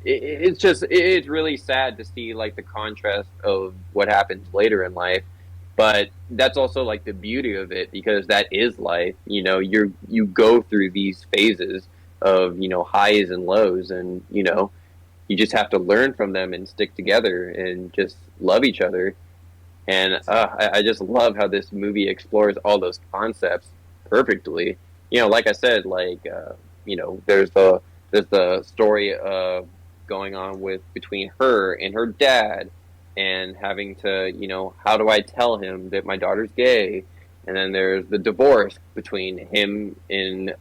it's really sad to see like the contrast of what happens later in life. But that's also like the beauty of it, because that is life. You go through these phases of highs and lows, and you just have to learn from them and stick together and just love each other. And I just love how this movie explores all those concepts perfectly. Like I said, like there's the story going on with between her and her dad, and having to, how do I tell him that my daughter's gay? And then there's the divorce between him and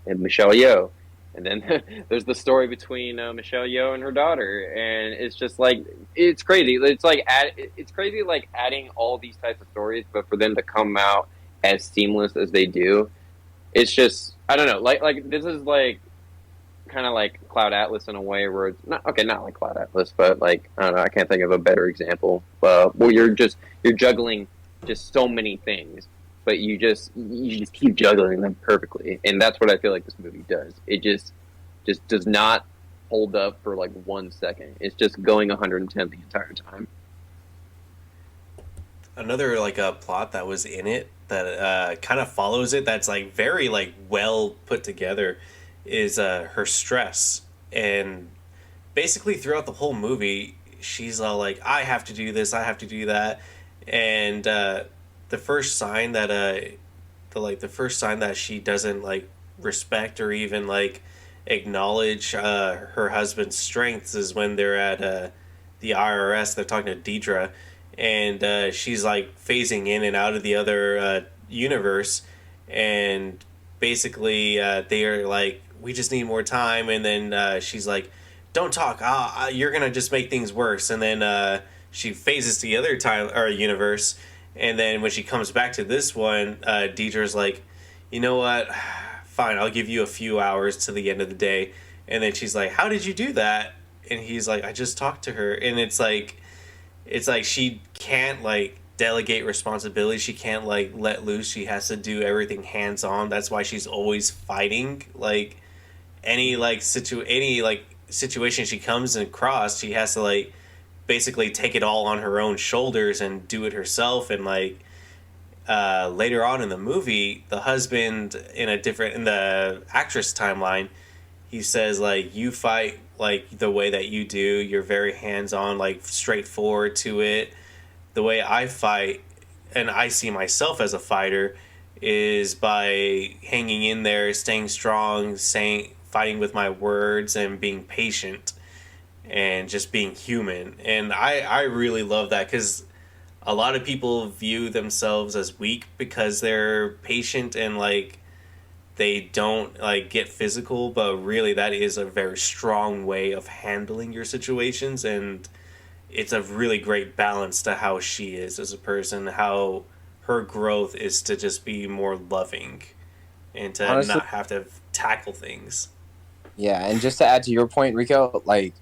Michelle Yeoh. And then there's the story between Michelle Yeoh and her daughter, and it's just like it's crazy. It's crazy, like adding all these types of stories, but for them to come out as seamless as they do, it's just, I don't know. Like this is like kind of like Cloud Atlas in a way, where it's not like Cloud Atlas, but like I don't know. I can't think of a better example. Where you're juggling just so many things, but you just keep juggling them perfectly, and that's what I feel like this movie does. It just does not hold up for like 1 second. It's just going 110 the entire time. Another like a plot that was in it that kind of follows it, that's like very like well put together, is her stress. And basically throughout the whole movie she's all like, I have to do this, I have to do that. And the first sign that the first sign that she doesn't like respect or even like acknowledge her husband's strengths is when they're at the IRS. They're talking to Deidre, and she's like phasing in and out of the other universe, and basically they are like, we just need more time. And then she's like, don't talk, you're gonna just make things worse. And then she phases to the other time or universe, and then when she comes back to this one, Deidre's like, you know what, fine, I'll give you a few hours to the end of the day. And then she's like, how did you do that? And he's like, I just talked to her. And it's like she can't like delegate responsibility. She can't like let loose. She has to do everything hands on. That's why she's always fighting. Like any like situation she comes across, she has to like basically take it all on her own shoulders and do it herself. And like later on in the movie, the husband in the actress timeline, he says like, you fight like the way that you do, you're very hands-on, like straightforward to it. The way I fight, and I see myself as a fighter, is by hanging in there, staying strong, fighting with my words, and being patient, and just being human. And I really love that, because a lot of people view themselves as weak because they're patient and like they don't like get physical, but really that is a very strong way of handling your situations. And it's a really great balance to how she is as a person, how her growth is to just be more loving and to Honestly, not have to tackle things. yeah, and just to add to your point, Rico, like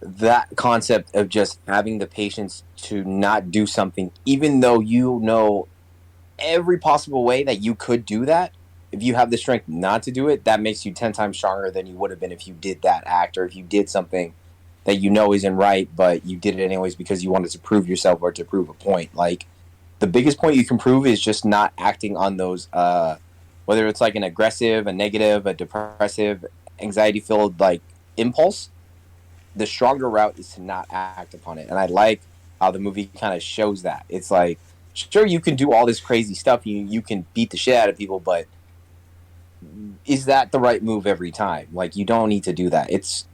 that concept of just having the patience to not do something, even though you know every possible way that you could do that, if you have the strength not to do it, that makes you 10 times stronger than you would have been if you did that act, or if you did something that you know isn't right, but you did it anyways because you wanted to prove yourself or to prove a point. Like, the biggest point you can prove is just not acting on those, whether it's like an aggressive, a negative, a depressive, anxiety-filled like impulse. The stronger route is to not act upon it. And I like how the movie kind of shows that. It's like, sure, you can do all this crazy stuff, you can beat the shit out of people, but is that the right move every time? Like, you don't need to do that. It's,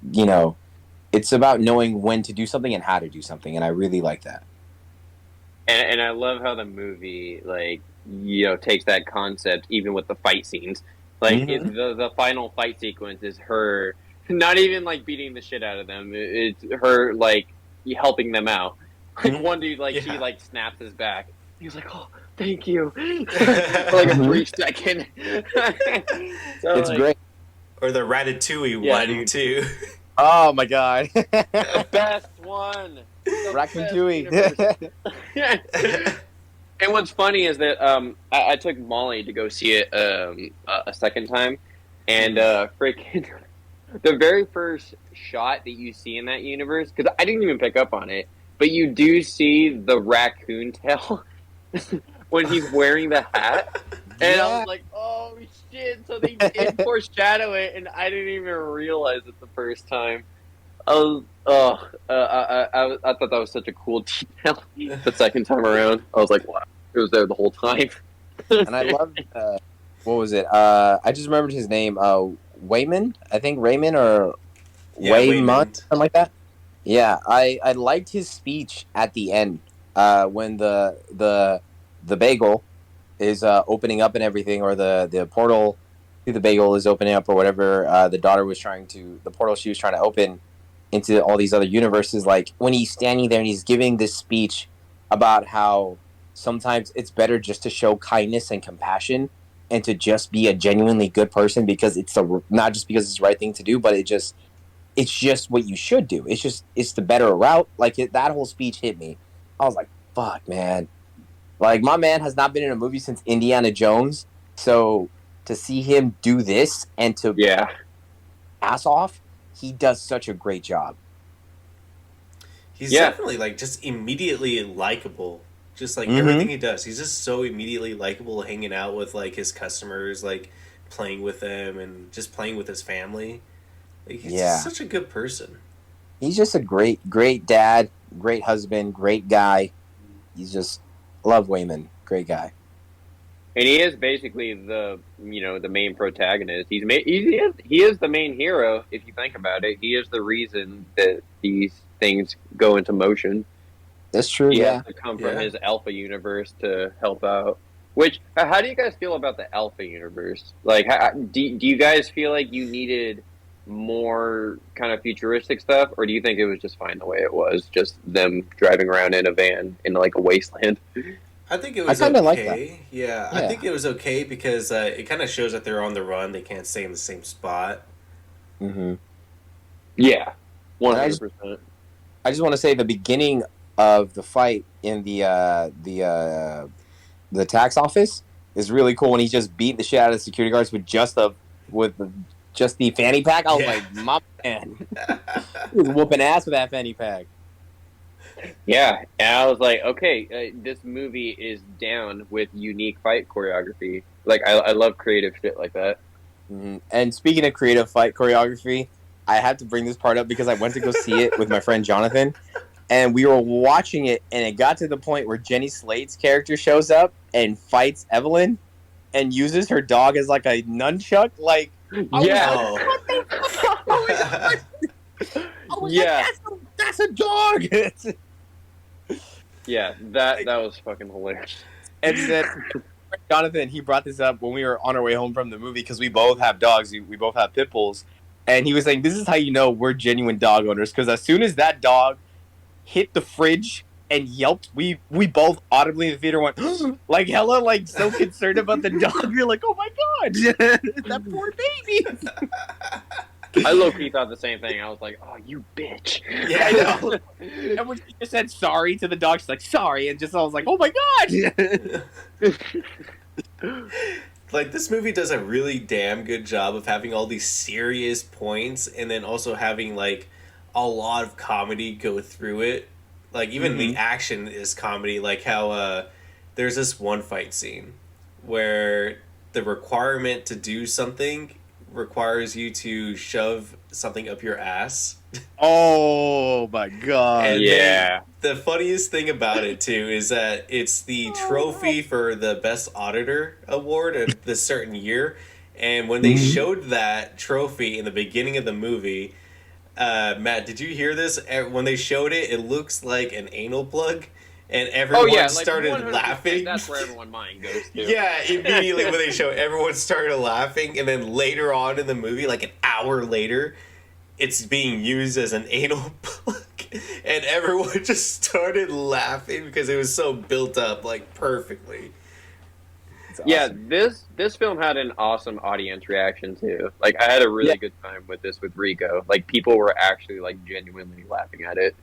it's about knowing when to do something and how to do something, and I really like that. And I love how the movie, like, takes that concept even with the fight scenes. Like, Mm-hmm. the final fight sequence is her not even like beating the shit out of them. It's her like helping them out. Like Mm-hmm. one dude, like she Yeah. like snaps his back. He's like, "Oh, thank you," for like a brief second. So It's like, great. Or the Ratatouille Yeah, one dude. too. Oh my god. the best one. The best universe. Ratatouille. And what's funny is that I took Molly to go see it a second time, and freaking the very first shot that you see in that universe, because I didn't even pick up on it, but you do see the raccoon tail when he's wearing the hat, and I was like, oh shit! So they did foreshadow it, and I didn't even realize it the first time. I was, I thought that was such a cool detail. The second time around, I was like, wow, it was there the whole time. And I loved what was it? I just remembered his name. Wayman, I think Raymond or Yeah, Wayman, Waymond. something like that. Yeah, I liked his speech at the end when the bagel is opening up and everything, or the portal to the bagel is opening up, or whatever. The portal she was trying to open into all these other universes. Like when he's standing there and he's giving this speech about how sometimes it's better just to show kindness and compassion and to just be a genuinely good person, because not just because it's the right thing to do, but it's just what you should do. It's the better route. Like that whole speech hit me. I was like, fuck, man. Like my man has not been in a movie since Indiana Jones, so to see him do this and to Yeah, ass off, he does such a great job. He's Yeah. definitely like just immediately likable. Just like Mhm. everything he does, he's just so immediately likable. Hanging out with like his customers, like playing with them, and just playing with his family. Like, he's Yeah. just such a good person. He's just a great dad, great husband, great guy. He's just love Wayman, great guy. and he is basically the main protagonist. He is the main hero if you think about it. He is the reason that these things go into motion. That's true. He Yeah. has to come from Yeah. his alpha universe to help out. Which, how do you guys feel about the alpha universe? Like, do you guys feel like you needed more kind of futuristic stuff, or do you think it was just fine the way it was, just them driving around in a van in like a wasteland? I think it was I kinda okay. like that. Yeah, I Yeah. think it was okay because it kind of shows that they're on the run. They can't stay in the same spot. Mm-hmm. Yeah, And I just 100%. want to say the beginning of the fight in the tax office is really cool when he just beat the shit out of the security guards with just the fanny pack. I was Yeah. like, my man, he was whooping ass with that fanny pack. Yeah, and I was like, okay, this movie is down with unique fight choreography. Like, I love creative shit like that. Mm-hmm. And speaking of creative fight choreography, I had to bring this part up because I went to go see it with my friend Jonathan, and we were watching it, and it got to the point where Jenny Slate's character shows up and fights Evelyn and uses her dog as like a nunchuck. Like, Yeah, yeah, that's a dog. yeah. That was fucking hilarious. And then Jonathan, he brought this up when we were on our way home from the movie because we both have dogs. We both have pit bulls. And he was saying, this is how you know we're genuine dog owners. Because as soon as that dog hit the fridge and yelped, we both audibly in the theater went, like, hella, like, so concerned about the dog. You're like, oh my God, that poor baby. I low-key thought the same thing. I was like, oh, you bitch. Yeah, I know. And when she just said sorry to the dog, she's like, sorry. And just, I was like, oh my God. Like, this movie does a really damn good job of having all these serious points and then also having like a lot of comedy go through it. Like, even the action is comedy. Like how there's this one fight scene where the requirement to do something requires you to shove something up your ass. Oh my god! And Yeah. the funniest thing about it too is that it's the trophy for the best auditor award of this certain year. And when they showed that trophy in the beginning of the movie, Matt, did you hear this? When they showed it, it looks like an anal plug, and everyone started 100%, laughing. That's where everyone's mind goes to. Yeah, immediately when they show, everyone started laughing, and then later on in the movie, like an hour later, it's being used as an anal plug, and everyone just started laughing because it was so built up like perfectly. It's Yeah, awesome. this film had an awesome audience reaction too. Like, I had a really good time with this with Rico. Like, people were actually like genuinely laughing at it.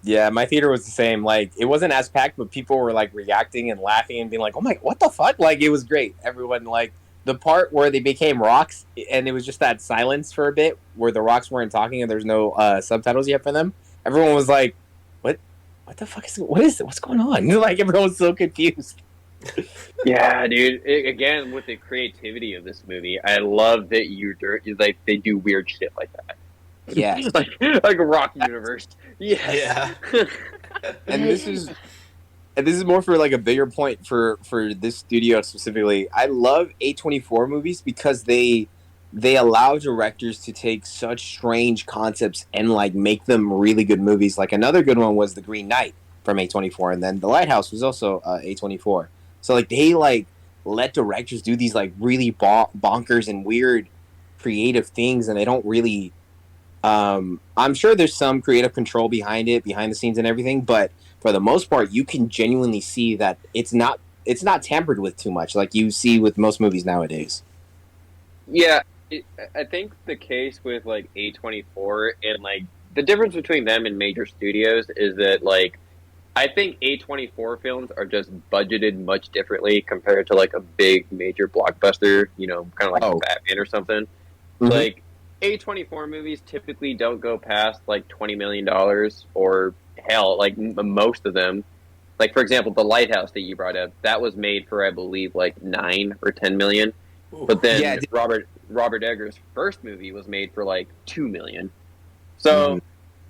Yeah, my theater was the same. Like, it wasn't as packed, but people were like reacting and laughing and being like, "Oh my, what the fuck!" Like, it was great. Everyone, like, the part where they became rocks and it was just that silence for a bit where the rocks weren't talking and there's no subtitles yet for them. Everyone was like, "What? What the fuck is? What is it? What's going on?" Like, everyone was so confused. Yeah, dude. Again, with the creativity of this movie, I love that like they do weird shit like that. Yeah, like a rock universe. Yeah. and this is more for like a bigger point for this studio specifically. I love A24 movies because they allow directors to take such strange concepts and like make them really good movies. Like, another good one was The Green Knight from A24, and then The Lighthouse was also A24. So like they like let directors do these like really bonkers and weird creative things, and they don't really. I'm sure there's some creative control behind it, behind the scenes and everything, but for the most part, you can genuinely see that it's not tampered with too much, like you see with most movies nowadays. Yeah, I think the case with like A24 and like the difference between them and major studios is that like I think A24 films are just budgeted much differently compared to like a big major blockbuster, kind of like Batman or something. Mhm. Like A24 movies typically don't go past like $20 million or hell, like most of them. Like, for example, The Lighthouse that you brought up, that was made for, I believe, like 9 or 10 million. Ooh. But then Yeah, Robert Eggers' first movie was made for like 2 million. So,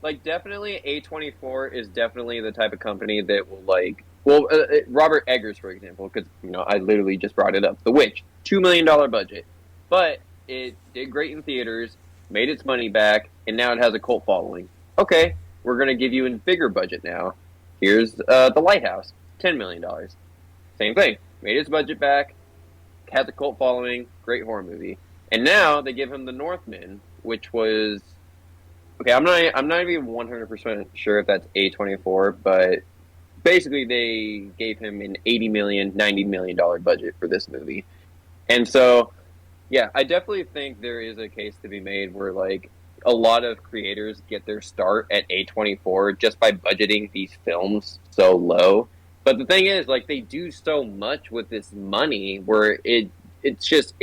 like, definitely A24 is definitely the type of company that will like, well, Robert Eggers, for example, because I literally just brought it up. The Witch, $2 million budget, but it did great in theaters, made its money back, and now it has a cult following. Okay, we're gonna give you a bigger budget now. Here's The Lighthouse, $10 million. Same thing, made its budget back, has a cult following, great horror movie. And now they give him The Northman, which was okay. I'm not even 100% sure if that's A24, but basically they gave him an $80 million, $90 million budget for this movie, and so. Yeah, I definitely think there is a case to be made where, like, a lot of creators get their start at A24 just by budgeting these films so low. But the thing is, like, they do so much with this money where it's just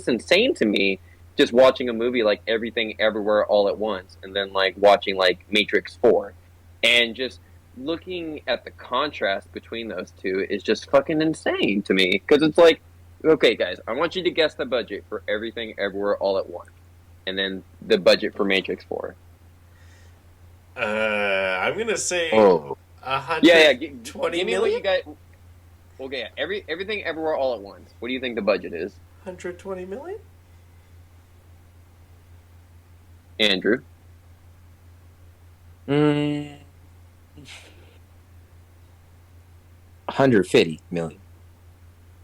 insane to me just watching a movie like Everything Everywhere All at Once and then, like, watching, like, Matrix 4. And just looking at the contrast between those two is just fucking insane to me. Because it's like, okay, guys, I want you to guess the budget for Everything Everywhere All at Once, and then the budget for Matrix 4. I'm gonna say Oh. 120 give me million? what you got. Okay, Everything Everywhere All at Once. What do you think the budget is, 120 million? Andrew? 150 million.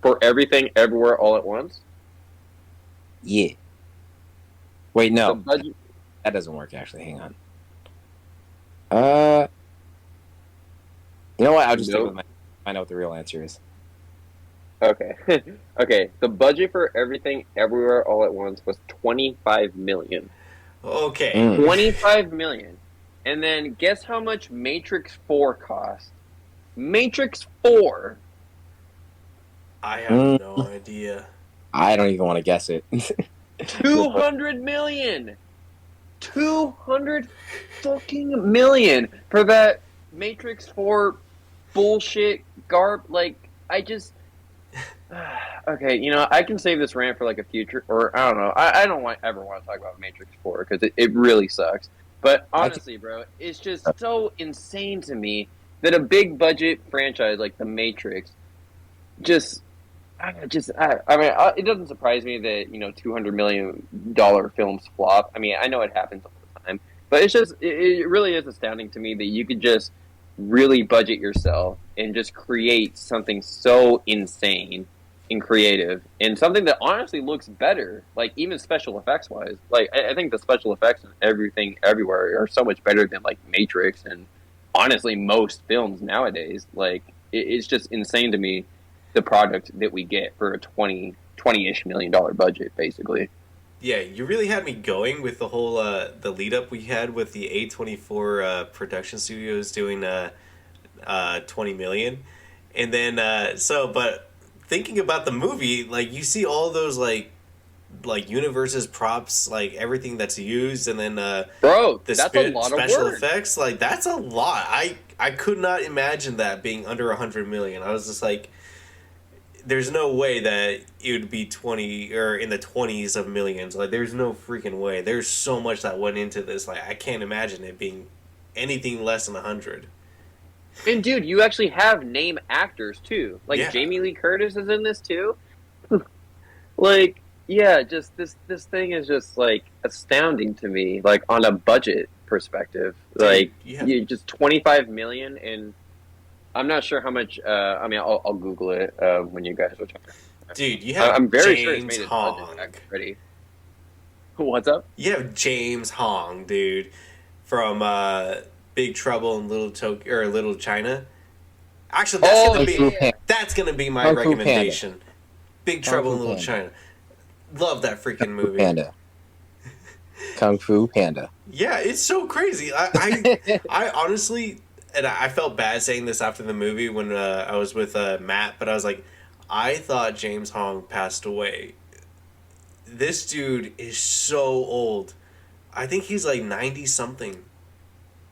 For Everything Everywhere All at Once? Yeah. Wait, The no, budget. that doesn't work. Actually, hang on. You know what? I'll just stick with I know what the real answer is. Okay, okay. The budget for Everything Everywhere All at Once was 25 million. Okay. 25 million. And then guess how much Matrix 4 cost? Matrix 4. I have no idea. I don't even want to guess it. 200 million. 200 fucking million for that Matrix 4 bullshit garb. Like, Okay, I can save this rant for like a future, or I don't know. I don't ever want to talk about Matrix 4 because it really sucks. But I can, honestly, bro, it's just so insane to me that a big budget franchise like The Matrix just, I mean, it doesn't surprise me that $200 million films flop. I mean, I know it happens all the time, but it really is astounding to me that you could just really budget yourself and just create something so insane and creative and something that honestly looks better, like even special effects wise. Like I think the special effects and everything everywhere are so much better than like Matrix and honestly most films nowadays. Like it's just insane to me the product that we get for a 20-ish million dollar budget, basically. Yeah, you really had me going with the whole the lead up we had with the A24 production studios doing 20 million. And then but thinking about the movie, like you see all those like universes, props, like everything that's used, and then Bro, that's a lot of special work. effects, like that's a lot. I could not imagine that being under 100 million. I was just like, there's no way that it would be 20 or in the 20s of millions. Like there's no freaking way. There's so much that went into this. Like I can't imagine it being anything less than 100. And dude, you actually have name actors too. Like Yeah. Jamie Lee Curtis is in this too. Like, yeah, just this thing is just like astounding to me. Like on a budget perspective, like you just 25 million, and I'm not sure how much. I mean, I'll Google it when you guys are talking. Dude, you have I'm very James sure it's made its Hong. budget already. What's up? You have James Hong, dude, from Big Trouble in Little China. Actually, that's gonna be my Kung Fu recommendation. Big Kung Trouble Fu in Little Panda. China. Love that freaking Kung Fu movie. Panda. Kung Fu Panda. Yeah, it's so crazy. I honestly, and I felt bad saying this after the movie when I was with Matt, but I was like, I thought James Hong passed away. This dude is so old. I think he's like 90 something.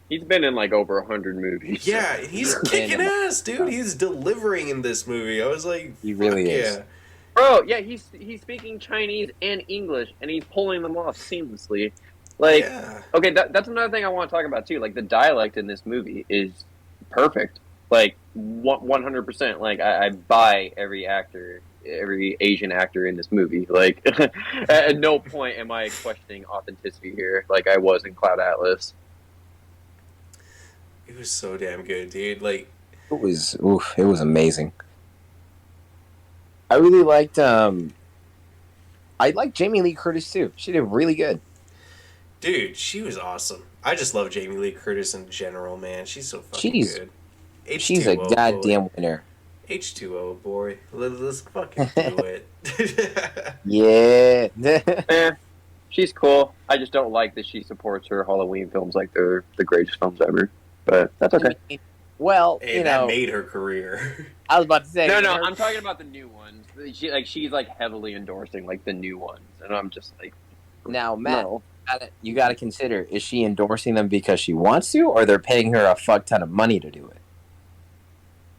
He's been in like over 100 movies. Yeah, he's kicking ass, dude. He's delivering in this movie. I was like, He really is. yeah. Bro, yeah, he's speaking Chinese and English, and he's pulling them off seamlessly. Like, Yeah. okay, that's another thing I want to talk about too. Like, the dialect in this movie is perfect. Like, 100%. Like, I buy every actor, every Asian actor in this movie. Like, at no point am I questioning authenticity here, like I was in Cloud Atlas. It was so damn good, dude. Like, It was amazing. I really liked I liked Jamie Lee Curtis too. She did really good. dude, she was awesome. I just love Jamie Lee Curtis in general, man. She's so fucking good. She's a H2O, goddamn winner. H2O, boy. Let's fucking do it. Yeah. She's cool. I just don't like that she supports her Halloween films like they're the greatest films ever. But that's okay. Well, Hey, you that know, made her career. I was about to say No, I'm talking about the new ones. She's like heavily endorsing like the new ones, and I'm just like, now, Matt, no. you got to consider: is she endorsing them because she wants to, or they're paying her a fuck ton of money to do it?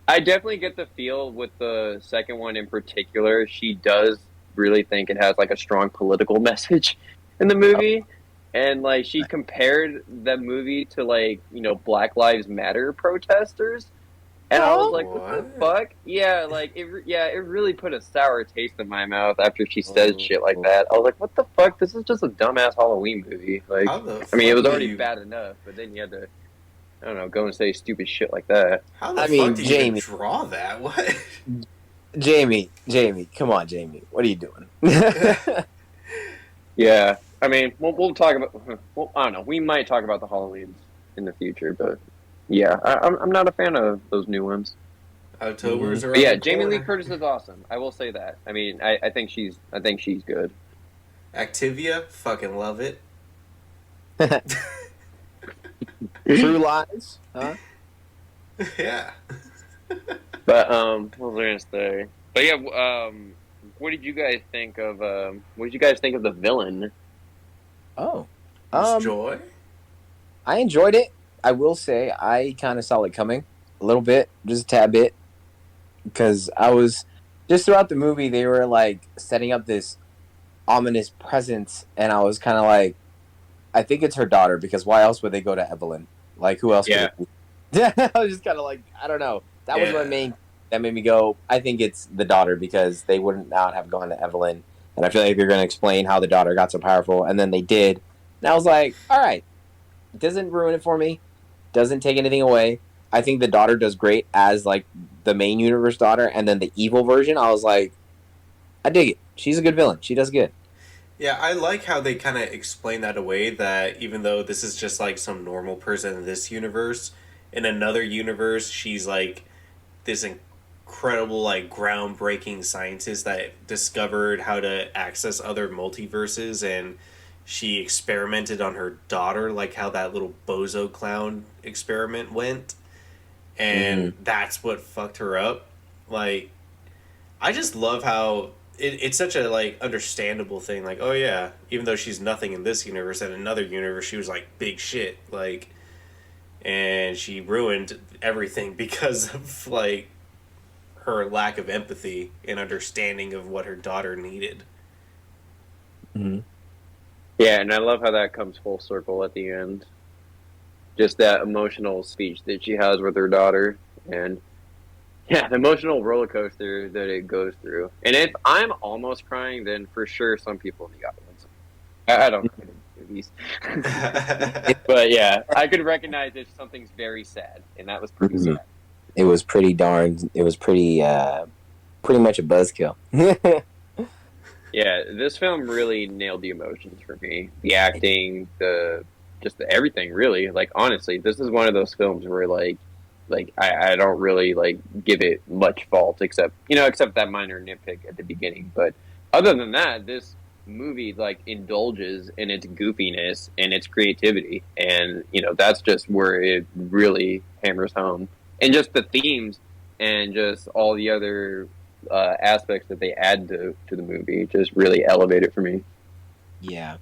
I definitely get the feel with the second one in particular. She does really think it has like a strong political message in the movie, and like she compared the movie to like Black Lives Matter protesters. And I was like, what the fuck? Yeah, like, it really put a sour taste in my mouth after she said shit like that. I was like, what the fuck? This is just a dumbass Halloween movie. Like, I mean, it was already bad enough, but then you had to, I don't know, go and say stupid shit like that. How the fuck did you draw that? What? Jamie, come on, Jamie. What are you doing? Yeah, I mean, we'll talk about, well, I don't know, we might talk about the Halloweens in the future, but yeah, I'm not a fan of those new ones. October's around. But yeah, Jamie Lee Curtis is awesome. I will say that. I mean, I think she's good. Activia, fucking love it. True Lies, huh? Yeah. But what was I gonna say? But yeah, what did you guys think of? What did you guys think of the villain? Oh, Joy. I enjoyed it. I will say I kind of saw it coming a little bit, just a tad bit, because I was just throughout the movie, they were like setting up this ominous presence, and I was kind of like, I think it's her daughter because why else would they go to Evelyn? Like, who else could Yeah. it be? Yeah, I was just kind of like, I don't know. That was my Yeah. main. That made me go. I think it's the daughter because they wouldn't not have gone to Evelyn, and I feel like they're going to explain how the daughter got so powerful, and then they did. And I was like, all right, doesn't ruin it for me, doesn't take anything away. I think the daughter does great as like the main universe daughter, and then the evil version. I was like, I dig it. She's a good villain. She does good. Yeah, I like how they kind of explain that away, that even though this is just like some normal person in this universe, in another universe, she's like this incredible, like groundbreaking scientist that discovered how to access other multiverses, and she experimented on her daughter, like how that little bozo clown experiment went, and that's what fucked her up. Like, I just love how it's such a like understandable thing. Like, oh yeah, even though she's nothing in this universe, in another universe she was like big shit. Like, and she ruined everything because of like her lack of empathy and understanding of what her daughter needed. Mm-hmm. Yeah, and I love how that comes full circle at the end. Just that emotional speech that she has with her daughter, and yeah, the emotional roller coaster that it goes through. And if I'm almost crying, then for sure some people in the audience. I don't know movies, but yeah, I could recognize if something's very sad, and that was pretty sad. It was pretty darn. It was pretty much a buzzkill. Yeah, this film really nailed the emotions for me. The acting, everything really. Like honestly, this is one of those films where I don't really like give it much fault except that minor nitpick at the beginning. But other than that, this movie like indulges in its goofiness and its creativity, and that's just where it really hammers home. And just the themes and just all the other aspects that they add to the movie just really elevate it for me. Yeah,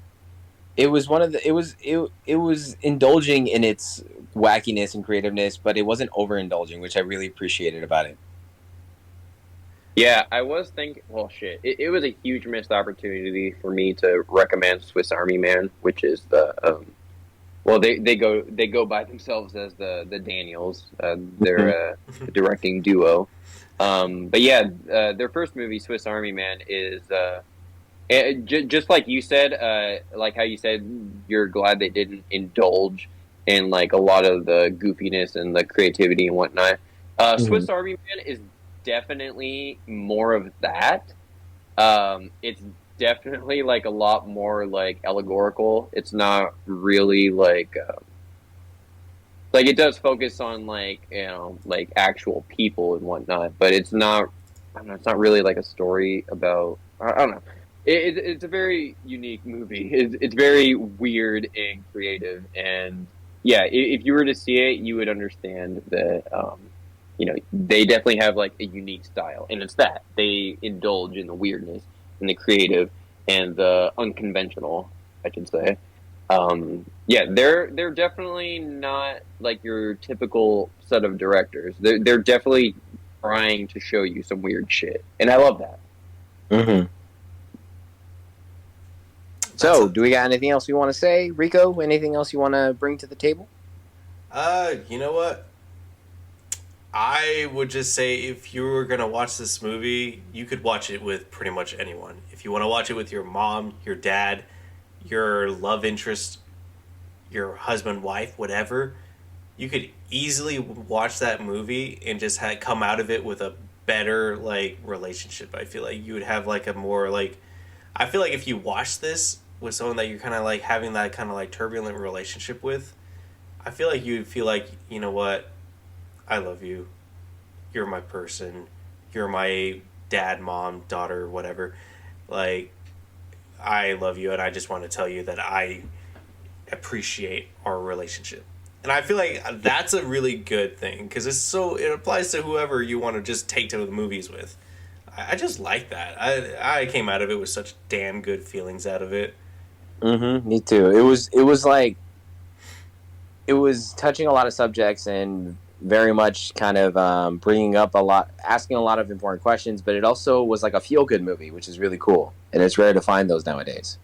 it was one of the. It was indulging in its wackiness and creativeness, but it wasn't overindulging, which I really appreciated about it. Yeah, I was thinking. Well, shit, it was a huge missed opportunity for me to recommend Swiss Army Man, which is the. Well, they go by themselves as the Daniels. They're a directing duo. But yeah, their first movie, Swiss Army Man, is just like you said, like how you said you're glad they didn't indulge in like a lot of the goofiness and the creativity and whatnot. Swiss Army Man is definitely more of that. It's definitely like a lot more like allegorical. It's not really like it does focus on like like actual people and whatnot, but it's not. I don't know. It's not really like a story about. I don't know. It's a very unique movie. It's very weird and creative, and yeah, if you were to see it, you would understand that. They definitely have like a unique style, and it's that they indulge in the weirdness and the creative and the unconventional, I should say. Yeah, they're definitely not like your typical set of directors. They're definitely trying to show you some weird shit, and I love that. Mm-hmm. So, do we got anything else you want to say, Rico? Anything else you want to bring to the table? You know what? I would just say if you were going to watch this movie, you could watch it with pretty much anyone. If you want to watch it with your mom, your dad, your love interest, your husband, wife, whatever, you could easily watch that movie and just come out of it with a better like relationship. I feel like you would have like a more like, I feel like if you watch this with someone that you're kind of like having that kind of like turbulent relationship with, I feel like you'd feel like, you know what, I love you. You're my person. You're my dad, mom, daughter, whatever. Like, I love you, and I just want to tell you that I appreciate our relationship. And I feel like that's a really good thing, because it applies to whoever you want to just take to the movies with. I just like that. I came out of it with such damn good feelings out of it. Mm-hmm. Me too. It was like, it was touching a lot of subjects and very much kind of bringing up a lot, asking a lot of important questions, but it also was like a feel-good movie, which is really cool, and it's rare to find those nowadays.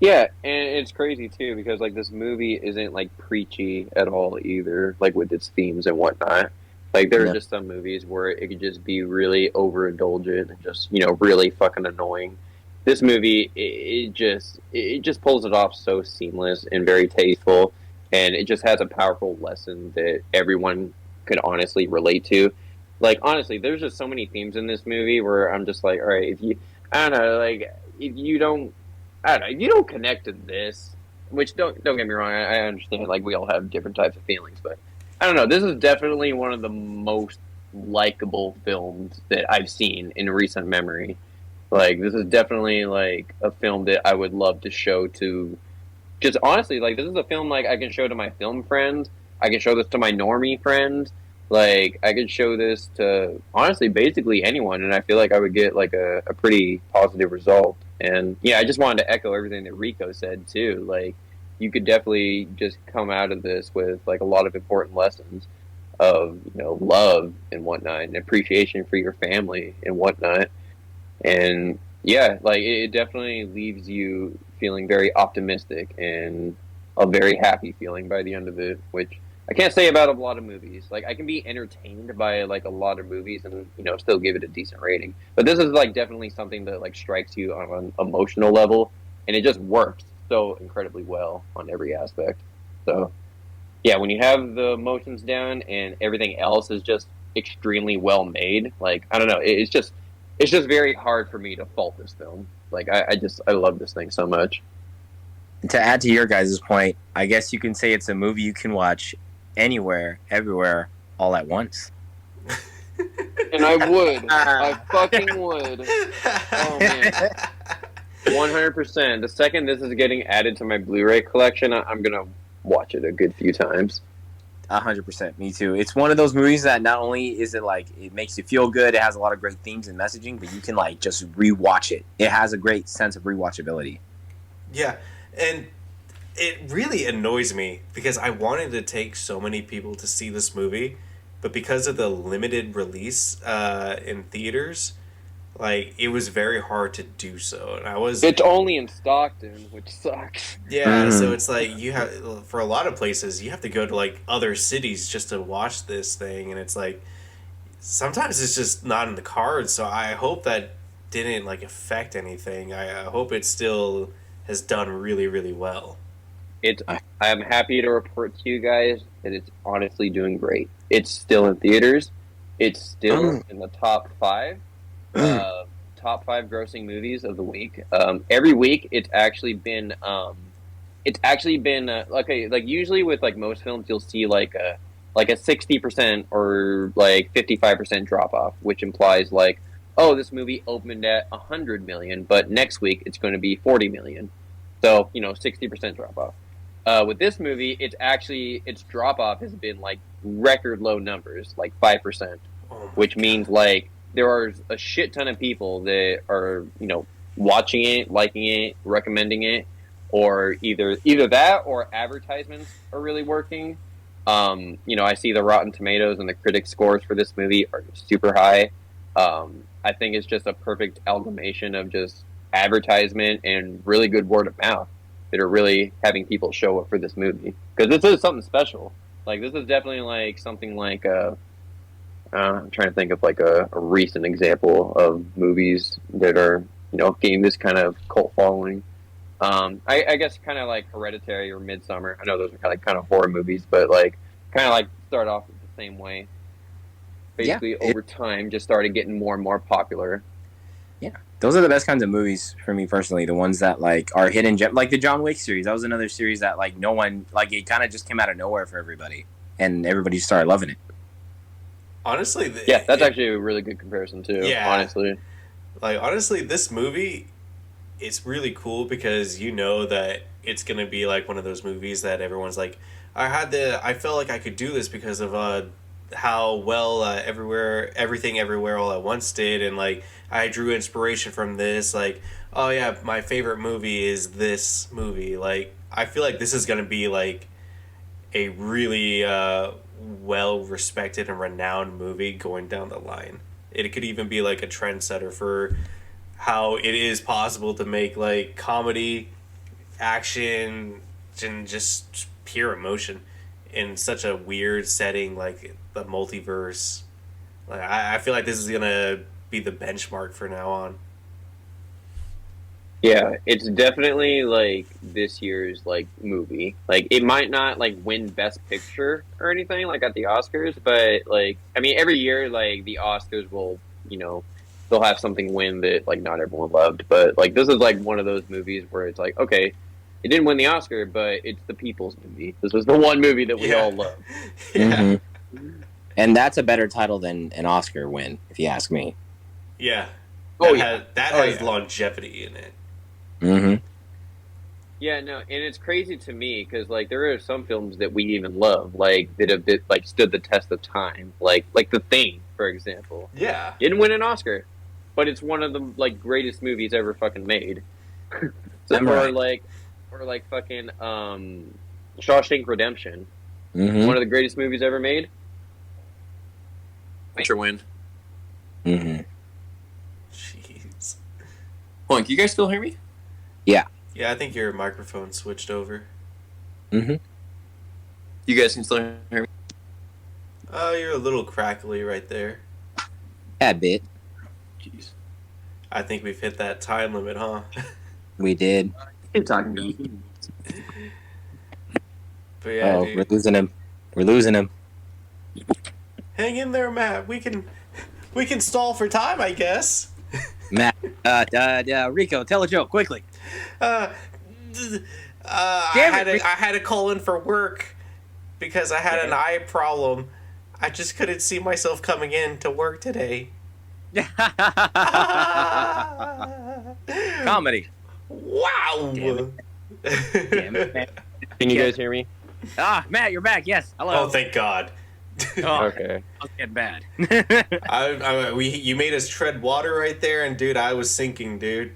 Yeah, and it's crazy too because like this movie isn't like preachy at all either, like with its themes and whatnot. Like there are No. just some movies where it could just be really overindulgent and just really fucking annoying. This movie, it just pulls it off so seamless and very tasteful, and it just has a powerful lesson that everyone could honestly relate to. Like honestly, there's just so many themes in this movie where I'm just like, all right, if you, I don't know, like if you don't I don't know. If you don't connect to this, which don't get me wrong, I understand. Like we all have different types of feelings, but I don't know. This is definitely one of the most likable films that I've seen in recent memory. Like this is definitely like a film that I would love to show to. Just honestly, like this is a film like I can show to my film friends. I can show this to my normie friends. Like I could show this to honestly basically anyone, and I feel like I would get like a pretty positive result. And yeah, I just wanted to echo everything that Rico said too. Like you could definitely just come out of this with like a lot of important lessons of love and whatnot, and appreciation for your family and whatnot. And yeah, like it definitely leaves you feeling very optimistic and a very happy feeling by the end of it, which I can't say about a lot of movies. Like I can be entertained by like a lot of movies and still give it a decent rating. But this is like definitely something that like strikes you on an emotional level, and it just works so incredibly well on every aspect. So yeah, when you have the emotions down and everything else is just extremely well made, like I don't know, it's just very hard for me to fault this film. Like I love this thing so much. To add to your guys' point, I guess you can say it's a movie you can watch anywhere, everywhere, all at once. And I would. I fucking would. Oh man. 100%. The second this is getting added to my Blu-ray collection, I'm gonna watch it a good few times. 100%. Me too. It's one of those movies that not only is it like it makes you feel good, it has a lot of great themes and messaging, but you can like just rewatch it. It has a great sense of rewatchability. Yeah, and it really annoys me because I wanted to take so many people to see this movie, but because of the limited release in theaters, like it was very hard to do so. And It's only in Stockton, which sucks. Yeah, so it's like you have for a lot of places you have to go to like other cities just to watch this thing, and it's like sometimes it's just not in the cards. So I hope that didn't like affect anything. I hope it still has done really, really well. I'm happy to report to you guys that it's honestly doing great. It's still in theaters. It's still in the top five grossing movies of the week. Every week, it's actually been okay. Like usually with like most films, you'll see like a 60% or like 55% drop off, which implies like, oh, this movie opened at 100 million, but next week it's going to be 40 million. So 60% drop off. With this movie, its drop off has been like record low numbers, like 5%, which means like there are a shit ton of people that are watching it, liking it, recommending it, or either that or advertisements are really working. I see the Rotten Tomatoes and the critic scores for this movie are super high. I think it's just a perfect amalgamation of just advertisement and really good word of mouth that are really having people show up for this movie, because this is something special. Like this is definitely like something like I'm trying to think of like a recent example of movies that are gaining this kind of cult following. I guess kind of like Hereditary or Midsummer. I know those are kind of horror movies, but like kind of like start off the same way. Basically, over time, just started getting more and more popular. Yeah, those are the best kinds of movies for me personally. The ones that like are hidden gem, like the John Wick series. That was another series that like no one like. It kind of just came out of nowhere for everybody, and everybody started loving it. Honestly, that's actually a really good comparison too. Yeah, honestly, this movie, it's really cool because that it's gonna be like one of those movies that everyone's like, I felt like I could do this because of how well everything everywhere all at once did, and like I drew inspiration from this. Like, oh yeah, my favorite movie is this movie. Like, I feel like this is gonna be like a really well respected and renowned movie going down the line. It could even be like a trendsetter for how it is possible to make like comedy, action, and just pure emotion in such a weird setting like the multiverse. Like I feel like this is gonna be the benchmark for now on. Yeah, it's definitely like this year's like movie. Like it might not like win Best Picture or anything like at the Oscars, but like I mean every year like the Oscars will, they'll have something win that like not everyone loved, but like this is like one of those movies where it's like, okay, it didn't win the Oscar, but it's the people's movie. This was the one movie that we all love. Yeah. Mm-hmm. And that's a better title than an Oscar win, if you ask me. Yeah. That has longevity in it. Mm-hmm. Yeah, no, and it's crazy to me because like there are some films that we even love, like that have like stood the test of time, like The Thing, for example. Yeah. Didn't win an Oscar, but it's one of the like greatest movies ever fucking made. So, or like fucking Shawshank Redemption, Mm-hmm. one of the greatest movies ever made. Picture win. Mm-hmm. Jeez. Hold on, can you guys still hear me? Yeah, I think your microphone switched over. Mm-hmm. You guys can still hear me? Oh, you're a little crackly right there. A bit. Jeez. I think we've hit that time limit, huh? We did. Keep talking to me. But yeah, Oh, dude. we're losing him. Hang in there, Matt. We can stall for time, I guess. Matt, Rico, tell a joke quickly. I had to call in for work because I had an eye problem. I just couldn't see myself coming in to work today. Comedy. Wow. Damn it. Can you guys hear me? Matt, you're back. Yes. Hello. Oh, thank God. Okay. I was getting bad. You made us tread water right there, and dude, I was sinking, dude.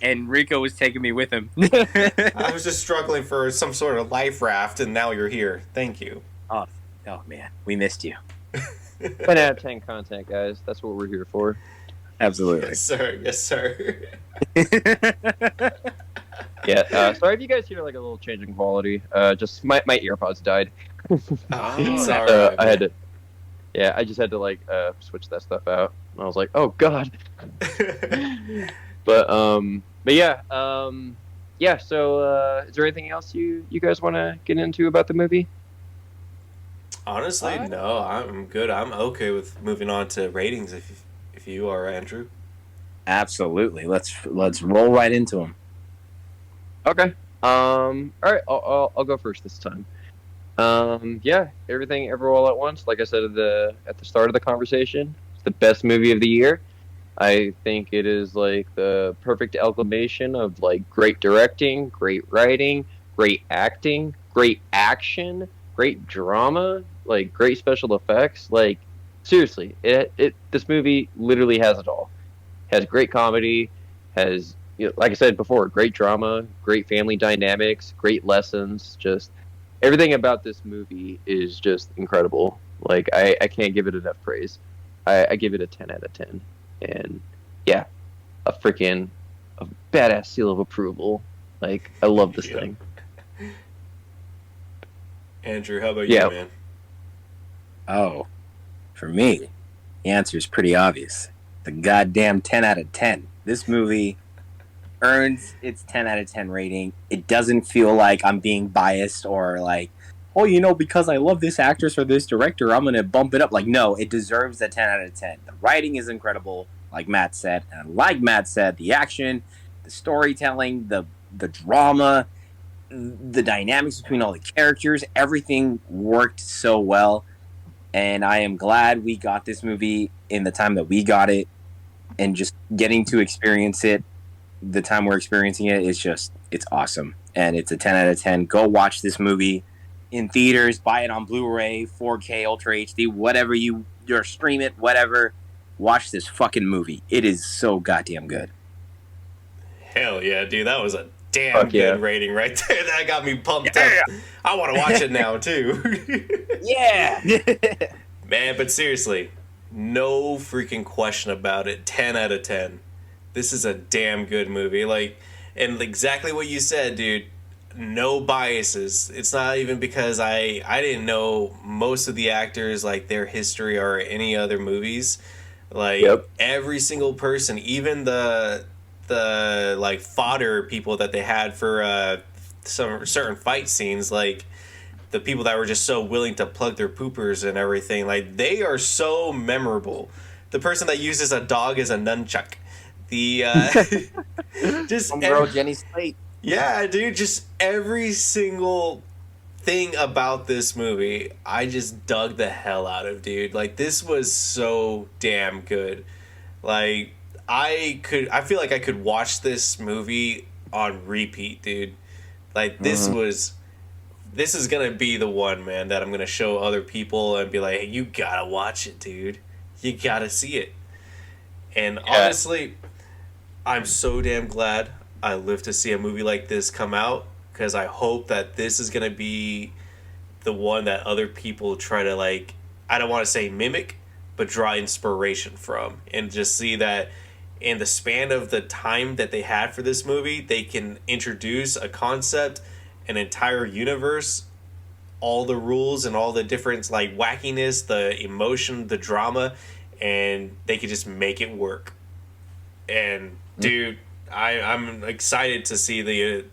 And Rico was taking me with him. I was just struggling for some sort of life raft, and now you're here. Thank you. Oh man, we missed you. 10 out of 10 content, guys. That's what we're here for. Absolutely. Yes, sir. Yes, sir. Yeah. Sorry if you guys hear like a little change in quality. Just my earpods died. Oh, So I had to. Yeah, I just had to like switch that stuff out. And I was like, oh god. But yeah. Yeah. So is there anything else you guys want to get into about the movie? Honestly, no. I'm good. I'm okay with moving on to ratings. If you are, Andrew. Absolutely. Let's roll right into them. Okay. All right. I'll go first this time. Yeah. Everything, Ever, All at Once. Like I said at the start of the conversation, it's the best movie of the year. I think it is like the perfect amalgamation of like great directing, great writing, great acting, great action, great drama, like great special effects. Like seriously, this movie literally has it all. Has great comedy, has, like I said before, great drama, great family dynamics, great lessons. Just everything about this movie is just incredible. Like I can't give it enough praise. I give it a 10 out of 10. And yeah, a badass seal of approval. Like I love this thing. Andrew, how about you, man? Oh, for me, the answer is pretty obvious. The goddamn 10 out of 10. This movie earns its 10 out of 10 rating. It doesn't feel like I'm being biased or like, oh, because I love this actress or this director, I'm going to bump it up. Like, no, it deserves the 10 out of 10. The writing is incredible, like Matt said. And like Matt said, the action, the storytelling, the drama, the dynamics between all the characters, everything worked so well. And I am glad we got this movie in the time that we got it, and just getting to experience it the time we're experiencing it is just, it's awesome. And it's a 10 out of 10. Go watch this movie in theaters, buy it on Blu-ray, 4K, Ultra HD, whatever you're stream it, whatever. Watch this fucking movie. It is so goddamn good. Hell yeah, dude. That was a damn good rating right there. That got me pumped up. I want to watch it now too. Yeah. Man, but seriously, no freaking question about it. 10 out of 10. This is a damn good movie. Like, and exactly what you said, dude. No biases. It's not even because I didn't know most of the actors, like their history or any other movies. Like every single person, even the like fodder people that they had for some certain fight scenes, like the people that were just so willing to plug their poopers and everything, like they are so memorable. The person that uses a dog as a nunchuck. The just girl Jenny Slate. Yeah, dude, just every single thing about this movie I just dug the hell out of, dude. Like this was so damn good. Like I feel like I could watch this movie on repeat, dude. Like this is gonna be the one, man, that I'm gonna show other people and be like, hey, you gotta watch it, dude. You gotta see it. And honestly, I'm so damn glad I live to see a movie like this come out, because I hope that this is gonna be the one that other people try to, like, I don't want to say mimic, but draw inspiration from, and just see that in the span of the time that they had for this movie, they can introduce a concept, an entire universe, all the rules and all the different, like, wackiness, the emotion, the drama, and they could just make it work. And dude, I'm excited to see the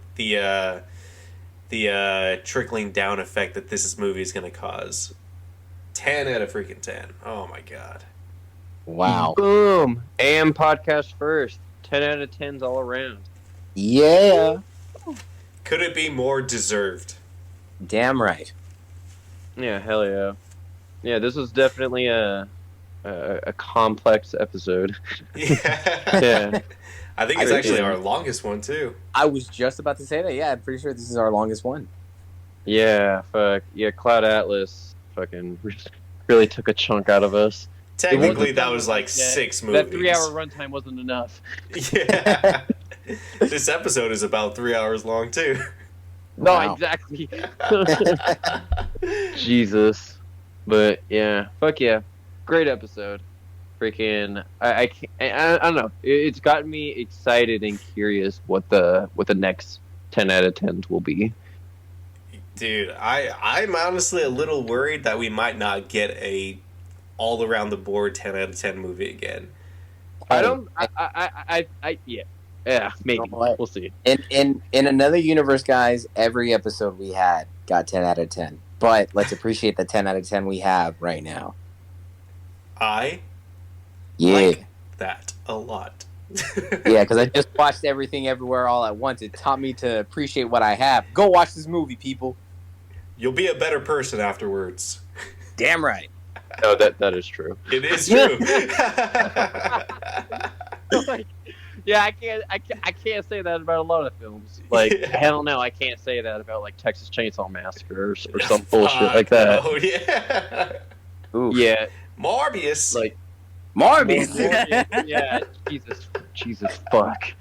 trickling down effect that this movie is going to cause. 10 out of freaking 10. Oh my god. Wow. Boom. AM podcast first. 10 out of 10s all around. Yeah. Could it be more deserved? Damn right. Yeah, hell yeah. Yeah, this was definitely a complex episode. Yeah. I think it's actually our longest one too. I was just about to say that. Yeah, I'm pretty sure this is our longest one. Yeah, fuck. Yeah, Cloud Atlas fucking really took a chunk out of us. Technically, that was like 6 movies. That 3-hour runtime wasn't enough. Yeah. This episode is about 3 hours long too. No, exactly. Jesus. But yeah, fuck yeah. Great episode. Freaking, I don't know. It's gotten me excited and curious what the next 10 out of 10s will be. Dude, I'm honestly a little worried that we might not get a all around the board 10 out of 10 movie again. Yeah, maybe. We'll see. In another universe, guys, every episode we had got 10 out of 10. But let's appreciate the 10 out of 10 we have right now. I like that a lot. Yeah, because I just watched Everything Everywhere All at Once. It taught me to appreciate what I have. Go watch this movie, people. You'll be a better person afterwards. Damn right. No, that is true. It is true. Like, yeah, I can't say that about a lot of films. Like, hell no, I can't say that about like Texas Chainsaw Massacre or some bullshit like that. Oh yeah. Oof. Yeah. Morbius. Like Morbius. Yeah. Jesus fuck.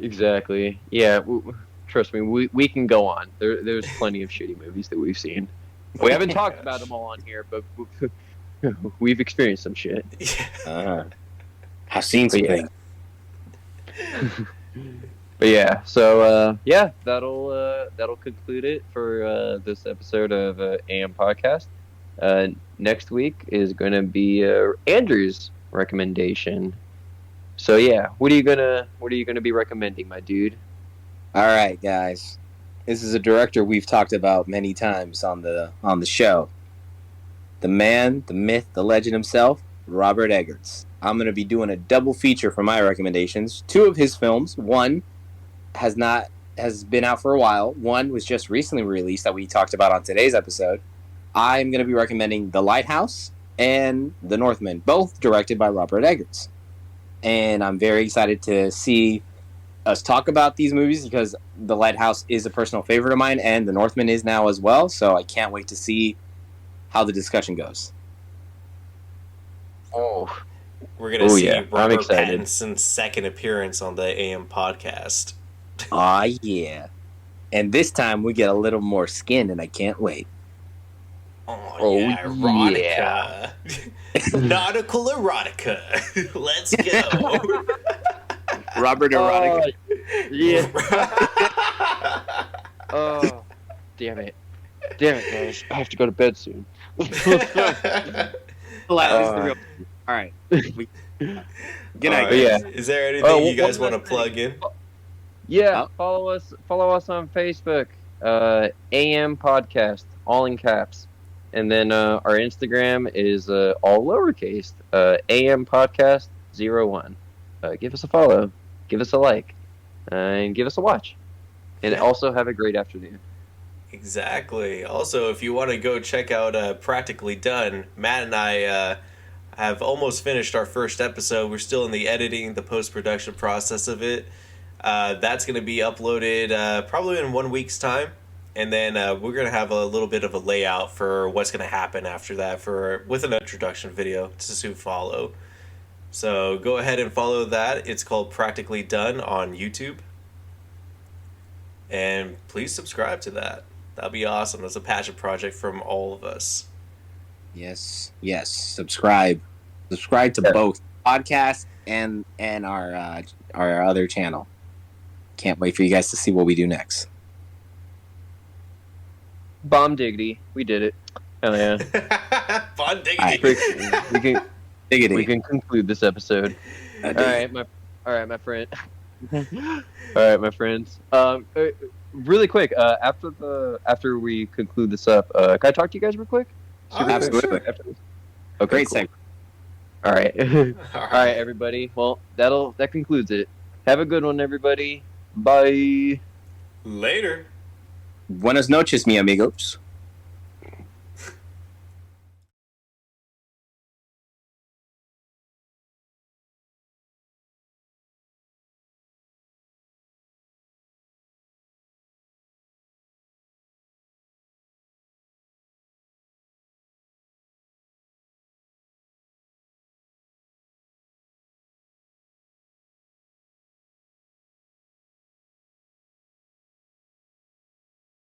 Exactly. Yeah. Trust me, we can go on. There's plenty of shitty movies that we've seen. We haven't talked about them all on here, but we've experienced some shit. I've seen some things. But yeah, so that'll conclude it for this episode of AM Podcast. Next week is going to be Andrew's recommendation. So yeah, what are you gonna be recommending, my dude? All right, guys. This is a director we've talked about many times on the show. The man, the myth, the legend himself, Robert Eggers. I'm going to be doing a double feature for my recommendations. 2 of his films. One has been out for a while. One was just recently released that we talked about on today's episode. I'm going to be recommending The Lighthouse and The Northman, both directed by Robert Eggers. And I'm very excited to see us talk about these movies because The Lighthouse is a personal favorite of mine and The Northman is now as well. So I can't wait to see how the discussion goes. Oh, We're gonna Oh, see yeah. I'm Robert excited. Pattinson's second appearance on the AM podcast. Aw, yeah. And this time we get a little more skin, and I can't wait. Oh yeah, yeah. erotica. Nautical erotica. Let's go. Robert Erotica. Yeah. Oh, damn it. Damn it, guys. I have to go to bed soon. All right. Good night. Alright, yeah. Is there anything Oh, you guys one want to last plug in? Yeah, Oh. follow us on Facebook. AM Podcast, all in caps. And then our Instagram is all lowercase. AM Podcast 01. Give us a follow, give us a like, and give us a watch. And Yeah. also have a great afternoon. Exactly. Also, if you want to go check out Practically Done, Matt and I have almost finished our first episode. We're still in the editing, the post-production process of it. That's going to be uploaded probably in 1 week's time. And then we're going to have a little bit of a layout for what's going to happen after that with an introduction video to soon follow. So go ahead and follow that. It's called Practically Done on YouTube. And please subscribe to that. That'd be awesome. That's a passion project from all of us. Yes. Subscribe to both podcast and our other channel. Can't wait for you guys to see what we do next. Bomb diggity, we did it. Hell yeah! Fun diggity. We can conclude this episode. All right, my friend. All right, my friends. Really quick. After we conclude this up, can I talk to you guys real quick? Absolutely. Quick after this? Okay, Great cool. segment. All right. All right, everybody. Well, that concludes it. Have a good one, everybody. Bye. Later. Buenas noches, mi amigos.